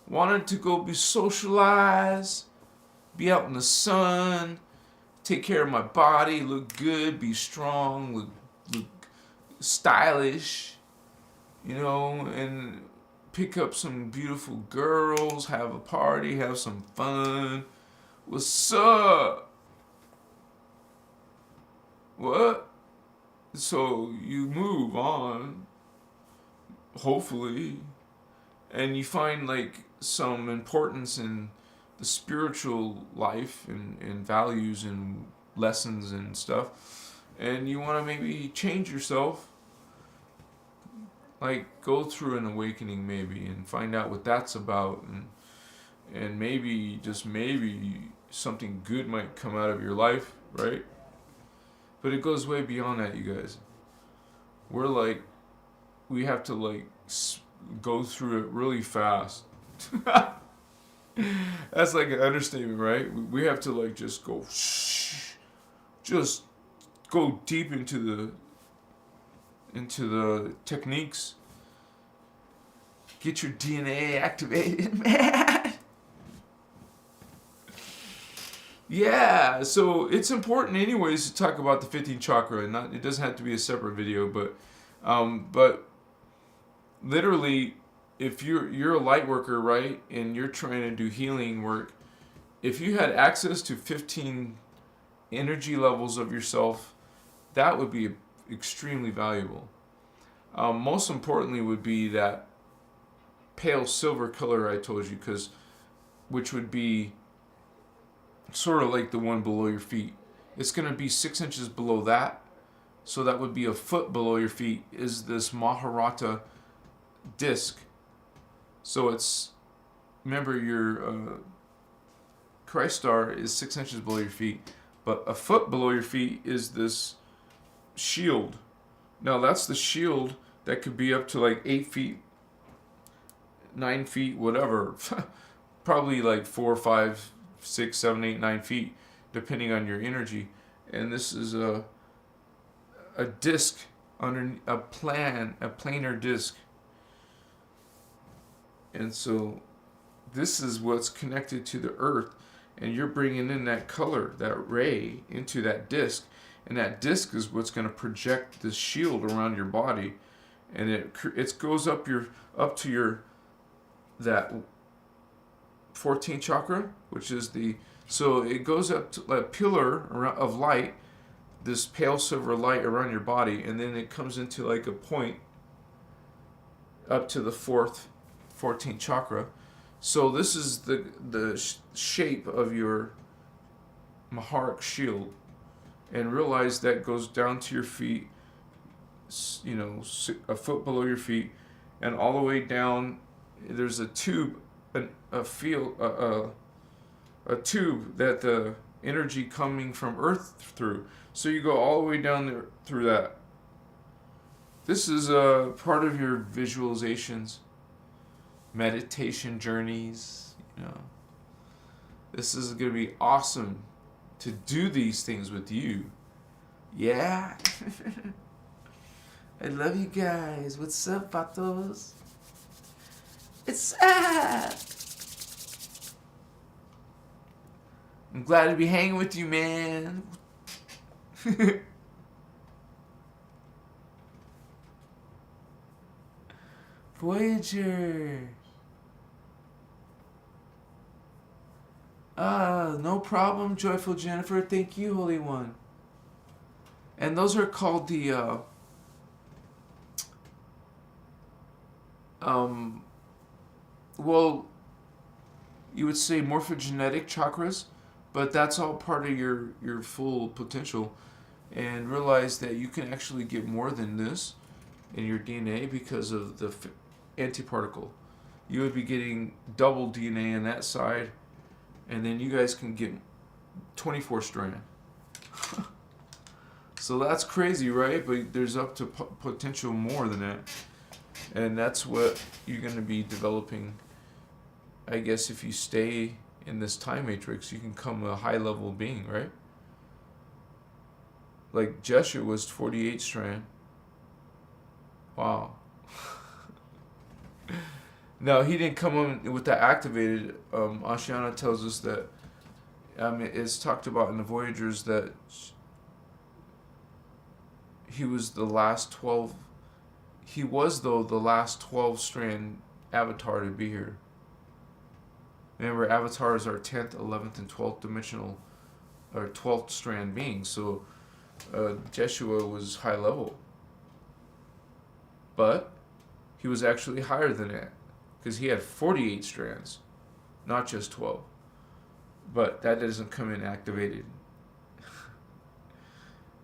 wanted to go be socialized, be out in the sun, take care of my body, look good, be strong, look stylish, you know, and pick up some beautiful girls, have a party, have some fun. What's up? What? So you move on, hopefully, and you find like some importance in the spiritual life and values and lessons and stuff, and you want to maybe change yourself, like go through an awakening maybe and find out what that's about, and maybe, just maybe, something good might come out of your life, right? But it goes way beyond that, you guys. We have to like go through it really fast. That's like an understatement, right? We have to like just go deep into the techniques. Get your DNA activated, man. Yeah, so it's important anyways to talk about the 15th chakra, and it doesn't have to be a separate video, but literally, if you're a light worker, right, and you're trying to do healing work, if you had access to 15 energy levels of yourself, that would be extremely valuable. Most importantly would be that pale silver color I told you, which would be sort of like the one below your feet. It's going to be 6 inches below that, so that would be a foot below your feet is this Maharata disc. So it's, remember, your Christ star is 6 inches below your feet, but a foot below your feet is this shield. Now that's the shield that could be up to like 8 feet, 9 feet, whatever. Probably like 4, 5, 6, 7, 8, 9 feet, depending on your energy. And this is a disc under a planar disc. And so this is what's connected to the earth, and you're bringing in that color, that ray, into that disc, and that disc is what's going to project this shield around your body, and it goes up to your that 14th chakra, which is so it goes up to a pillar of light, this pale silver light around your body, and then it comes into like a point up to the 14th chakra. So this is the shape of your Maharic shield, and realize that goes down to your feet, you know, a foot below your feet, and all the way down. There's a tube, a tube that the energy coming from Earth through. So you go all the way down there through that. This is a part of your visualizations, meditation journeys. You know, this is going to be awesome to do these things with you. Yeah. I love you guys. What's up, vatos? It's up. I'm glad to be hanging with you, man. Voyager. No problem, Joyful Jennifer. Thank you, Holy One. And those are called the well, you would say morphogenetic chakras, but that's all part of your full potential. And realize that you can actually get more than this in your DNA because of the antiparticle. You would be getting double DNA on that side, and then you guys can get 24 strand. So that's crazy, right? But there's up to potential more than that. And that's what you're going to be developing. I guess if you stay in this time matrix, you can become a high level being, right? Like Jeshua was 48 strand. Wow. No, he didn't come in with that activated. Ashiana tells us that it's talked about in the Voyagers that he was the last 12. He was, though, the last 12 strand avatar to be here. Remember, avatars are 10th, 11th, and 12th dimensional, or 12th strand beings. So Jeshua was high level. But he was actually higher than that, because he had 48 strands, not just 12. But that doesn't come in activated.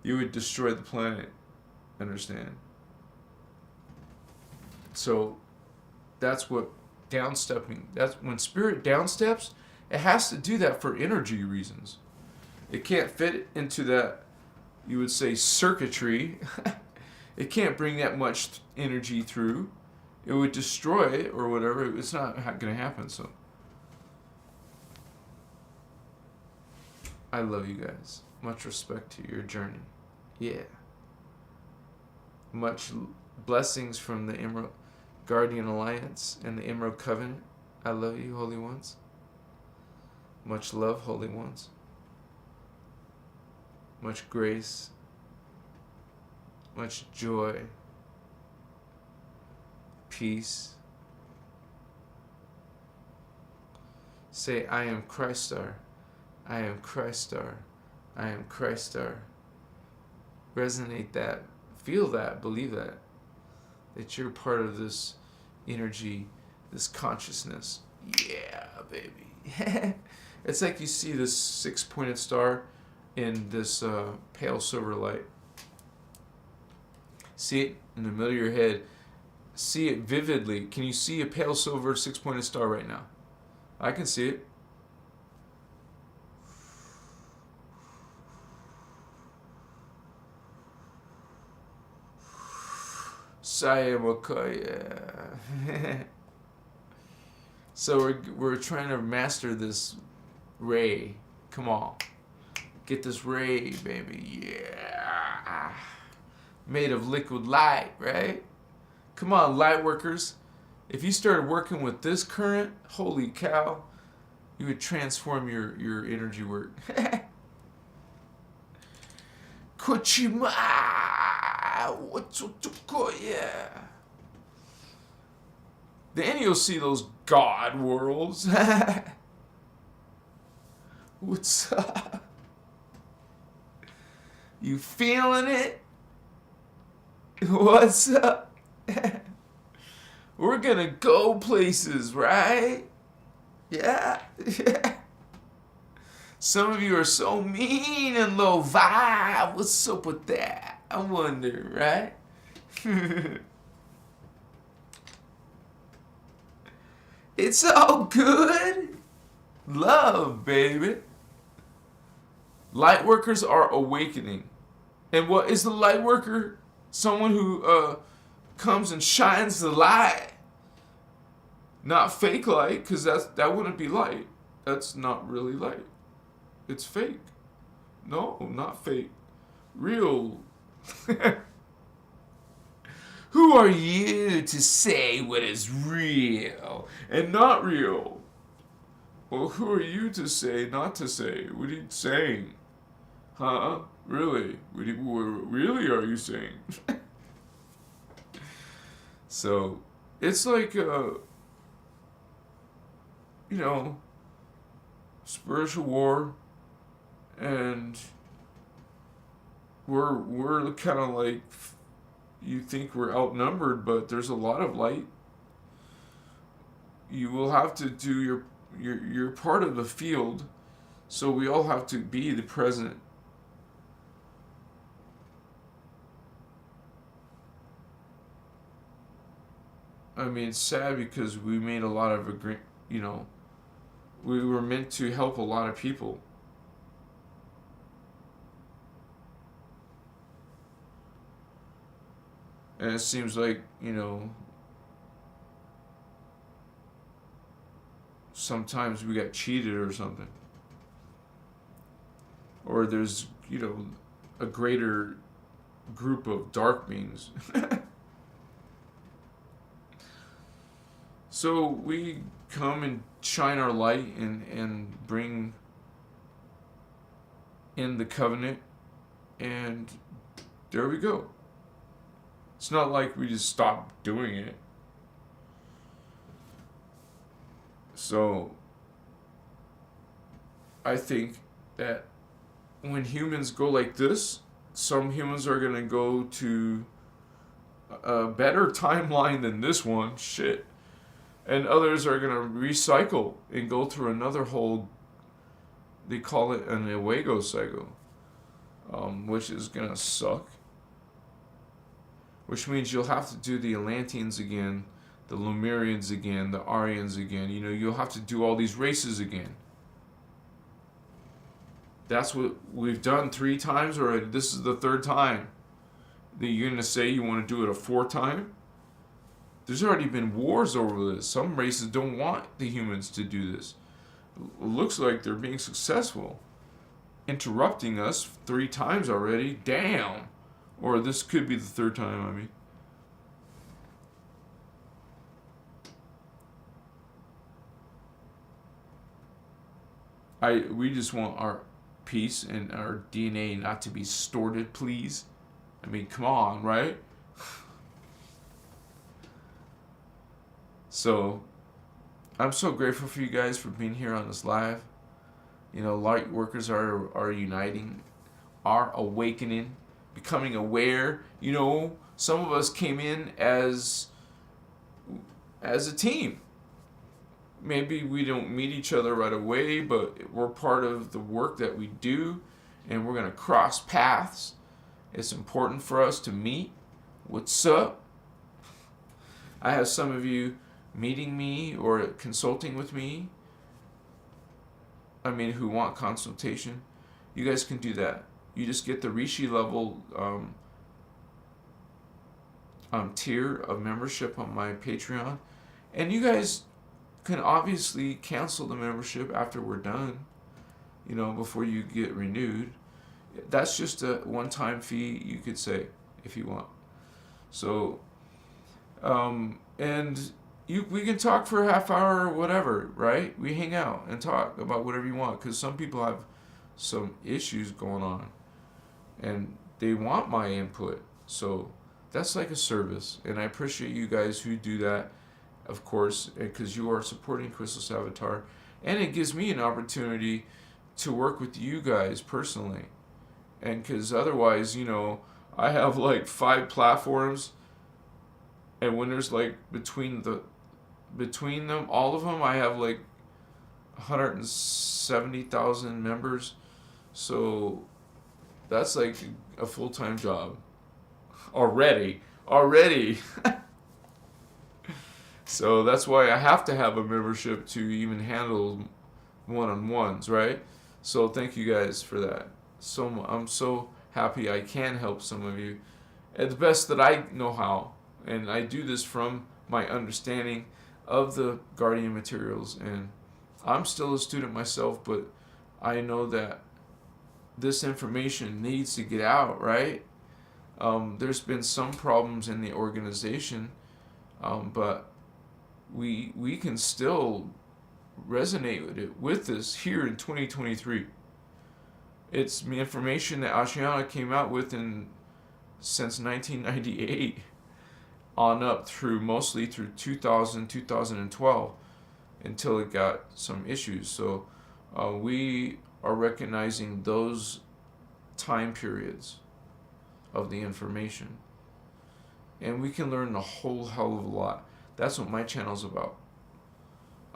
You would destroy the planet, understand? So that's what downstepping, that's when spirit downsteps, it has to do that for energy reasons. It can't fit into that, you would say, circuitry. It can't bring that much energy through. It would destroy it or whatever. It's not going to happen. So I love you guys. Much respect to your journey. Yeah. Much blessings from the Emerald Guardian Alliance and the Emerald Covenant. I love you, Holy Ones. Much love, Holy Ones. Much grace. Much joy. Peace. Say, I am Christar. I am Christar. I am Christar. Resonate that. Feel that. Believe that. That you're part of this energy, this consciousness. Yeah, baby. It's like you see this 6-pointed star in this pale silver light. See it in the middle of your head. See it vividly. Can you see a pale silver 6-pointed star right now? I can see it. Sayamakaya. So we're trying to master this ray. Come on. Get this ray, baby. Yeah. Made of liquid light, right? Come on, Lightworkers. If you started working with this current, holy cow, you would transform your energy work. Kochima! Watsutukoya! Then you'll see those god worlds. What's up? You feeling it? What's up? We're gonna go places, right? Yeah. Some of you are so mean and low vibe. What's up with that? I wonder, right? It's all good. Love, baby. Lightworkers are awakening. And what is the lightworker? Someone who comes and shines the light. Not fake light, because that wouldn't be light. That's not really light. It's fake. No, not fake. Real. Who are you to say what is real and not real? Well, who are you to say not to say? What are you saying? Huh? Really? What really are you saying? So, it's like, spiritual war, and we're kind of like, you think we're outnumbered, but there's a lot of light. You will have to do your part of the field, so we all have to be the present. I mean, it's sad because we made a lot of we were meant to help a lot of people. And it seems like, sometimes we got cheated or something. Or there's, a greater group of dark beings. So we come and shine our light and bring in the covenant, and there we go. It's not like we just stopped doing it. So I think that when humans go like this, some humans are going to go to a better timeline than this one. Shit. And others are going to recycle and go through another whole, they call it an Ewego cycle, which is going to suck. Which means you'll have to do the Atlanteans again, the Lemurians again, the Aryans again. You'll have to do all these races again. That's what we've done 3 times already. This is the 3rd time. That you're going to say you want to do it a 4th time? There's already been wars over this. Some races don't want the humans to do this. It looks like they're being successful. Interrupting us 3 times already. Damn. Or this could be the 3rd time, we just want our peace and our DNA not to be distorted, please. Come on, right? So, I'm so grateful for you guys for being here on this live. Lightworkers are uniting, are awakening, becoming aware. Some of us came in as a team. Maybe we don't meet each other right away, but we're part of the work that we do, and we're going to cross paths. It's important for us to meet. What's up? I have some of you meeting me or consulting with me, who want consultation. You guys can do that. You just get the Rishi level tier of membership on my Patreon, and you guys can obviously cancel the membership after we're done, before you get renewed. That's just a one-time fee, you could say, if you want. So, we can talk for a half hour or whatever, right? We hang out and talk about whatever you want, because some people have some issues going on, and they want my input. So that's like a service, and I appreciate you guys who do that, of course, because you are supporting Christos Avatar, and it gives me an opportunity to work with you guys personally. And because otherwise, you know, I have like 5 platforms, and when there's like between them, all of them, I have like 170,000 members. So that's like a full-time job already. So that's why I have to have a membership to even handle one-on-ones, right? So thank you guys for that. So I'm so happy I can help some of you at the best that I know how, and I do this from my understanding of the Guardian materials. And I'm still a student myself, but I know that this information needs to get out, right? There's been some problems in the organization, but we can still resonate with this here in 2023. It's the information that Ashiana came out with since 1998 on up through mostly through 2012 until it got some issues. So we are recognizing those time periods of the information, and we can learn a whole hell of a lot. That's what my channel's about.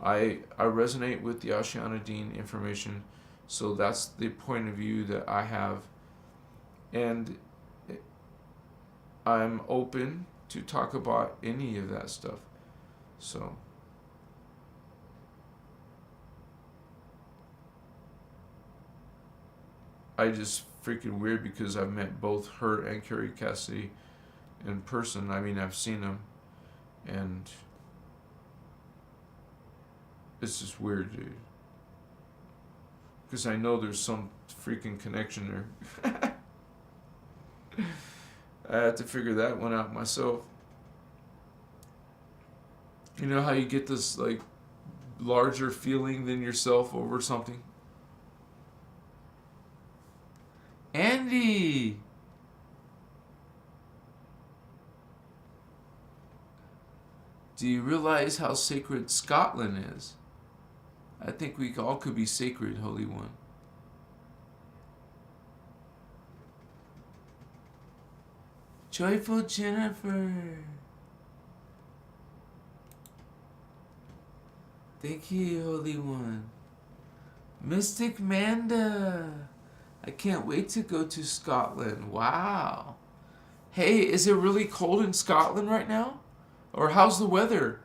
I resonate with the Ashiana Dean information, so that's the point of view that I have, and I'm open to talk about any of that stuff. So I just freaking weird because I've met both her and Carrie Cassidy in person. I mean, I've seen them, and it's just weird, dude. Because I know there's some freaking connection there. I had to figure that one out myself. You know how you get this like larger feeling than yourself over something? Andy! Do you realize how sacred Scotland is? I think we all could be sacred, Holy One. Joyful Jennifer. Thank you, Holy One. Mystic Manda. I can't wait to go to Scotland. Wow. Hey, is it really cold in Scotland right now? Or how's the weather?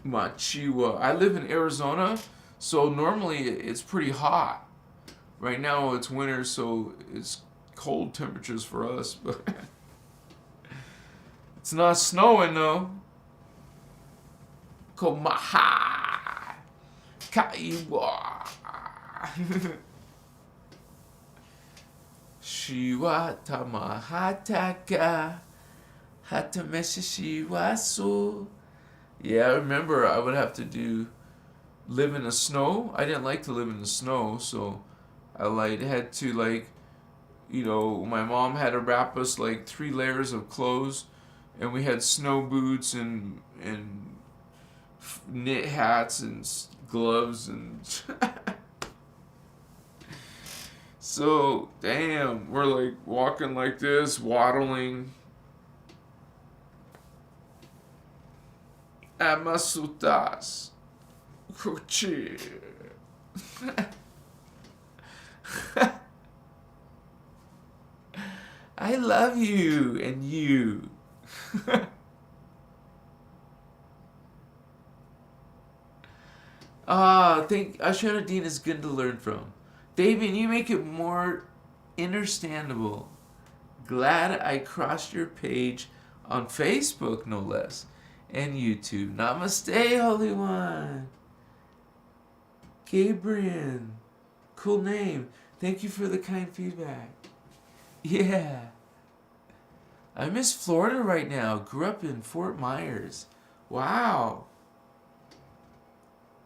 Machiwa. I live in Arizona, so normally it's pretty hot. Right now it's winter, so it's cold temperatures for us, but it's not snowing though. Komaha Kaiwa Shiwa Tamahataka Hatameshishiwasu. Yeah, I remember I would have to live in the snow. I didn't like to live in the snow, so I had to my mom had to wrap us 3 layers of clothes, and we had snow boots and knit hats and gloves and so damn, we're walking like this, waddling. Amasutas. Kuchi. I love you and you. Think Ashana Dean is good to learn from. David, you make it more understandable. Glad I crossed your page on Facebook, no less, and YouTube. Namaste, Holy One. Gabriel, cool name. Thank you for the kind feedback. Yeah. I miss Florida right now. Grew up in Fort Myers. Wow.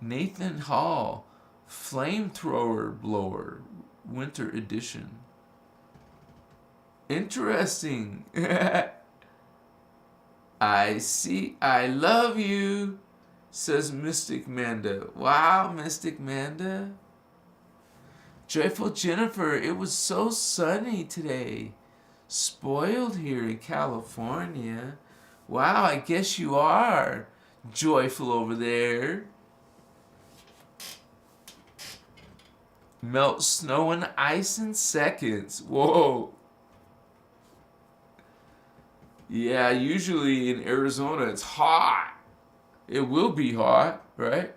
Nathan Hall, Flamethrower Blower, Winter Edition. Interesting. I see. I love you. Says Mystic Manda. Wow, Mystic Manda. Joyful Jennifer, it was so sunny today. Spoiled here in California. Wow, I guess you are joyful over there. Melt snow and ice in seconds. Whoa. Yeah, usually in Arizona it's hot. It will be hot, right?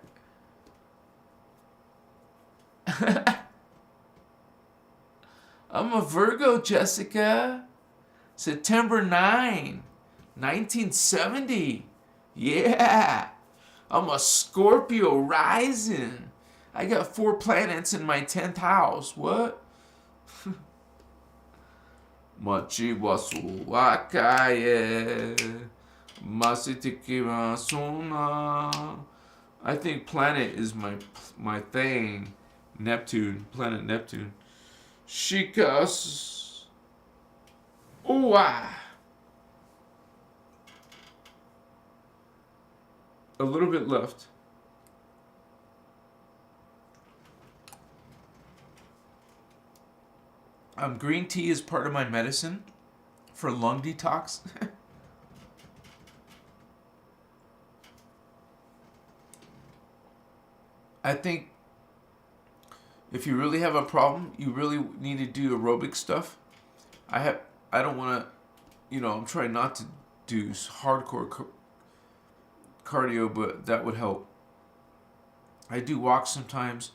I'm a Virgo, Jessica. September 9, 1970. Yeah. I'm a Scorpio rising. I got 4 planets in my 10th house. What? Machi wasu wakaye. Masitiki masuna. I think planet is my thing. Neptune. Planet Neptune. Shikas. Ooh-ah. A little bit left. Green tea is part of my medicine for lung detox. I think if you really have a problem, you really need to do aerobic stuff. I don't want to, I'm trying not to do hardcore cardio, but that would help. I do walk sometimes,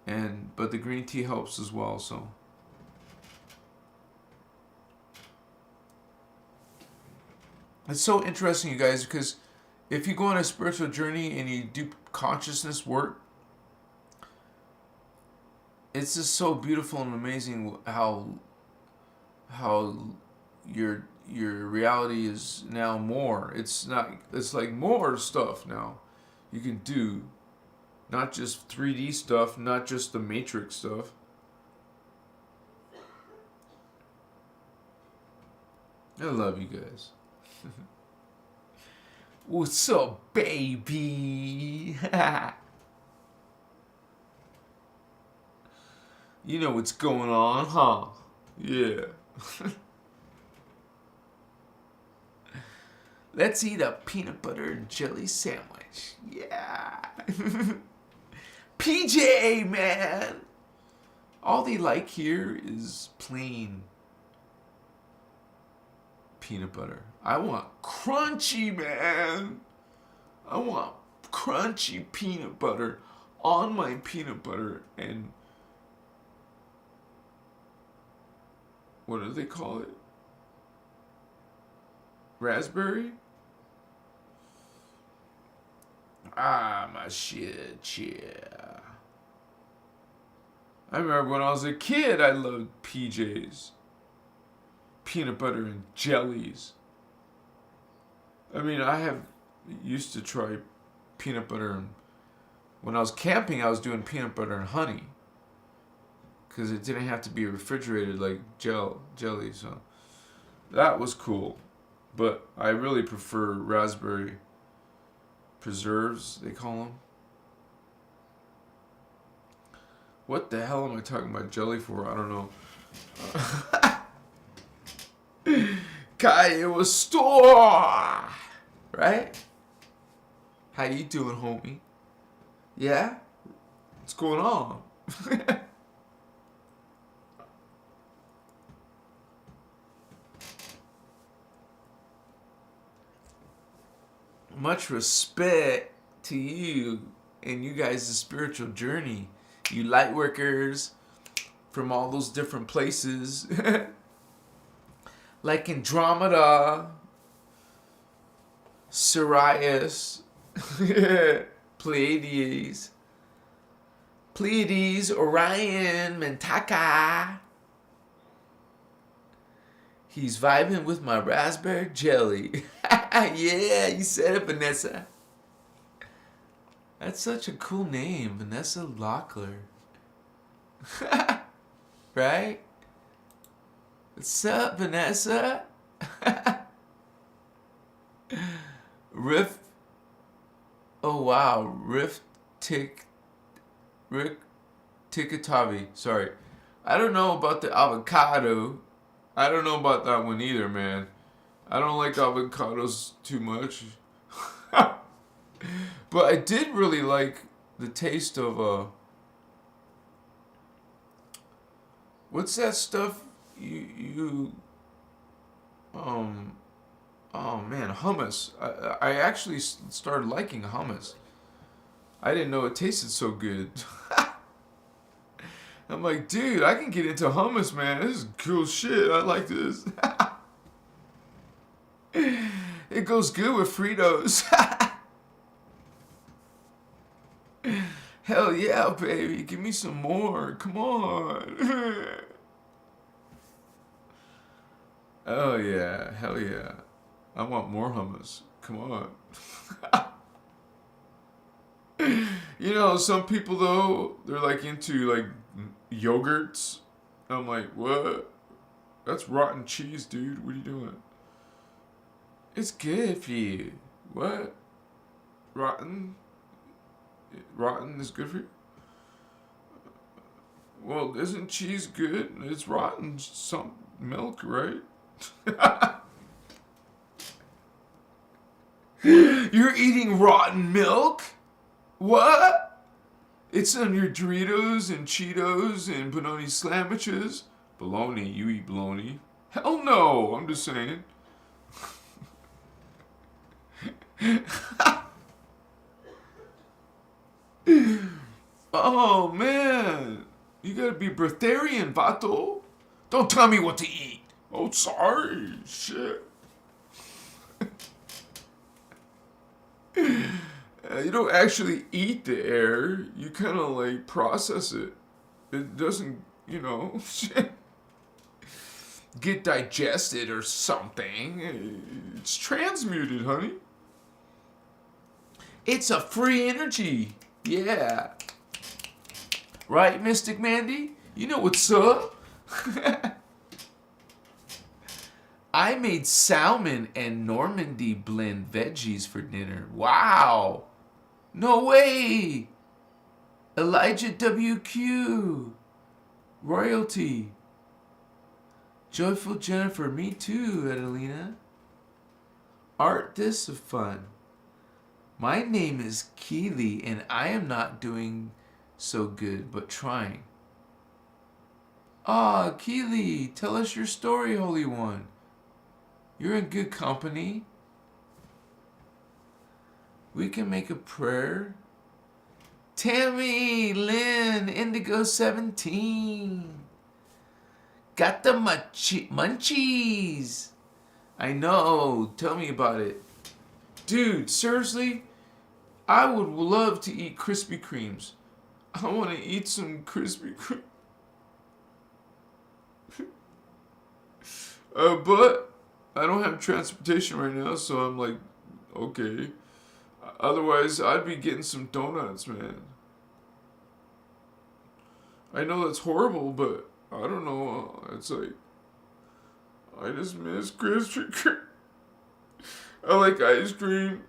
but the green tea helps as well, so. It's so interesting, you guys, because if you go on a spiritual journey and you do consciousness work, it's just so beautiful and amazing how your reality is now more. It's like more stuff now you can do, not just 3D stuff, not just the Matrix stuff. I love you guys. What's up, baby? You know what's going on, huh? Yeah. Let's eat a peanut butter and jelly sandwich. Yeah. PJ, man. All they like here is plain peanut butter. I want crunchy, man. I want crunchy peanut butter on my peanut butter and what do they call it? Raspberry? Ah, my shit, yeah. I remember when I was a kid, I loved PJs. Peanut butter and jellies. I mean, I have used to try peanut butter, and when I was camping, I was doing peanut butter and honey. Because it didn't have to be refrigerated like jelly, so that was cool. But I really prefer raspberry preserves, they call them. What the hell am I talking about jelly for? I don't know. Kai, it was store, right? How you doing, homie? Yeah? What's going on? Much respect to you and you guys' spiritual journey. You Lightworkers from all those different places. Like Andromeda, Sirius, Pleiades, Orion, Mentaka. He's vibing with my raspberry jelly. Yeah, you said it, Vanessa. That's such a cool name, Vanessa Locklear. Right? What's up, Vanessa? Oh wow, Rick Tikatavi. Sorry, I don't know about the avocado. I don't know about that one either, man. I don't like avocados too much. But I did really like the taste of what's that stuff you um oh man, hummus. I actually started liking hummus. I didn't know it tasted so good. I'm like, dude, I can get into hummus, man. This is cool shit. I like this. It goes good with Fritos. Hell yeah, baby. Give me some more. Come on. Oh yeah. Hell yeah. I want more hummus. Come on. You know, some people though, they're like into like yogurts. I'm like, what? That's rotten cheese, dude. What are you doing? It's good for you. What? Rotten? Rotten is good for you? Well, isn't cheese good? It's rotten. Some milk, right? You're eating rotten milk? What? It's on your Doritos and Cheetos and bologna sandwiches. Bologna? You eat bologna? Hell no! I'm just saying. Oh man, you gotta be breatharian, vato. Don't tell me what to eat. Oh, sorry, shit. You don't actually eat the air. You kind of like process it. It doesn't, you know, get digested or something. It's transmuted, honey. It's a free energy. Yeah. Right, Mystic Mandy? You know what's up? I made salmon and Normandy blend veggies for dinner. Wow. No way. Elijah WQ. Royalty. Joyful Jennifer. Me too, Adelina. Art this of fun. My name is Keely and I am not doing so good, but trying. Ah, Keely, tell us your story, Holy One. You're in good company. We can make a prayer. Tammy, Lynn, Indigo 17. Got the munchies. I know. Tell me about it. Dude, seriously? I would love to eat Krispy Kremes. I want to eat some Krispy Kreme. But I don't have transportation right now, so I'm like, okay. Otherwise, I'd be getting some donuts, man. I know that's horrible, but I don't know. It's like, I just miss Krispy Kreme. I like ice cream,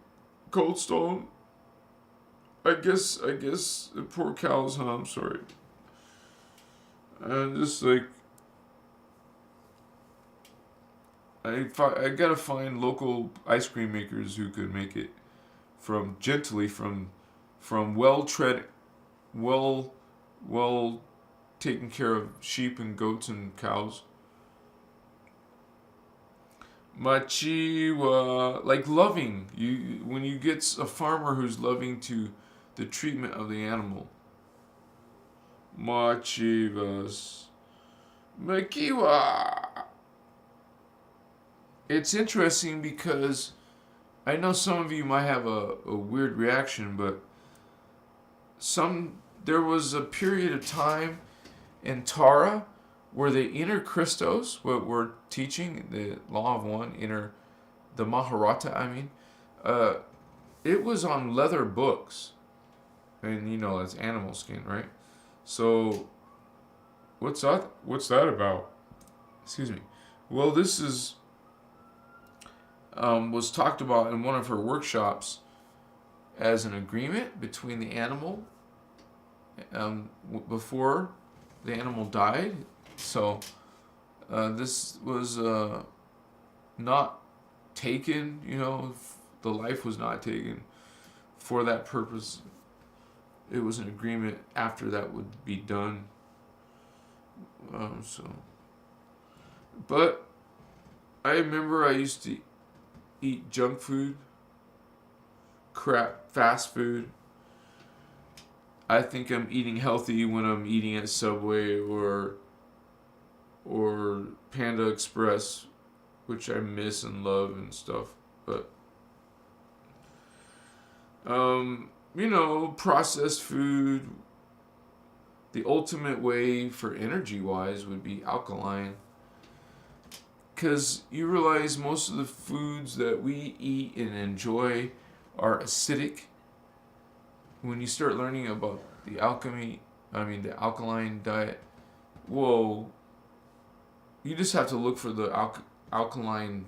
Cold Stone. I guess the poor cows, huh? I'm sorry. And just like, I gotta find local ice cream makers who could make it from well taken care of sheep and goats and cows. Machiwa, like loving. When you get a farmer who's loving to the treatment of the animal. Machivas. Makiwa. It's interesting because I know some of you might have a weird reaction, but there was a period of time in Tara where the innerchristos, what we're teaching, the law of one, the Maharata, it was on leather books. And you know, that's animal skin, right? So, what's that about? Excuse me. Well, this is was talked about in one of her workshops, as an agreement between the animal before the animal died. So this was not taken, the life was not taken for that purpose. It was an agreement after that would be done. But I remember I used to eat junk food, crap, fast food. I think I'm eating healthy when I'm eating at Subway or Panda Express, which I miss and love and stuff. But processed food, the ultimate way for energy wise would be alkaline. Because you realize most of the foods that we eat and enjoy are acidic. When you start learning about the alkaline diet, whoa, you just have to look for the alkaline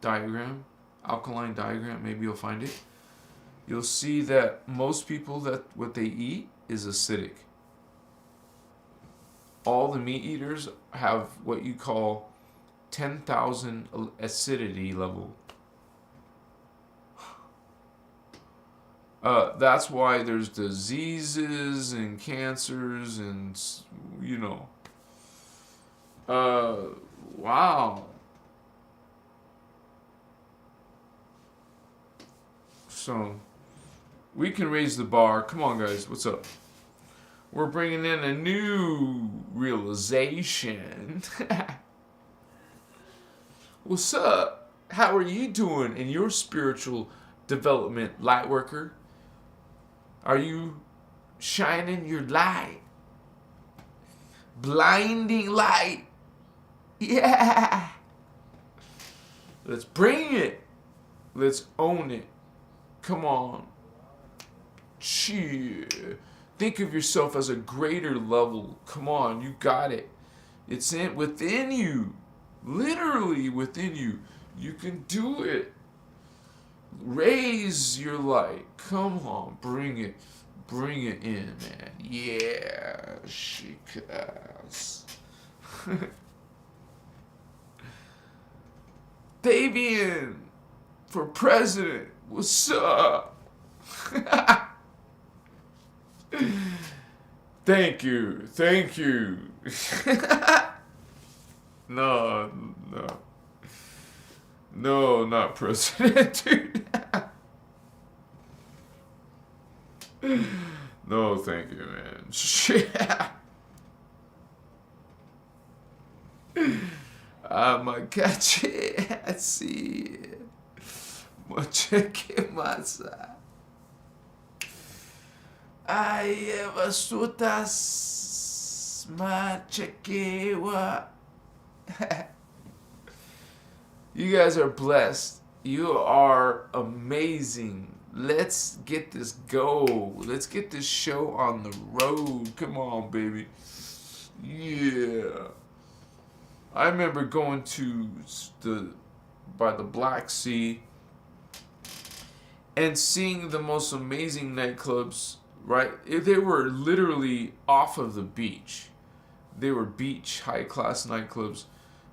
diagram. Alkaline diagram, maybe you'll find it. You'll see that most people, that what they eat is acidic. All the meat eaters have what you call 10,000 acidity level. That's why there's diseases and cancers and, wow. So, we can raise the bar. Come on, guys. What's up? We're bringing in a new realization. What's up? How are you doing in your spiritual development, Lightworker? Are you shining your light? Blinding light. Yeah. Let's bring it. Let's own it. Come on. Cheer. Think of yourself as a greater level. Come on, you got it. It's within you. Literally within you. You can do it. Raise your light. Come on, bring it. Bring it in, man. Yeah, chicas. Davian for president. What's up? Thank you. No, not president, dude. No, thank you, man. Shit. Sì. C'è che massa. Sutas machekewa. You guys are blessed. You are amazing. Let's get this go. Let's get this show on the road. Come on, baby. Yeah. I remember going to by the Black Sea and seeing the most amazing nightclubs, right? They were literally off of the beach. They were beach, high-class nightclubs.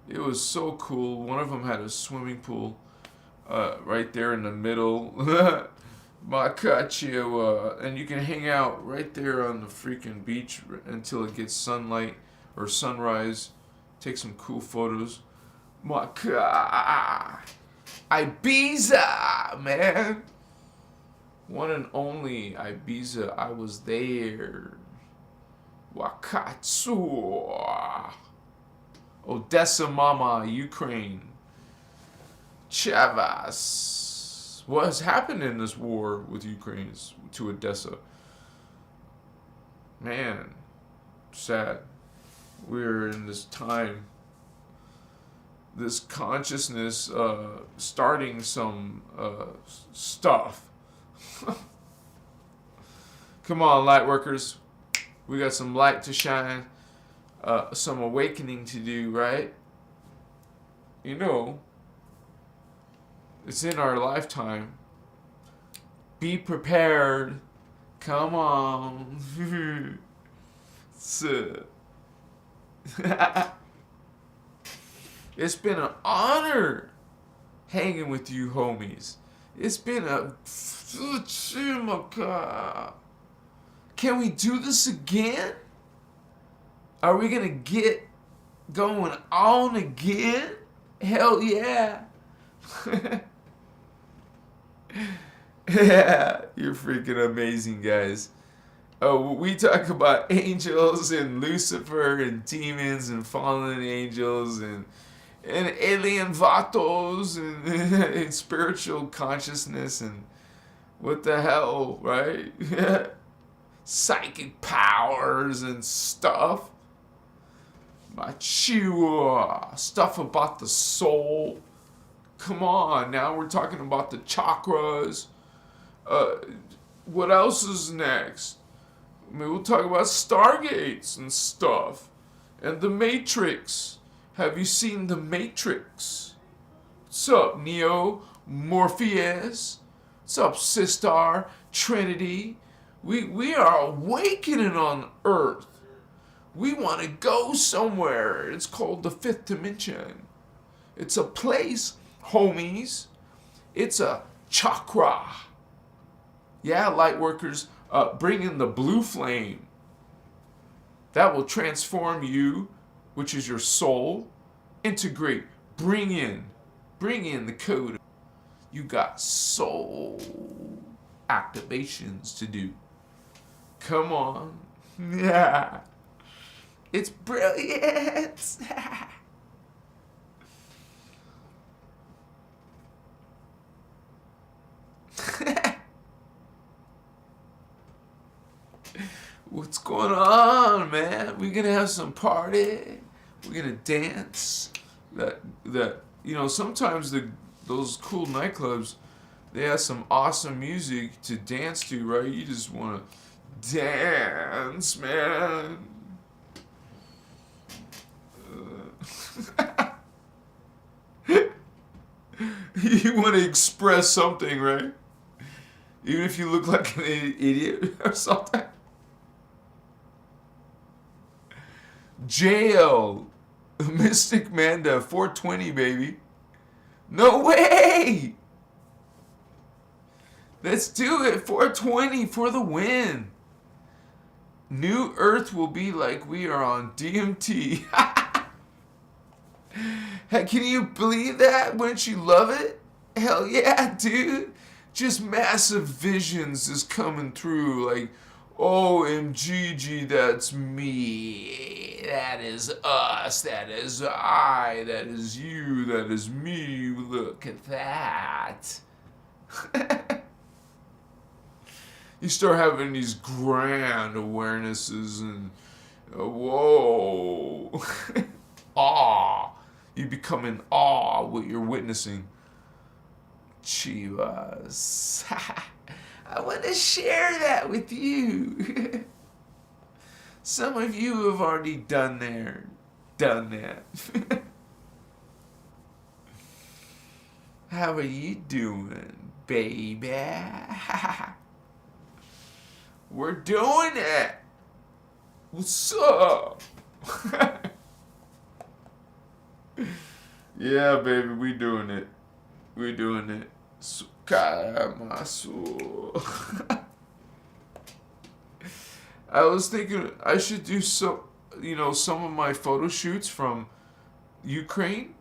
It was so cool. One of them had a swimming pool right there in the middle. And you can hang out right there on the freaking beach until it gets sunlight or sunrise. Take some cool photos. Ibiza, man. One and only Ibiza. I was there. Wakatsu. Odessa, Mama, Ukraine. Chavas. What has happened in this war with Ukraine to Odessa? Man, sad. We're in this time, this consciousness, starting some stuff. Come on, Lightworkers. We got some light to shine, some awakening to do, right? It's in our lifetime. Be prepared. Come on. So, it's been an honor hanging with you homies. It's been a... Can we do this again? Are we gonna get going on again? Hell yeah. Yeah, you're freaking amazing, guys. Oh, we talk about angels and Lucifer and demons and fallen angels and alien vatos and spiritual consciousness and what the hell, right? Psychic powers and stuff. Machiwa, stuff about the soul. Come on, now we're talking about the chakras. What else is next? I mean, we'll talk about Stargates and stuff. And the Matrix. Have you seen the Matrix? What's up, Neo? Morpheus? What's up, Sistar? Trinity? We are awakening on Earth. We want to go somewhere. It's called the fifth dimension. It's a place, homies. It's a chakra. Yeah, Lightworkers, bring in the blue flame. That will transform you, which is your soul. Integrate. Bring in the code. You got soul activations to do. Come on. Yeah. It's brilliant. What's going on, man? We're gonna have some party. We're gonna dance. That you know, sometimes those cool nightclubs, they have some awesome music to dance to, right? You just wanna dance, man. You want to express something, right? Even if you look like an idiot or something. Jail. Mystic Manda, 420, baby. No way! Let's do it. 420 for the win. New Earth will be like we are on DMT. Hey, can you believe that? Wouldn't you love it? Hell yeah, dude. Just massive visions is coming through. Like, OMGG, that's me. That is us. That is I. That is you. That is me. Look at that. You start having these grand awarenesses and whoa. Awe. You become in awe what you're witnessing. Chivas. I want to share that with you. Some of you have already done that. How are you doing, baby? We're doing it. What's up? Yeah, baby, we doing it. We're doing it. I was thinking I should do some of my photo shoots from Ukraine.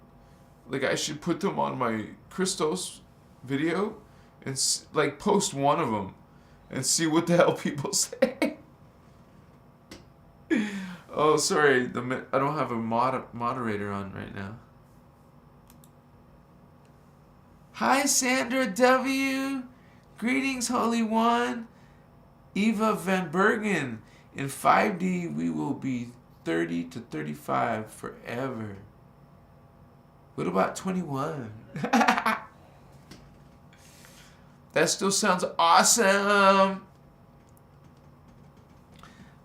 Like, I should put them on my Christos video and like post one of them and see what the hell people say. Oh, sorry, I don't have a moderator on right now. Hi, Sandra W. Greetings, Holy One. Eva Van Bergen. In 5D, we will be 30 to 35 forever. What about 21? That still sounds awesome.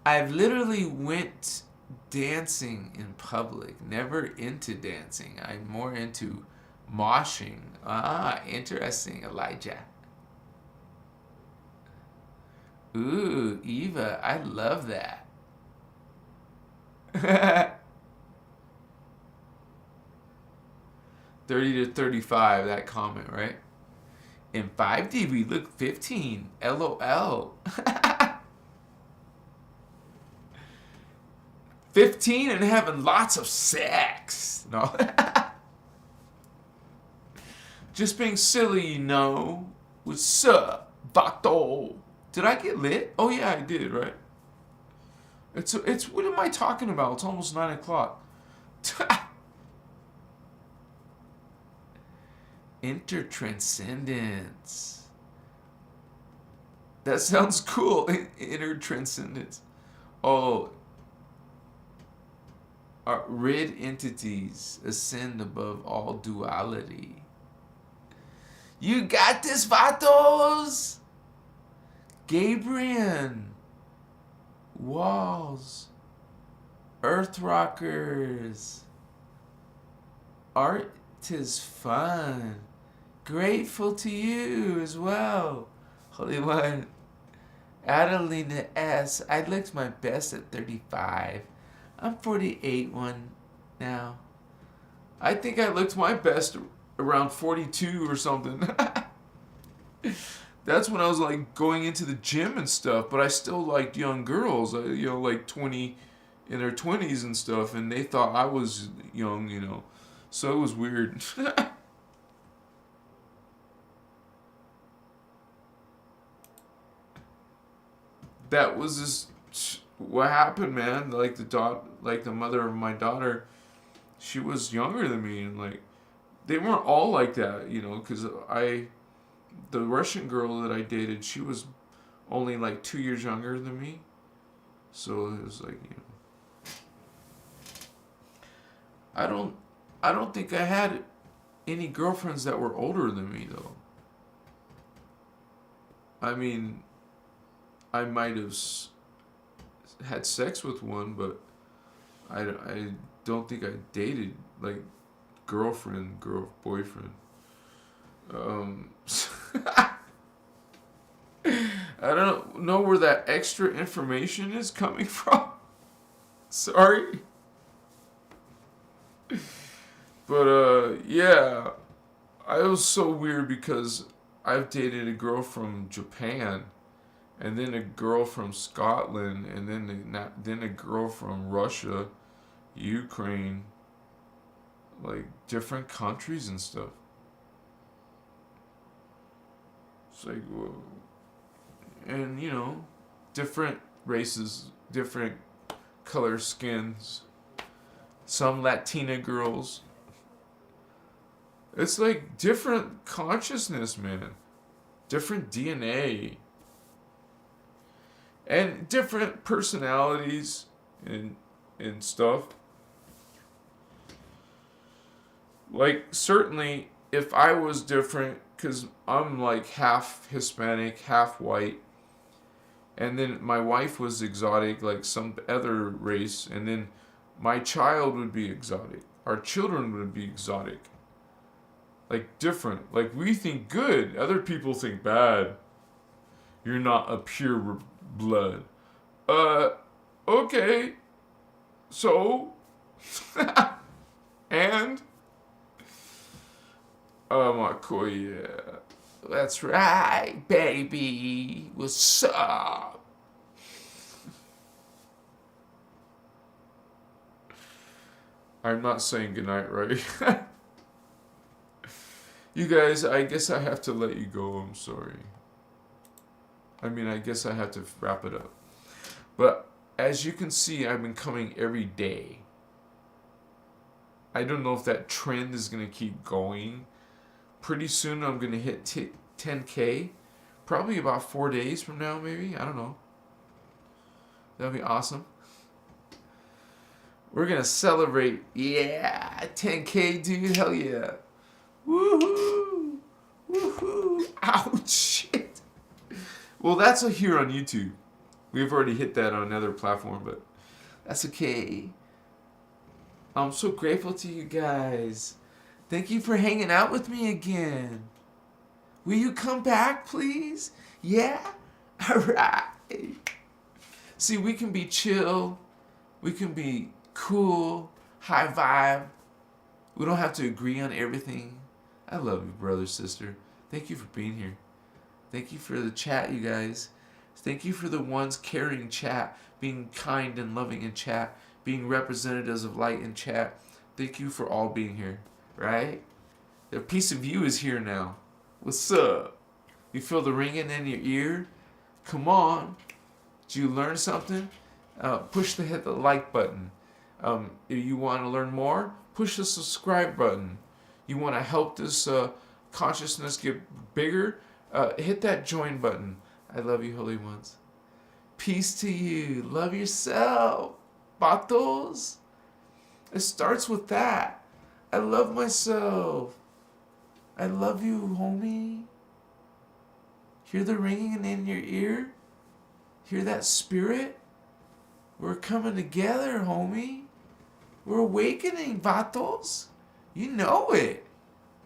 I've literally went dancing in public. Never into dancing. I'm more into moshing. Ah, interesting, Elijah. Ooh, Eva, I love that. 30 to 35, that comment, right? In 5D, we look 15. LOL. 15 and having lots of sex. No. Just being silly, you know. What's up, Vato? Did I get lit? Oh yeah, I did, right? It's what am I talking about? It's almost 9 o'clock. Intertranscendence. That sounds cool. Intertranscendence. Oh. Rid entities ascend above all duality. You got this, Vatos! Gabriel. Walls. Earthrockers. Art is fun. Grateful to you as well. Holy One. Adelina S. I looked my best at 35. I'm 48 one now. I think I looked my best around 42 or something. That's when I was like going into the gym and stuff, but I still liked young girls, you know, like 20 in their 20s and stuff, and they thought I was young, you know. So it was weird. That was just what happened, man. Like the mother of my daughter, she was younger than me, and like they weren't all like that, you know, because the Russian girl that I dated, she was only like 2 years younger than me, so it was like, you know, I don't think I had any girlfriends that were older than me though. I mean, I might have had sex with one, but I don't think I dated like boyfriend. I don't know where that extra information is coming from. Sorry. But yeah, I was so weird because I've dated a girl from Japan, and then a girl from Scotland, and then a girl from Russia, Ukraine, like different countries and stuff. It's like, whoa. And you know, different races, different color skins, some Latina girls. It's like different consciousness, man. Different DNA. And different personalities and stuff. Like, certainly, if I was different, because I'm like half Hispanic, half white, and then my wife was exotic, like some other race, and then my child would be exotic. Our children would be exotic. Like, different. Like, we think good, other people think bad. You're not a pure blood. Okay. So? And? Makoya. That's right, baby. What's up? I'm not saying goodnight, right? You guys, I guess I have to let you go. I'm sorry. I mean, I guess I have to wrap it up. But as you can see, I've been coming every day. I don't know if that trend is going to keep going. Pretty soon I'm going to hit 10K. Probably about 4 days from now, maybe. I don't know. That'd be awesome. We're going to celebrate. Yeah, 10K, dude. Hell yeah. Woohoo. Woohoo. Ouch, shit. Well, that's here on YouTube. We've already hit that on another platform, but that's okay. I'm so grateful to you guys. Thank you for hanging out with me again. Will you come back, please? Yeah? All right. See, we can be chill. We can be cool, high vibe. We don't have to agree on everything. I love you, brother, sister. Thank you for being here. Thank you for the chat, you guys. Thank you for the ones carrying chat, being kind and loving in chat, being representatives of light in chat. Thank you for all being here, right? The piece of you is here now. What's up? You feel the ringing in your ear? Come on. Did you learn something? Hit the like button. If you want to learn more, push the subscribe button. You want to help this consciousness get bigger? Hit that join button. I love you, holy ones. Peace to you. Love yourself. Patos. It starts with that. I love myself. I love you, homie. Hear the ringing in your ear? Hear that spirit? We're coming together, homie. We're awakening, vatos. You know it.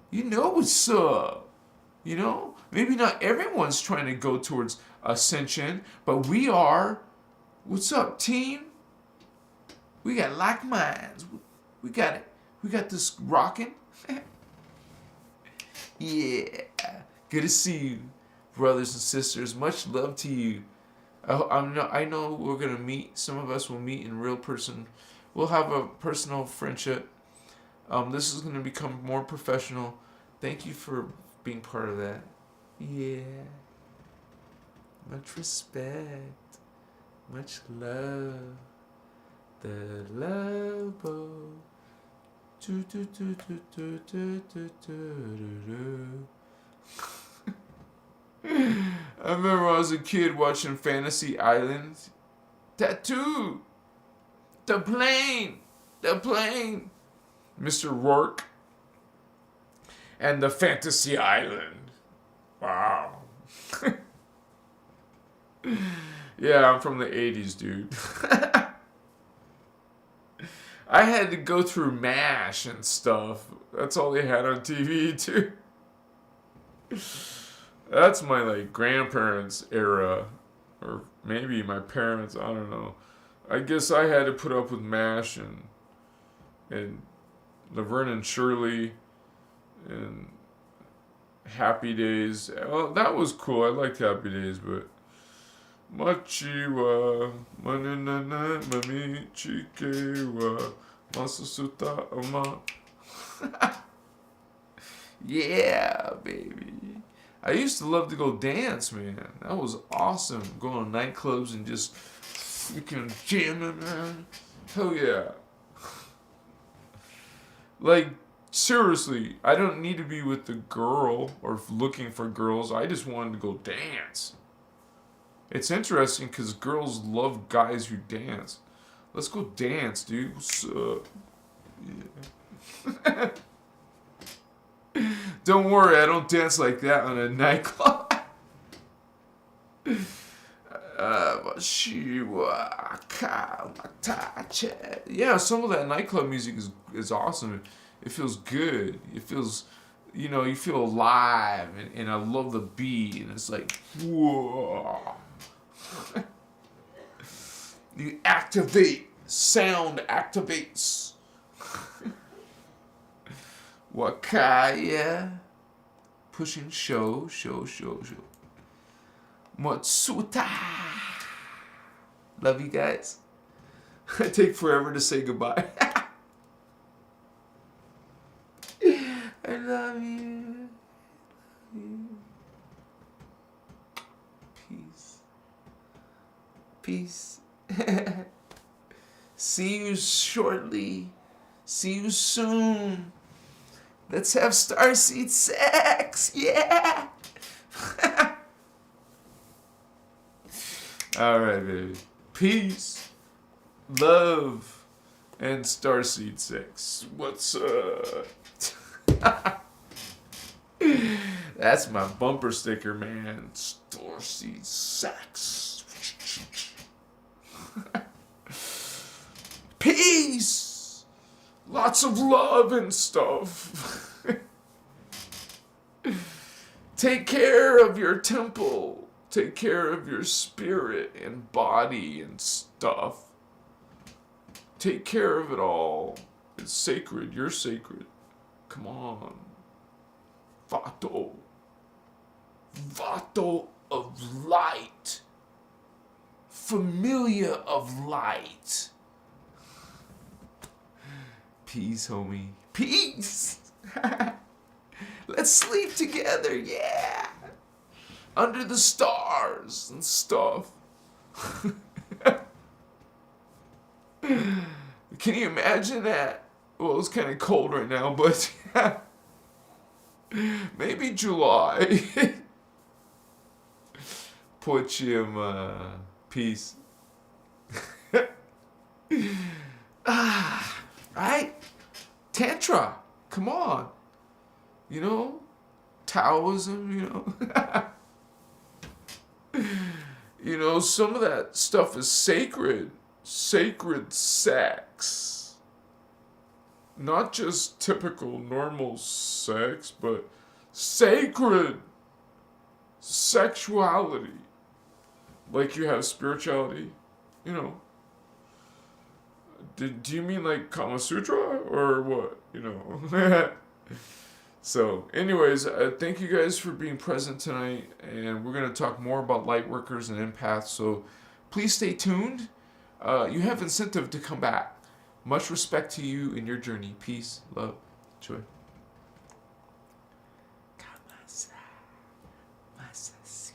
You know what's up. You know? Maybe not everyone's trying to go towards ascension, but we are. What's up, team? We got like minds. We got it. We got this rocking. Yeah. Good to see you, brothers and sisters. Much love to you. I know we're going to meet. Some of us will meet in real person. We'll have a personal friendship. This is going to become more professional. Thank you for being part of that. Yeah. Much respect. Much love. The love boat. I remember when I was a kid watching Fantasy Island. Tattoo. The plane. Mr. Rourke. And the Fantasy Island. Wow. Yeah, I'm from the 80s, dude. I had to go through MASH and stuff. That's all they had on TV, too. That's my, grandparents' era. Or maybe my parents, I don't know. I guess I had to put up with MASH and Laverne and Shirley and Happy Days. Well, that was cool. I liked Happy Days, but Machiwa, Manana, Mami, Chikewa, Masusuta, Ama. Yeah, baby. I used to love to go dance, man. That was awesome. Going to nightclubs and just freaking jamming, man. Hell yeah. Seriously, I don't need to be with the girl or looking for girls. I just wanted to go dance. It's interesting because girls love guys who dance. Let's go dance, dude. What's up? Yeah. Don't worry, I don't dance like that on a nightclub. Yeah, some of that nightclub music is awesome. It feels good. It feels, you feel alive, and I love the beat, and it's like, whoa. You activate. Sound activates. Wakaya. Pushing show. Matsuta. Love you guys. I take forever to say goodbye. I love you. Peace. See you shortly. See you soon. Let's have starseed sex. Yeah. All right, baby. Peace, love, and starseed sex. What's up? That's my bumper sticker, man. Starseed sex. Peace. Lots of love and stuff. Take care of your temple. Take care of your spirit and body and stuff. Take care of it all. It's sacred. You're sacred. Come on. Vato. Vato of light. Familia of light. Peace, homie. Peace. Let's sleep together, yeah. Under the stars and stuff. Can you imagine that? Well, it's kind of cold right now, but maybe July. Почему peace. Right? Tantra. Come on. You know? Taoism, you know? You know, some of that stuff is sacred. Sacred sex. Not just typical normal sex, but sacred sexuality. Like you have spirituality, you know. Do you mean like Kama Sutra or what? You know. So, anyways, thank you guys for being present tonight, and we're going to talk more about Lightworkers and empaths, so please stay tuned. You have incentive to come back. Much respect to you in your journey. Peace, love, joy. Kamasa. Masasa.